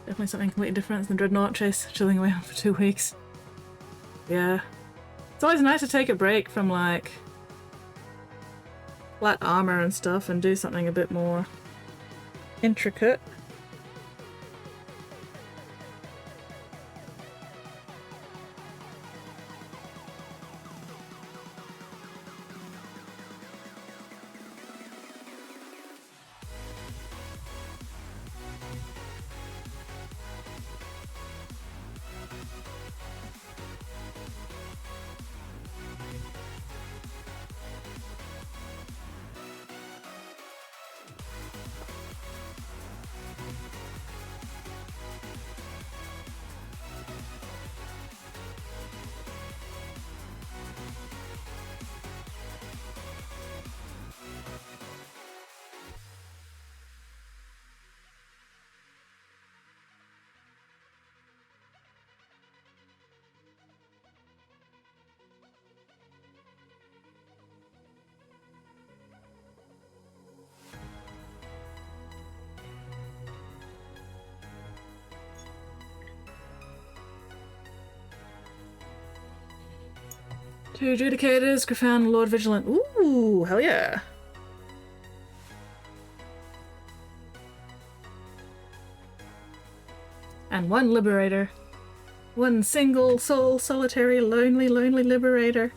Definitely something completely different than Dreadnought chilling away for 2 weeks. Yeah. It's always nice to take a break from like flat armor and stuff and do something a bit more intricate. Two Adjudicators, Griffin, Lord Vigilant. Ooh, hell yeah. And one Liberator. One single soul, solitary, lonely Liberator.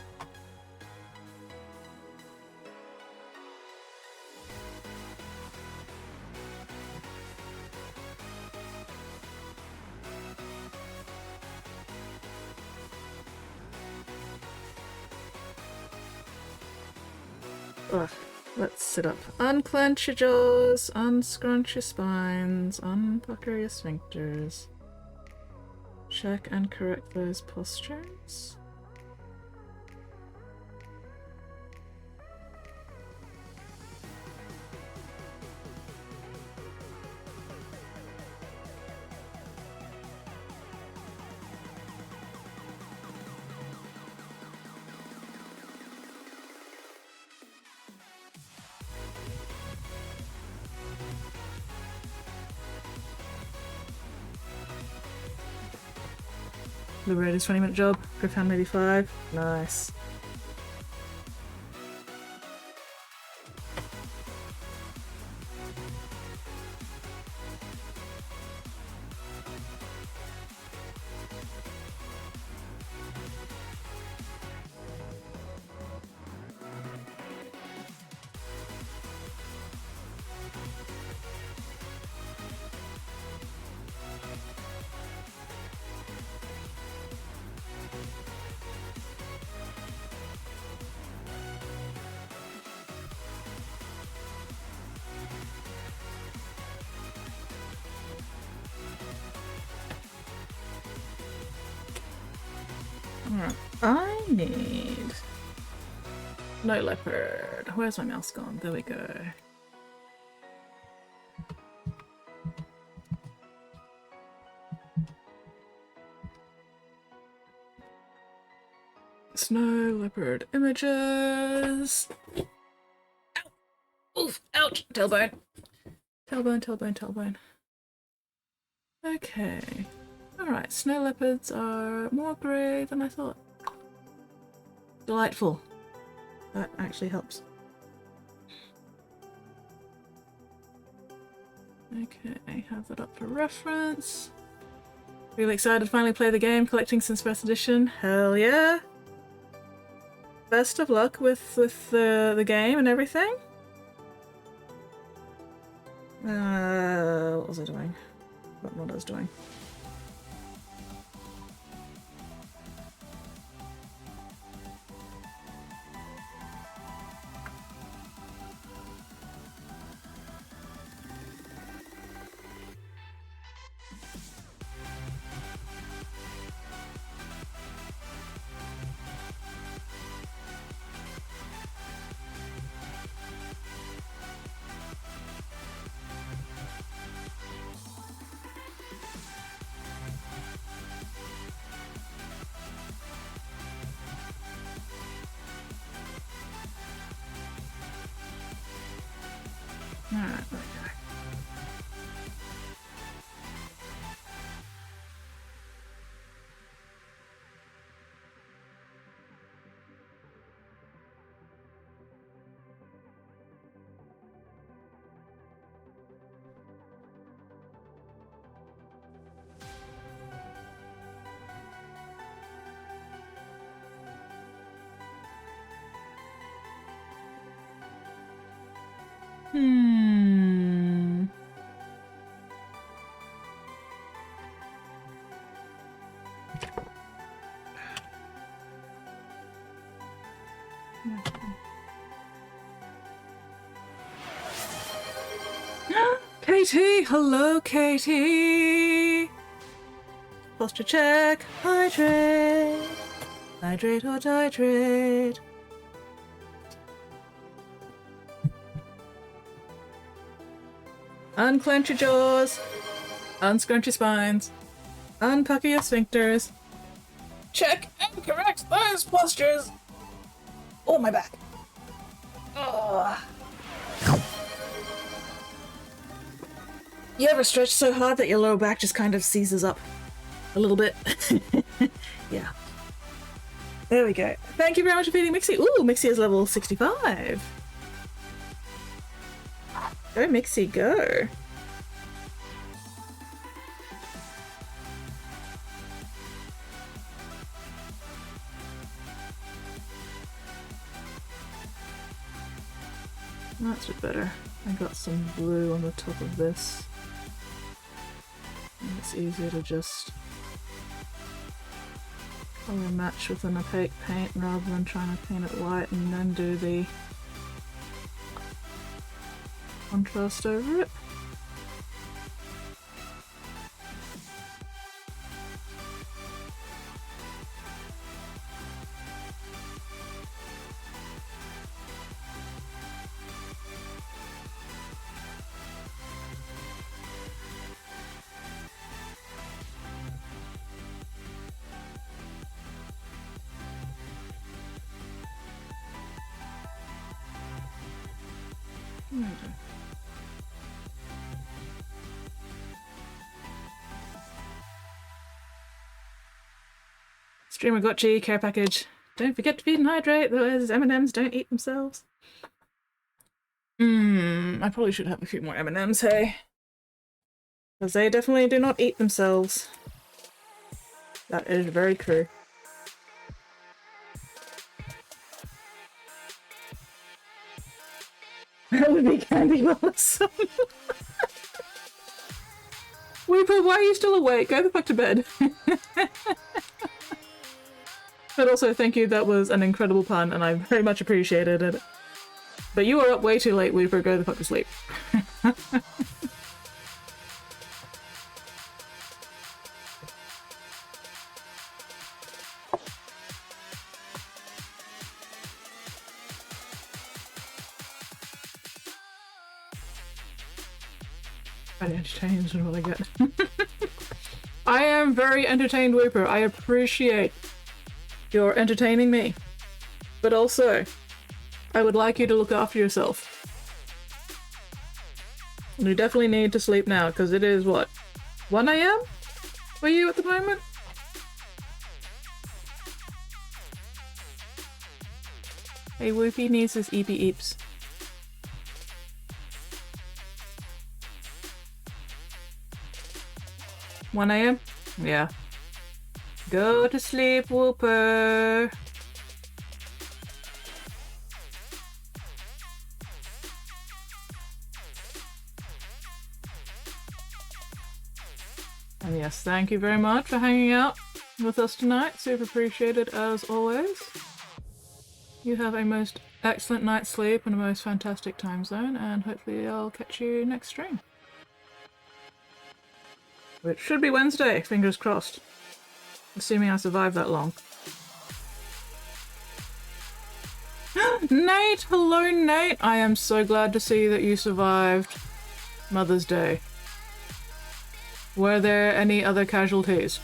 Ugh. Let's sit up. Unclench your jaws, unscrunch your spines, unpucker your sphincters. Check and correct those postures. Liberator's 20-minute job. Griffhound maybe 5. Nice. Alright, I need... No leopard. Where's my mouse gone? There we go. Snow leopard images. Ow! Oof! Ouch! Tailbone. Tailbone, tailbone, tailbone. Okay. Alright, snow leopards are more grey than I thought. Delightful. That actually helps. Okay, have that up for reference. Really excited to finally play the game, collecting since first edition. Hell yeah! Best of luck with the game and everything. What was I doing? What I was doing. Alright, there we go. Katie! Hello, Katie! Posture check. Hydrate. Hydrate or dihydrate. Unclench your jaws. Unscrunch your spines. Unpucker your sphincters. Check and correct those postures. Oh, my back. Ugh. You ever stretch so hard that your lower back just kind of seizes up a little bit? Yeah. There we go. Thank you very much for feeding Mixie. Ooh, Mixie is level 65. Go, Mixie, go. That's a bit better. I got some blue on the top of this. And it's easier to just color match with an opaque paint rather than trying to paint it white and then do the Contrast over it. Streamer Gotchi care package. Don't forget to feed and hydrate, those M&Ms don't eat themselves. I probably should have a few more M&Ms, hey? Because they definitely do not eat themselves. That is very true. That would be candy awesome. Weeper, why are you still awake? Go the fuck to bed. But also, thank you, that was an incredible pun, and I very much appreciated it. But you are up way too late, Weeper, go the fuck to sleep. Very entertained is what I get. I am very entertained, Weeper. I appreciate your entertaining me. But also, I would like you to look after yourself. You definitely need to sleep now, because it is, what, 1 AM for you at the moment? Hey, Whoopie needs his eepy eeps. $1 AM? Yeah. Go to sleep, Whooper. And yes, thank you very much for hanging out with us tonight. Super appreciated as always. You have a most excellent night's sleep and a most fantastic time zone, and hopefully I'll catch you next stream. Which should be Wednesday, fingers crossed. Assuming I survive that long. Nate! Hello, Nate! I am so glad to see that you survived Mother's Day. Were there any other casualties?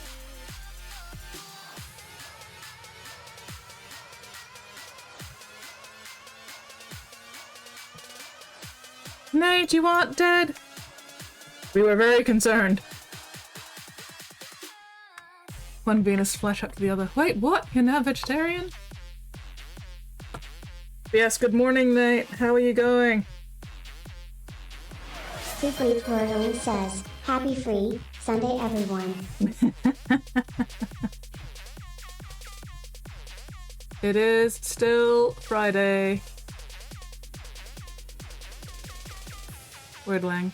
Nate, you aren't dead! We were very concerned. One Venus flesh up to the other. Wait, what? You're now vegetarian? Yes, good morning, Nate. How are you going? Secret Flirtling says, Happy Free Sunday, everyone. It is still Friday. Wordling.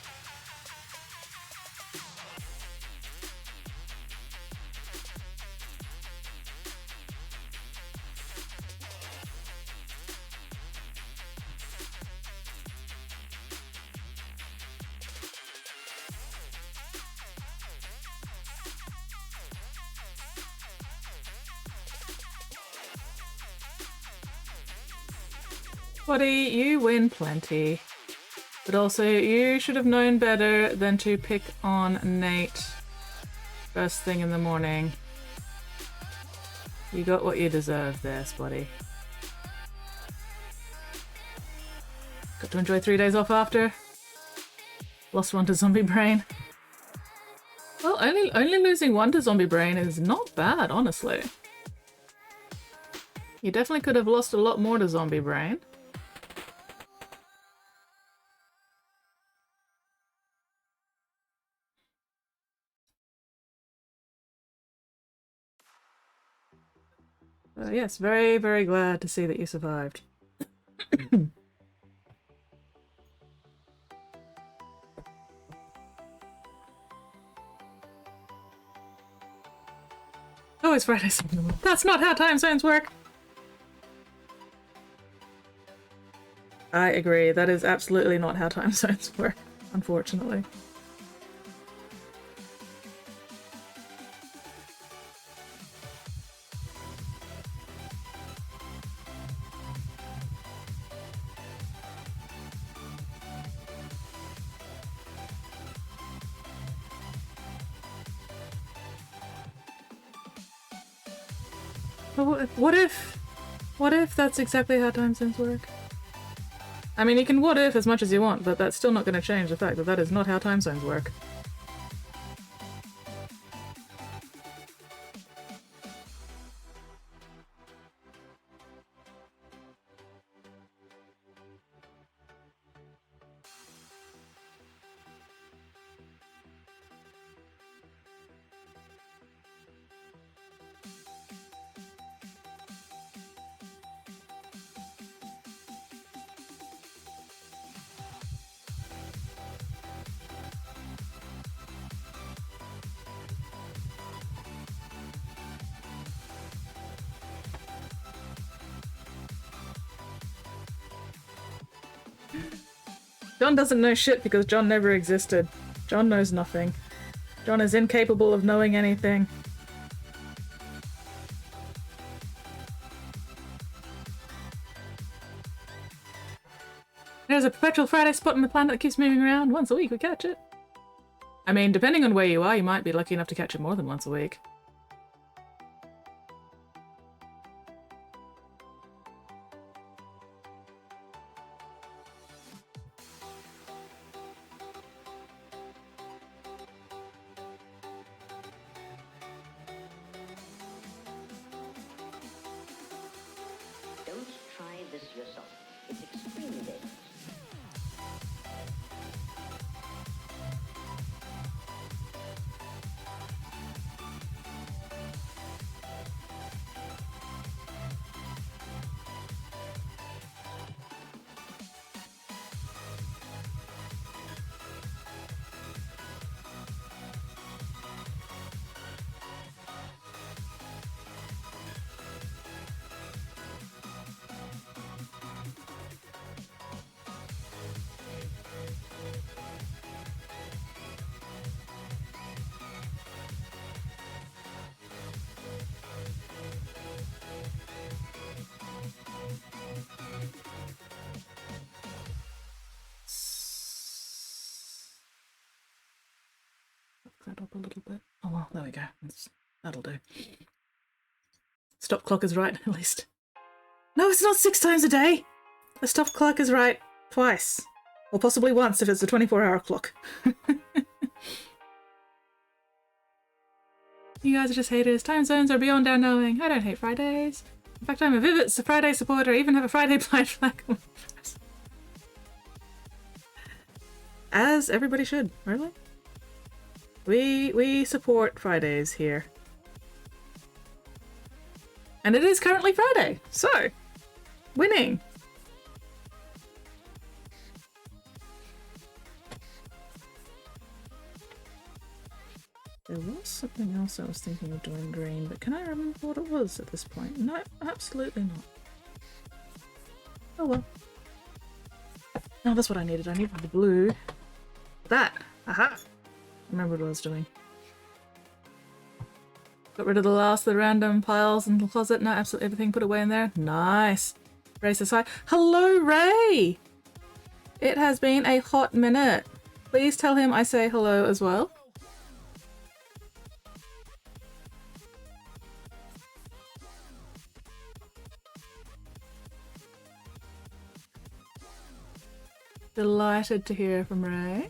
Buddy, you win plenty. But also, you should have known better than to pick on Nate first thing in the morning. You got what you deserve there, buddy. Got to enjoy 3 days off after. Lost one to zombie brain. Well, only losing one to zombie brain is not bad, honestly. You definitely could have lost a lot more to zombie brain. Yes, very, very glad to see that you survived. Oh, it's Friday. That's not how time zones work. I agree. That is absolutely not how time zones work, unfortunately. But what if that's exactly how time zones work? I mean, you can what if as much as you want, but that's still not going to change the fact that that is not how time zones work. John doesn't know shit because John never existed. John knows nothing. John is incapable of knowing anything. There's a perpetual Friday spot on the planet that keeps moving around. Once a week we catch it. I mean, depending on where you are, you might be lucky enough to catch it more than once a week. That up a little bit. Oh well, there we go. That'll do. Stop clock is right, at least. No, it's not 6 times a day! The stop clock is right twice. Or possibly once if it's a 24-hour clock. You guys are just haters. Time zones are beyond our knowing. I don't hate Fridays. In fact, I'm a vivid Friday supporter. I even have a Friday blind flag on my dress. As everybody should, really. We support Fridays here. And it is currently Friday, so winning. There was something else I was thinking of doing green, but can I remember what it was at this point? No, absolutely not. Oh well. No, that's what I needed. I needed the blue. That! Aha! Remember what I was doing. Got rid of the last of the random piles in the closet. No, absolutely everything put away in there. Nice. Ray says hi. Hello, Ray! It has been a hot minute. Please tell him I say hello as well. Delighted to hear from Ray.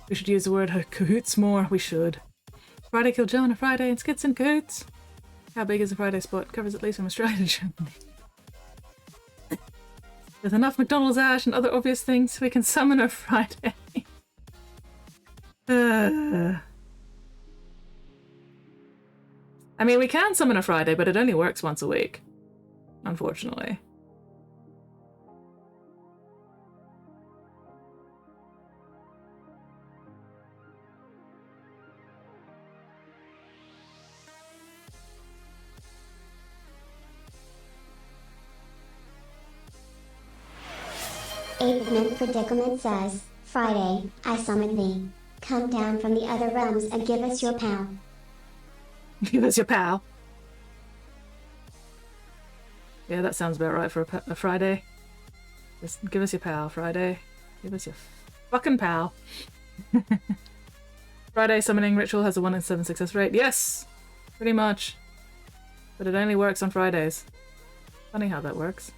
We should use the word cahoots more. We should. Friday killed Joe on a Friday and skits in cahoots. How big is a Friday spot? Covers at least from Australia to Germany. With enough McDonald's ash and other obvious things, we can summon a Friday. I mean, we can summon a Friday, but it only works once a week. Unfortunately. Apeman Predicament says, Friday, I summon thee. Come down from the other realms and give us your pal. Give us your pal. Yeah, that sounds about right for a Friday. Just give us your pal, Friday. Give us your fucking pal. Friday summoning ritual has a 1 in 7 success rate. Yes! Pretty much. But it only works on Fridays. Funny how that works.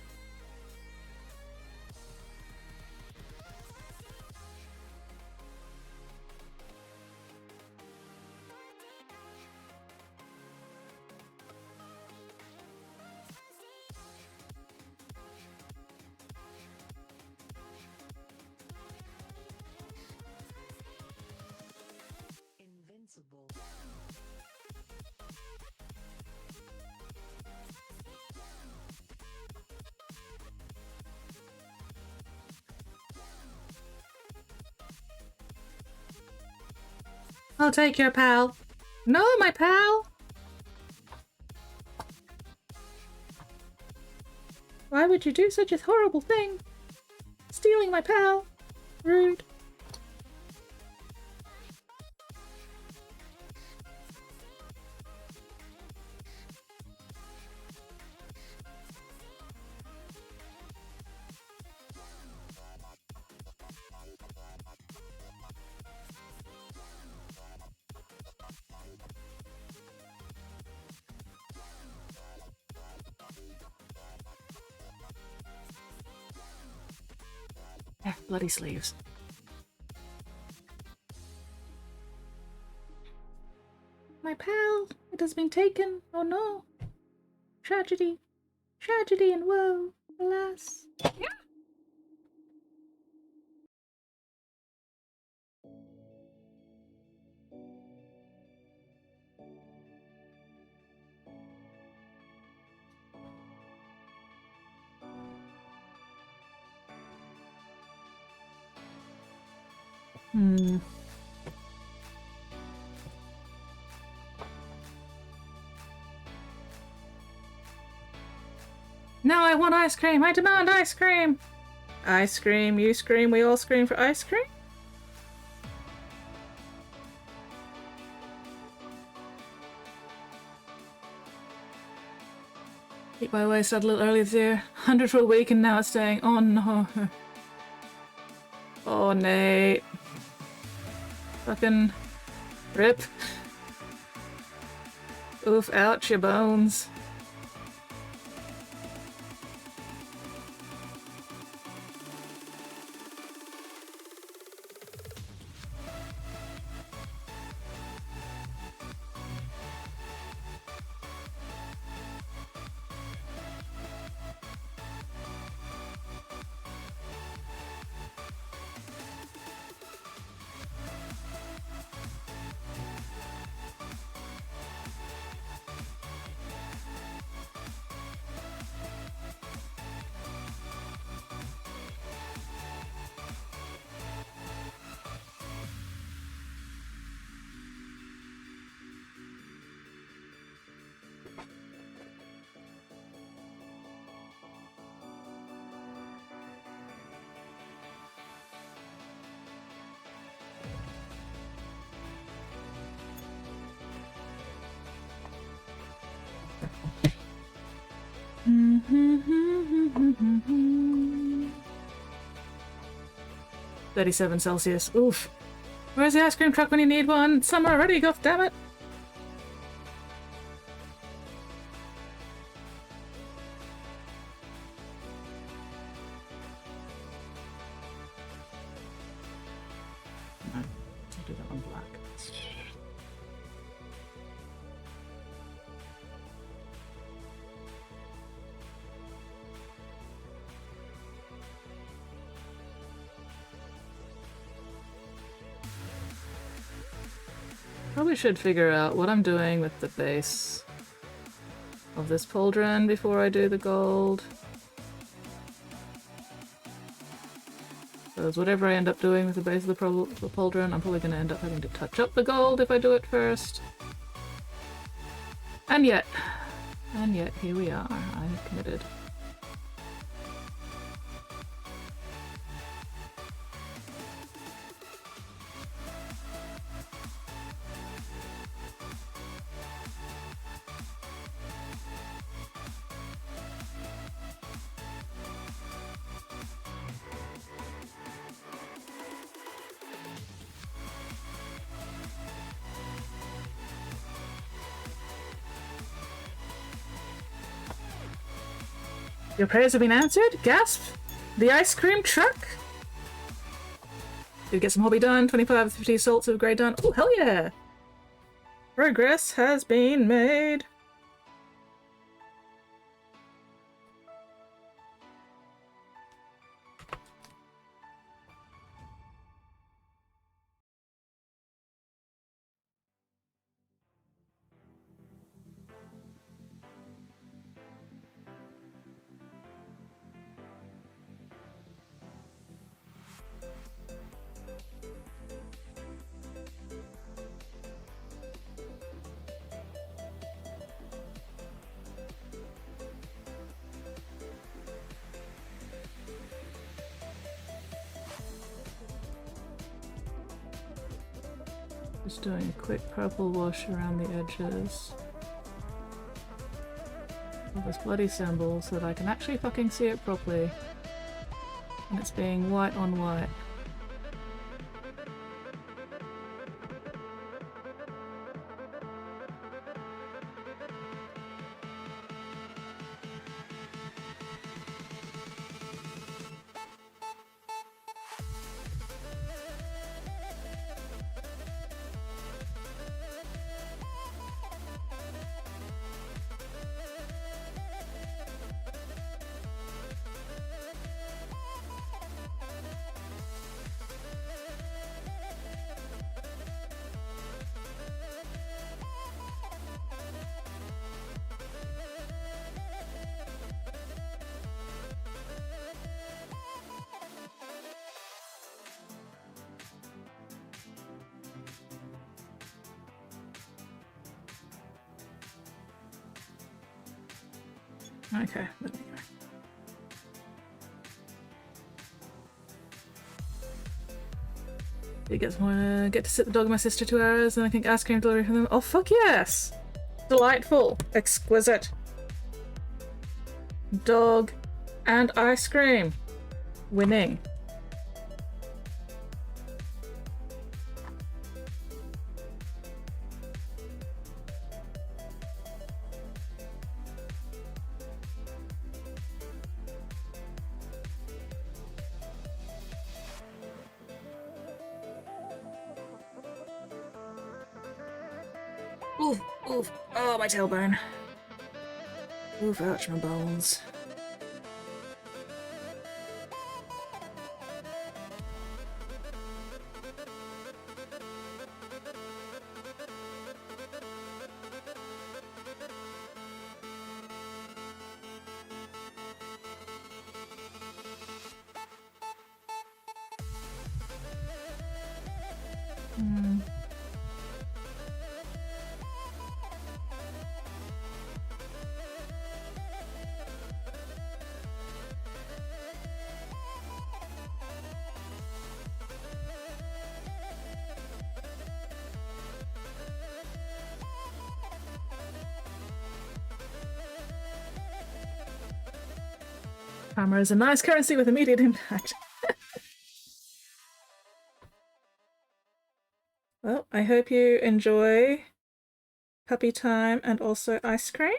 I'll take your pal. No, my pal! Why would you do such a horrible thing? Stealing my pal. Rude. Bloody sleeves. My pal! It has been taken! Oh no! Tragedy! Tragedy and woe! Alas! Yeah. No, I want ice cream! I demand ice cream! Ice cream, you scream, we all scream for ice cream? Eat my way started a little earlier this year. 100 for a week and now it's staying. Oh no. Oh, Nate. Fucking rip. Oof, ouch, your bones. Mm-hmm. 37 Celsius. Oof. Where's the ice cream truck when you need one? Summer already, god damn it! No, I'll do that on black. probably should figure out what I'm doing with the base of this pauldron before I do the gold. Because whatever I end up doing with the base of the pauldron, I'm probably going to end up having to touch up the gold if I do it first. And yet, here we are. I'm committed. Your prayers have been answered? Gasp! The ice cream truck? Did get some hobby done, 25 50 salts of grey done. Oh, hell yeah! Progress has been made. Just doing a quick purple wash around the edges of this bloody symbol so that I can actually fucking see it properly. And it's being white on white. Okay, there we go. You guys want to get to sit the dog with my sister 2 hours and I think ice cream delivery from them? Oh, fuck yes! Delightful. Exquisite. Dog and ice cream. Winning. Oof, oof. Oh, my tailbone. Oof, ouch, my bones. Karma is a nice currency with immediate impact. Well, I hope you enjoy puppy time and also ice cream.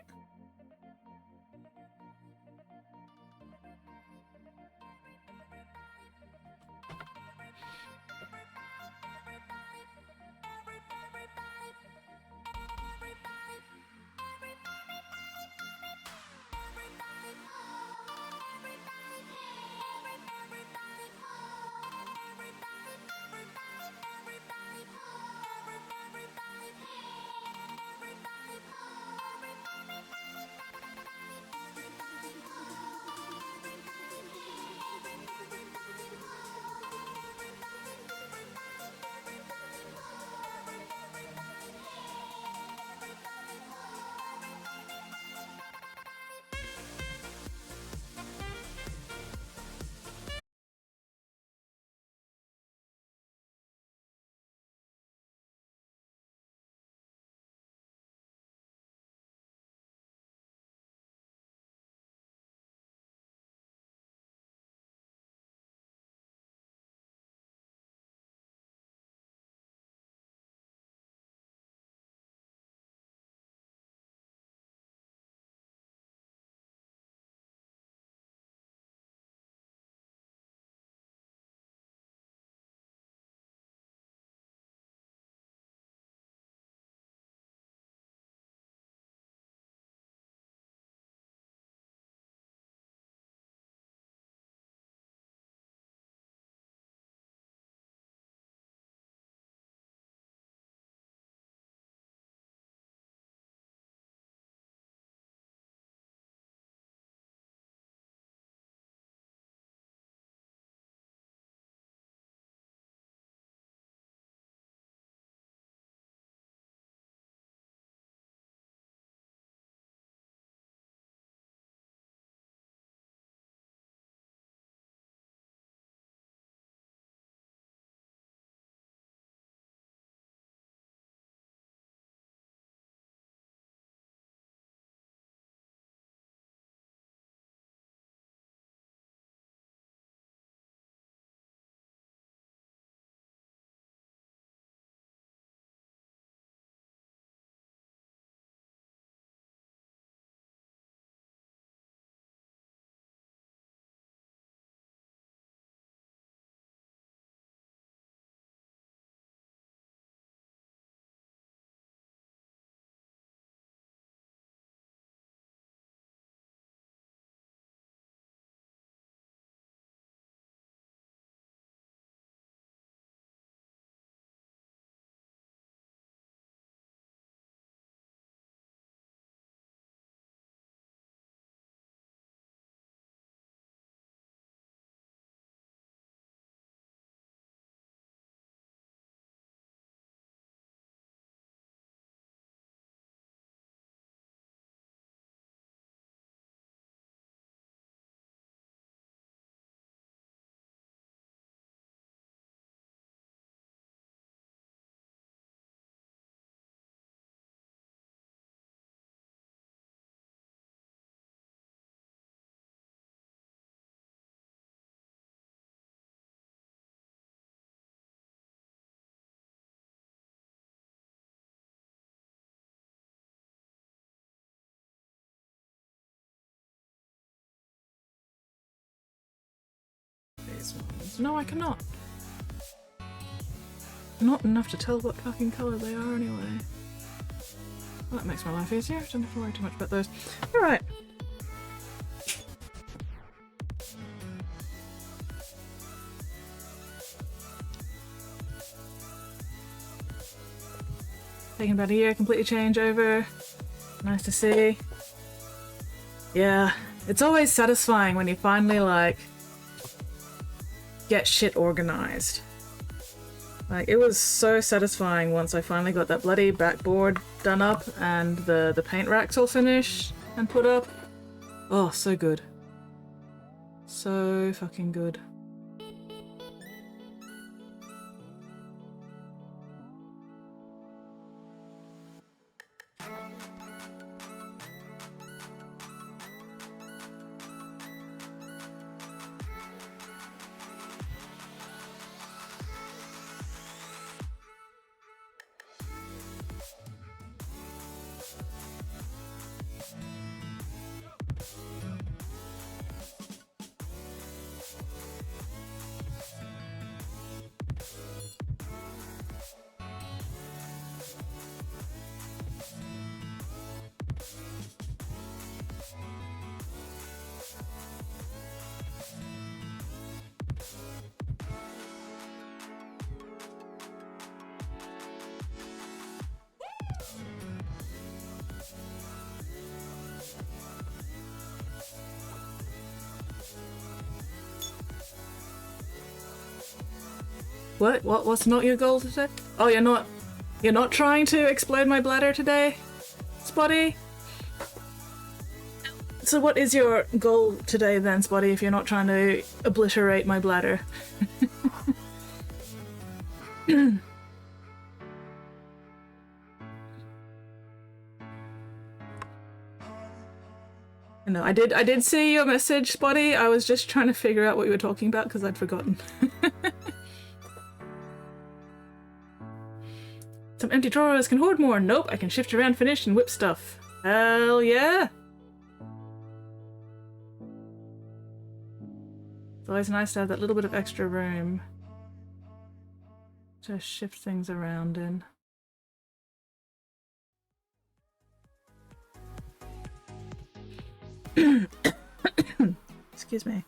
this one. No, I cannot. Not enough to tell what fucking colour they are anyway. Well, that makes my life easier. Don't have to worry too much about those. Alright. Taking about a year, completely change over. Nice to see. Yeah, it's always satisfying when you finally, like, get shit organized. Like, it was so satisfying once I finally got that bloody backboard done up and the paint racks all finished and put up. Oh, so good. So fucking good. What's not your goal today? Oh, you're not trying to explode my bladder today, Spotty? So what is your goal today then, Spotty, if you're not trying to obliterate my bladder? No, I did see your message, Spotty. I was just trying to figure out what you were talking about because I'd forgotten. Some empty drawers can hoard more. Nope, I can shift around, finish, and whip stuff. Hell yeah! It's always nice to have that little bit of extra room to shift things around in. Excuse me.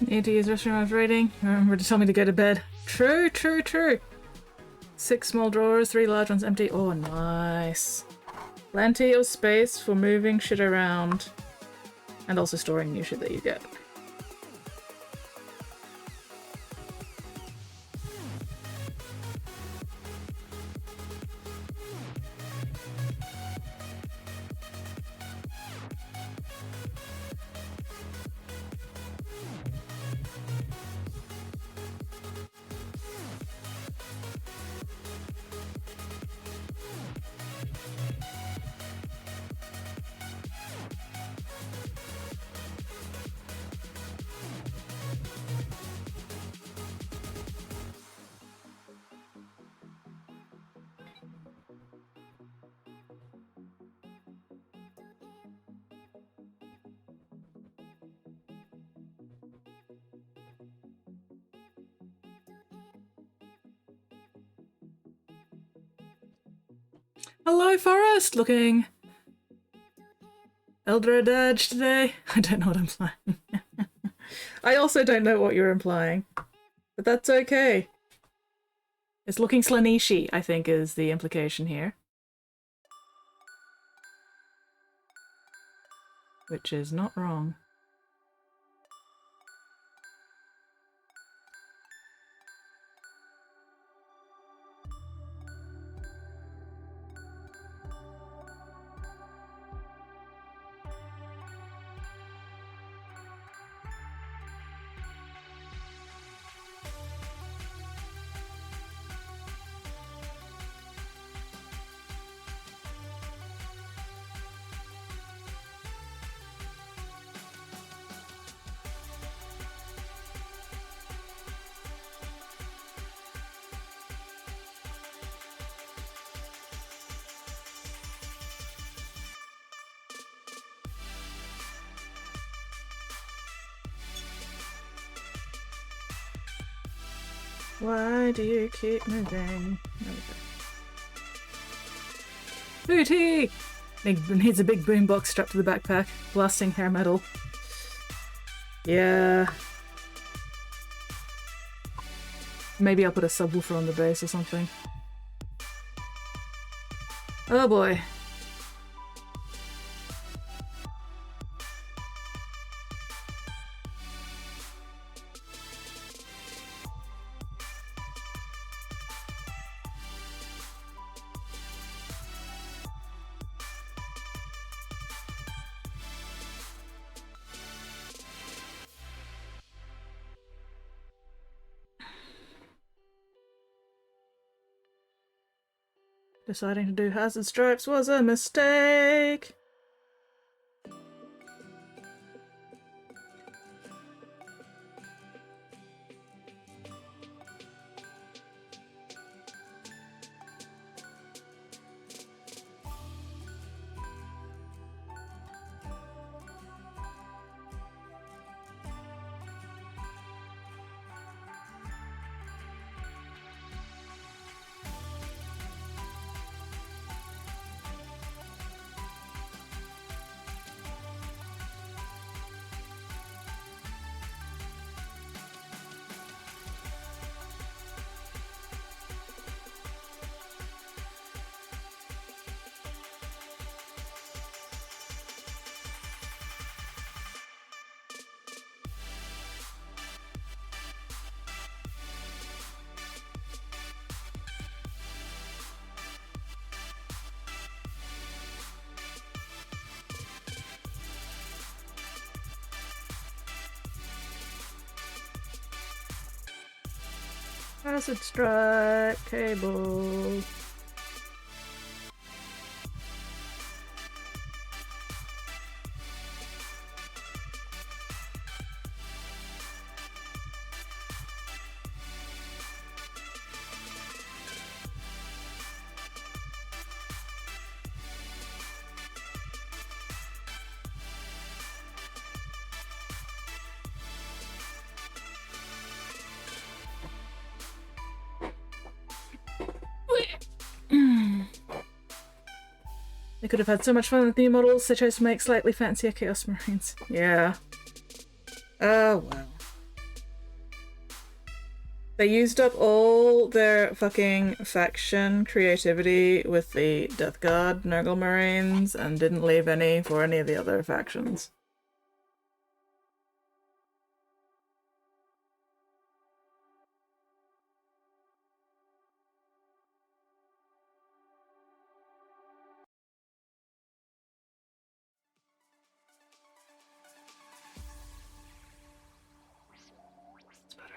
Need to use restroom I was reading. Remember to tell me to go to bed. True, true, true. 6 small drawers, 3 large ones empty. Oh, nice. Plenty of space for moving shit around. And also storing new shit that you get. Hello, Forest! Looking Eldredge today. I don't know what I'm implying. I also don't know what you're implying, but that's okay. It's looking Slanishi, I think, is the implication here. Which is not wrong. Why do you keep moving? There we go. Booty! Needs a big boombox strapped to the backpack. Blasting hair metal. Yeah. Maybe I'll put a subwoofer on the base or something. Oh boy. Deciding to do hazard stripes was a mistake. Acid stripe cable. They could have had so much fun with new models, they chose to make slightly fancier Chaos Marines. Yeah. Oh well. They used up all their fucking faction creativity with the Death Guard Nurgle Marines and didn't leave any for any of the other factions. It's better.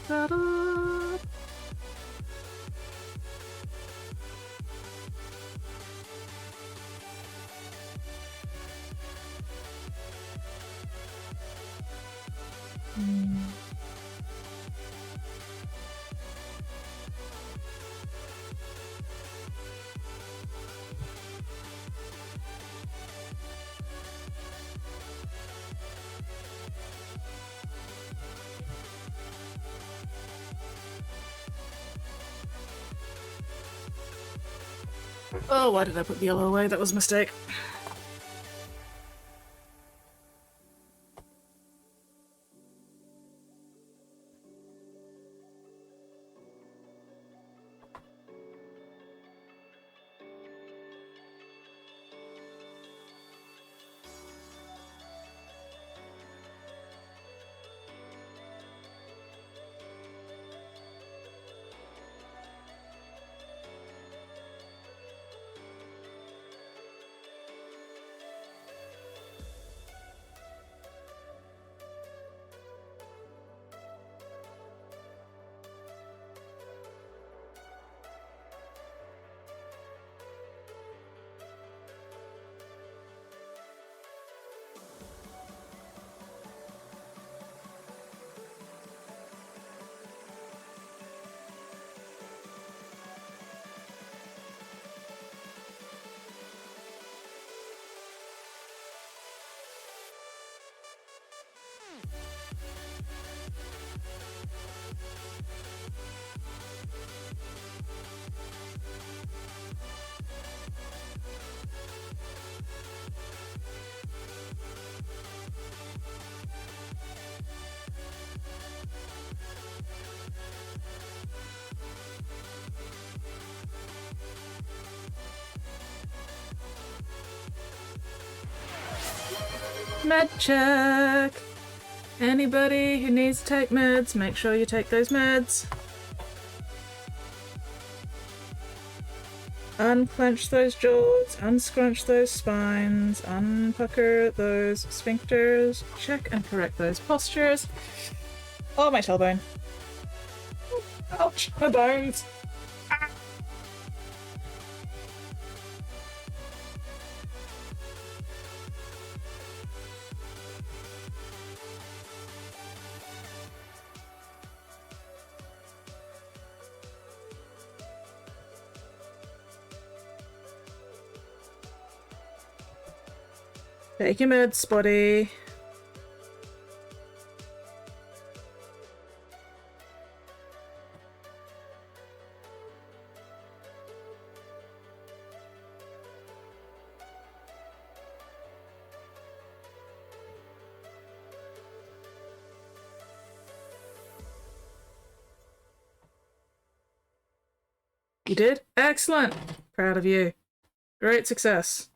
Da-da-da. Oh, why did I put the yellow away? That was a mistake. Med check! Anybody who needs to take meds, make sure you take those meds. Unclench those jaws, unscrunch those spines, unpucker those sphincters, check and correct those postures. Oh, my tailbone. Ouch, my bones. Take your meds, Spotty. You did? Excellent! Proud of you. Great success.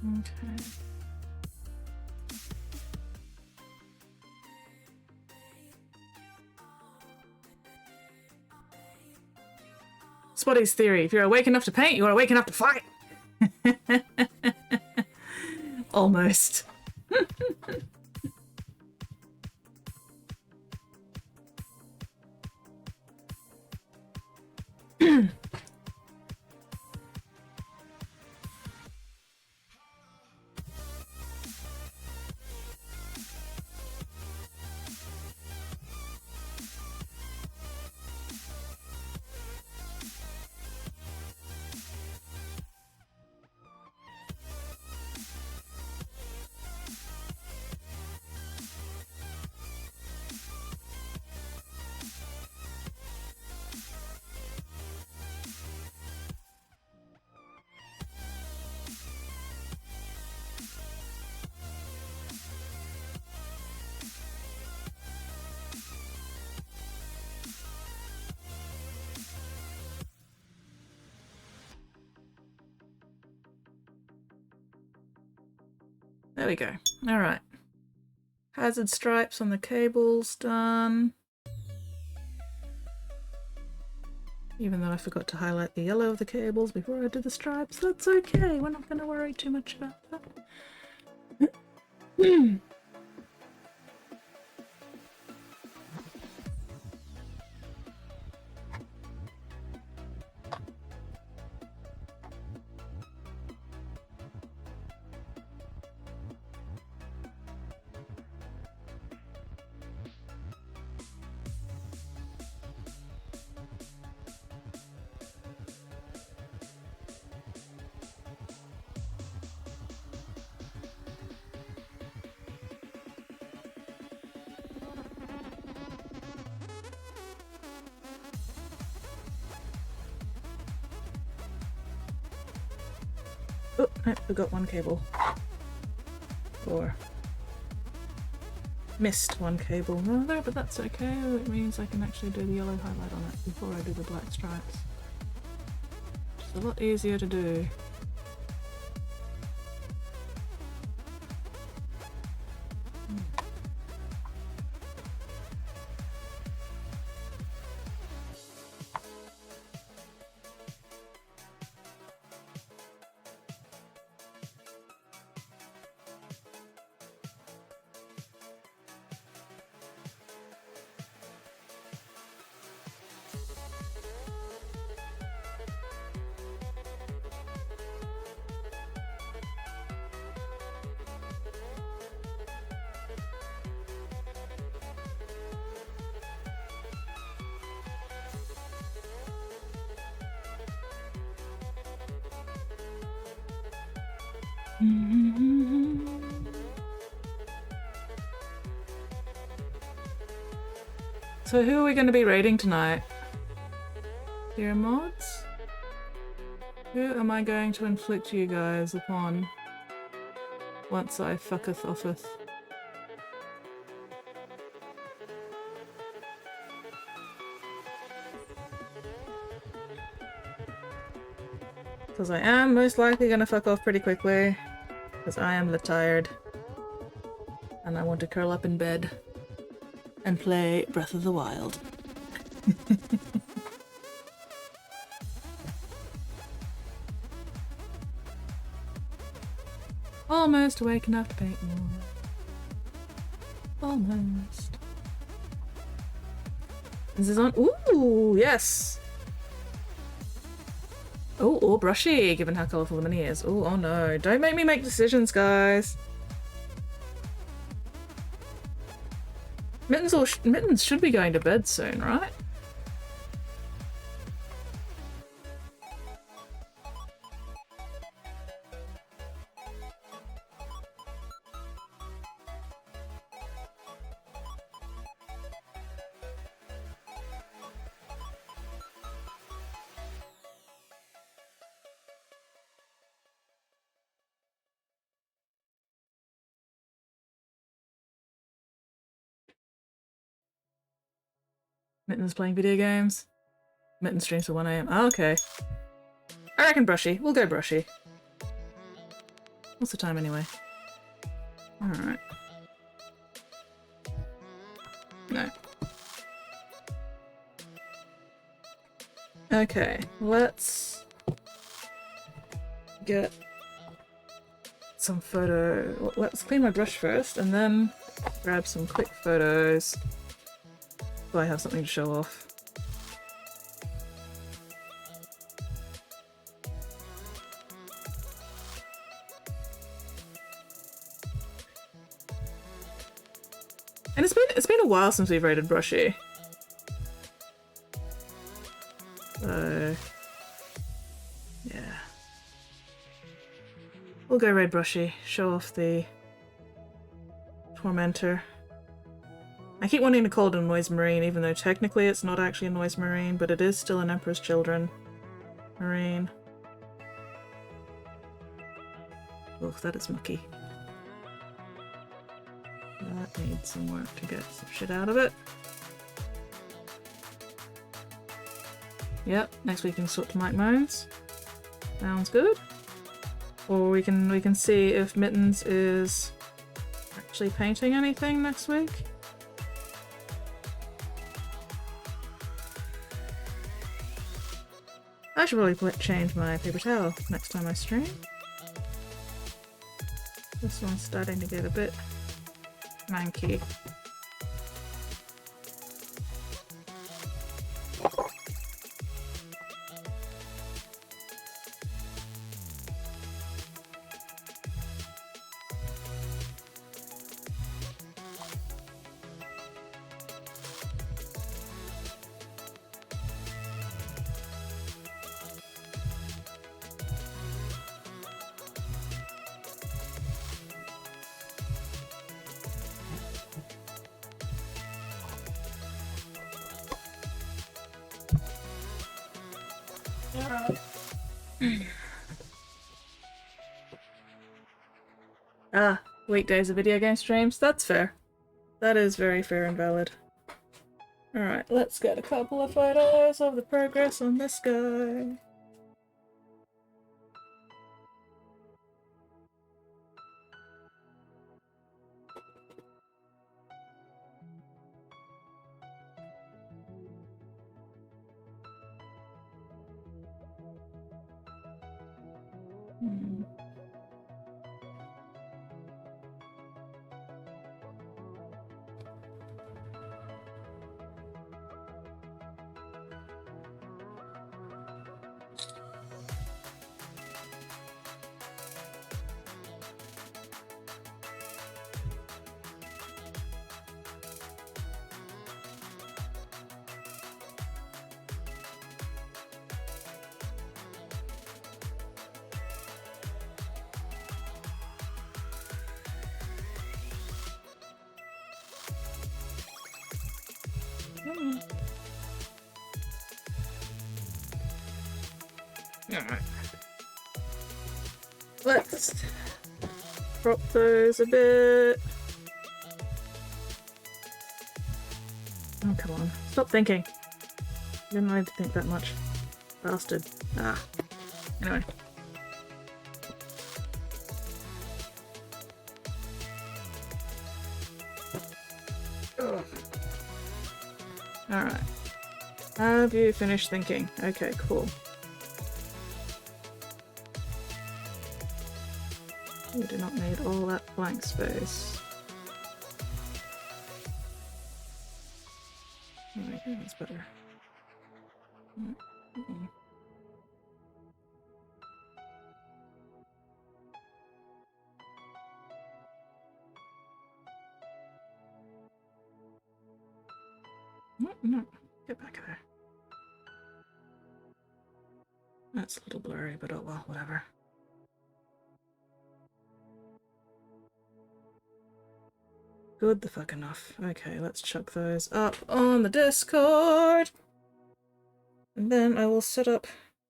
Okay. Spotty's theory: if you're awake enough to paint, you're awake enough to fight. Almost. There we go. All right. Hazard stripes on the cables done. Even though I forgot to highlight the yellow of the cables before I did the stripes, that's okay. We're not going to worry too much about that. Oh, I forgot one cable. Or missed one cable rather, but that's okay. It means I can actually do the yellow highlight on it before I do the black stripes. It's a lot easier to do. So who are we going to be raiding tonight? Dear mods? Who am I going to inflict you guys upon once I fucketh offeth? Because I am most likely going to fuck off pretty quickly. Because I am tired. And I want to curl up in bed and play Breath of the Wild. Almost awake enough to paint more. Almost. This is on. Ooh, yes! Oh, brushy, given how colourful the mini is. Ooh, oh no. Don't make me make decisions, guys. Mittens should be going to bed soon, right? Mittens playing video games. Mitten streams till 1 AM. Oh, okay. I reckon brushy. We'll go brushy. What's the time anyway? Alright. No. Okay, let's get some photo. Let's clean my brush first and then grab some quick photos so I have something to show off. And it's been a while since we've raided Brushy. So yeah. We'll go raid Brushy, show off the Tormentor. I keep wanting to call it a Noise Marine, even though technically it's not actually a Noise Marine, but it is still an Emperor's Children Marine. Ugh, that is mucky. That needs some work to get some shit out of it. Yep, next week we can swap to Mike Moans. Sounds good. Or we can see if Mittens is actually painting anything next week. I should probably change my paper towel next time I stream. This one's starting to get a bit manky. Ah, weekdays of video game streams. That's fair. That is very fair and valid. Alright, let's get a couple of photos of the progress on this guy. Alright. Let's crop those a bit. Oh, come on. Stop thinking. Didn't need to think that much. Bastard. Ah. Anyway. Alright. Have you finished thinking? Okay, cool. We do not need all that blank space. Okay, that's better. No, get back there. That's a little blurry, but oh well, whatever. Good the fuck enough. Okay, let's chuck those up on the Discord. And then I will set up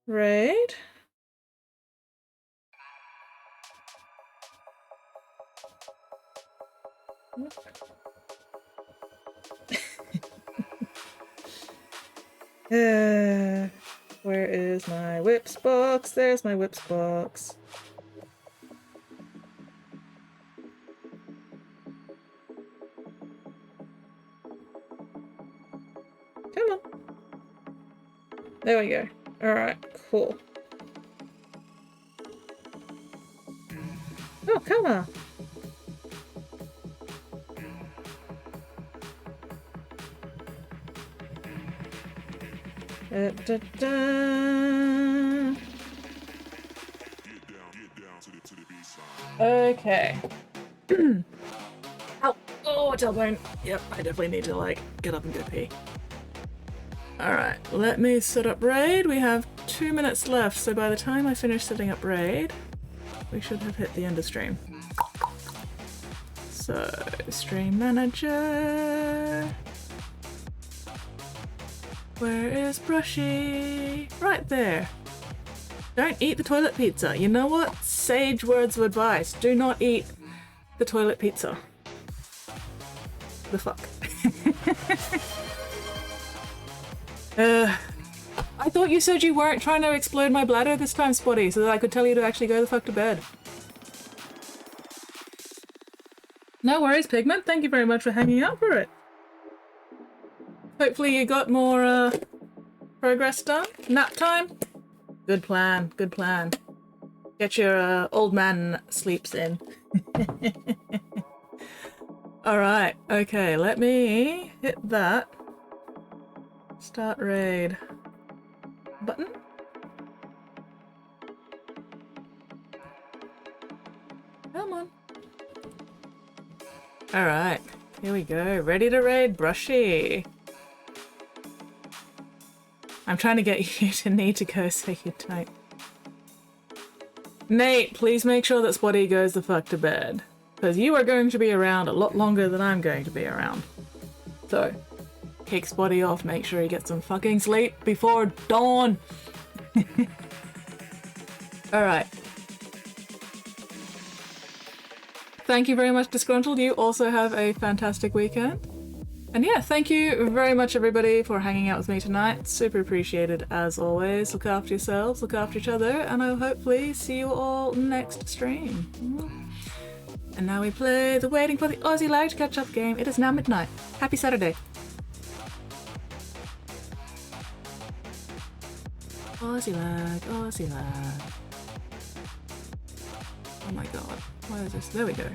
raid. Where is my whips box? There's my whips box. Come on. There we go. Alright, cool. Oh, come on. Da, da, da. Okay. Ow. Oh, tailbone. Yep, I definitely need to, like, get up and go pee. Alright, let me set up raid. We have 2 minutes left, so by the time I finish setting up raid, we should have hit the end of stream. So, stream manager. Where is Brushy? Right there. Don't eat the toilet pizza. You know what? Sage words of advice. Do not eat the toilet pizza. The fuck? I thought you said you weren't trying to explode my bladder this time, Spotty, so that I could tell you to actually go the fuck to bed. No worries, Pigment. Thank you very much for hanging out for it. Hopefully you got more progress done. Nap time? Good plan, good plan. Get your old man sleeps in. Alright, okay, let me hit that. Start raid. Button? Come on. Alright, here we go. Ready to raid Brushy. I'm trying to get you to need to go so you don't. Nate, please make sure that Spotty goes the fuck to bed. Because you are going to be around a lot longer than I'm going to be around. So, kick Spotty off, make sure he gets some fucking sleep before dawn. Alright. Thank you very much, Disgruntled. You also have a fantastic weekend. And yeah, thank you very much everybody for hanging out with me tonight. Super appreciated as always. Look after yourselves, look after each other, and I'll hopefully see you all next stream. And now we play the Waiting for the Aussie lag to catch up game. It is now midnight. Happy Saturday. Aussie lag, Aussie lag. Oh my god, why is this? There we go.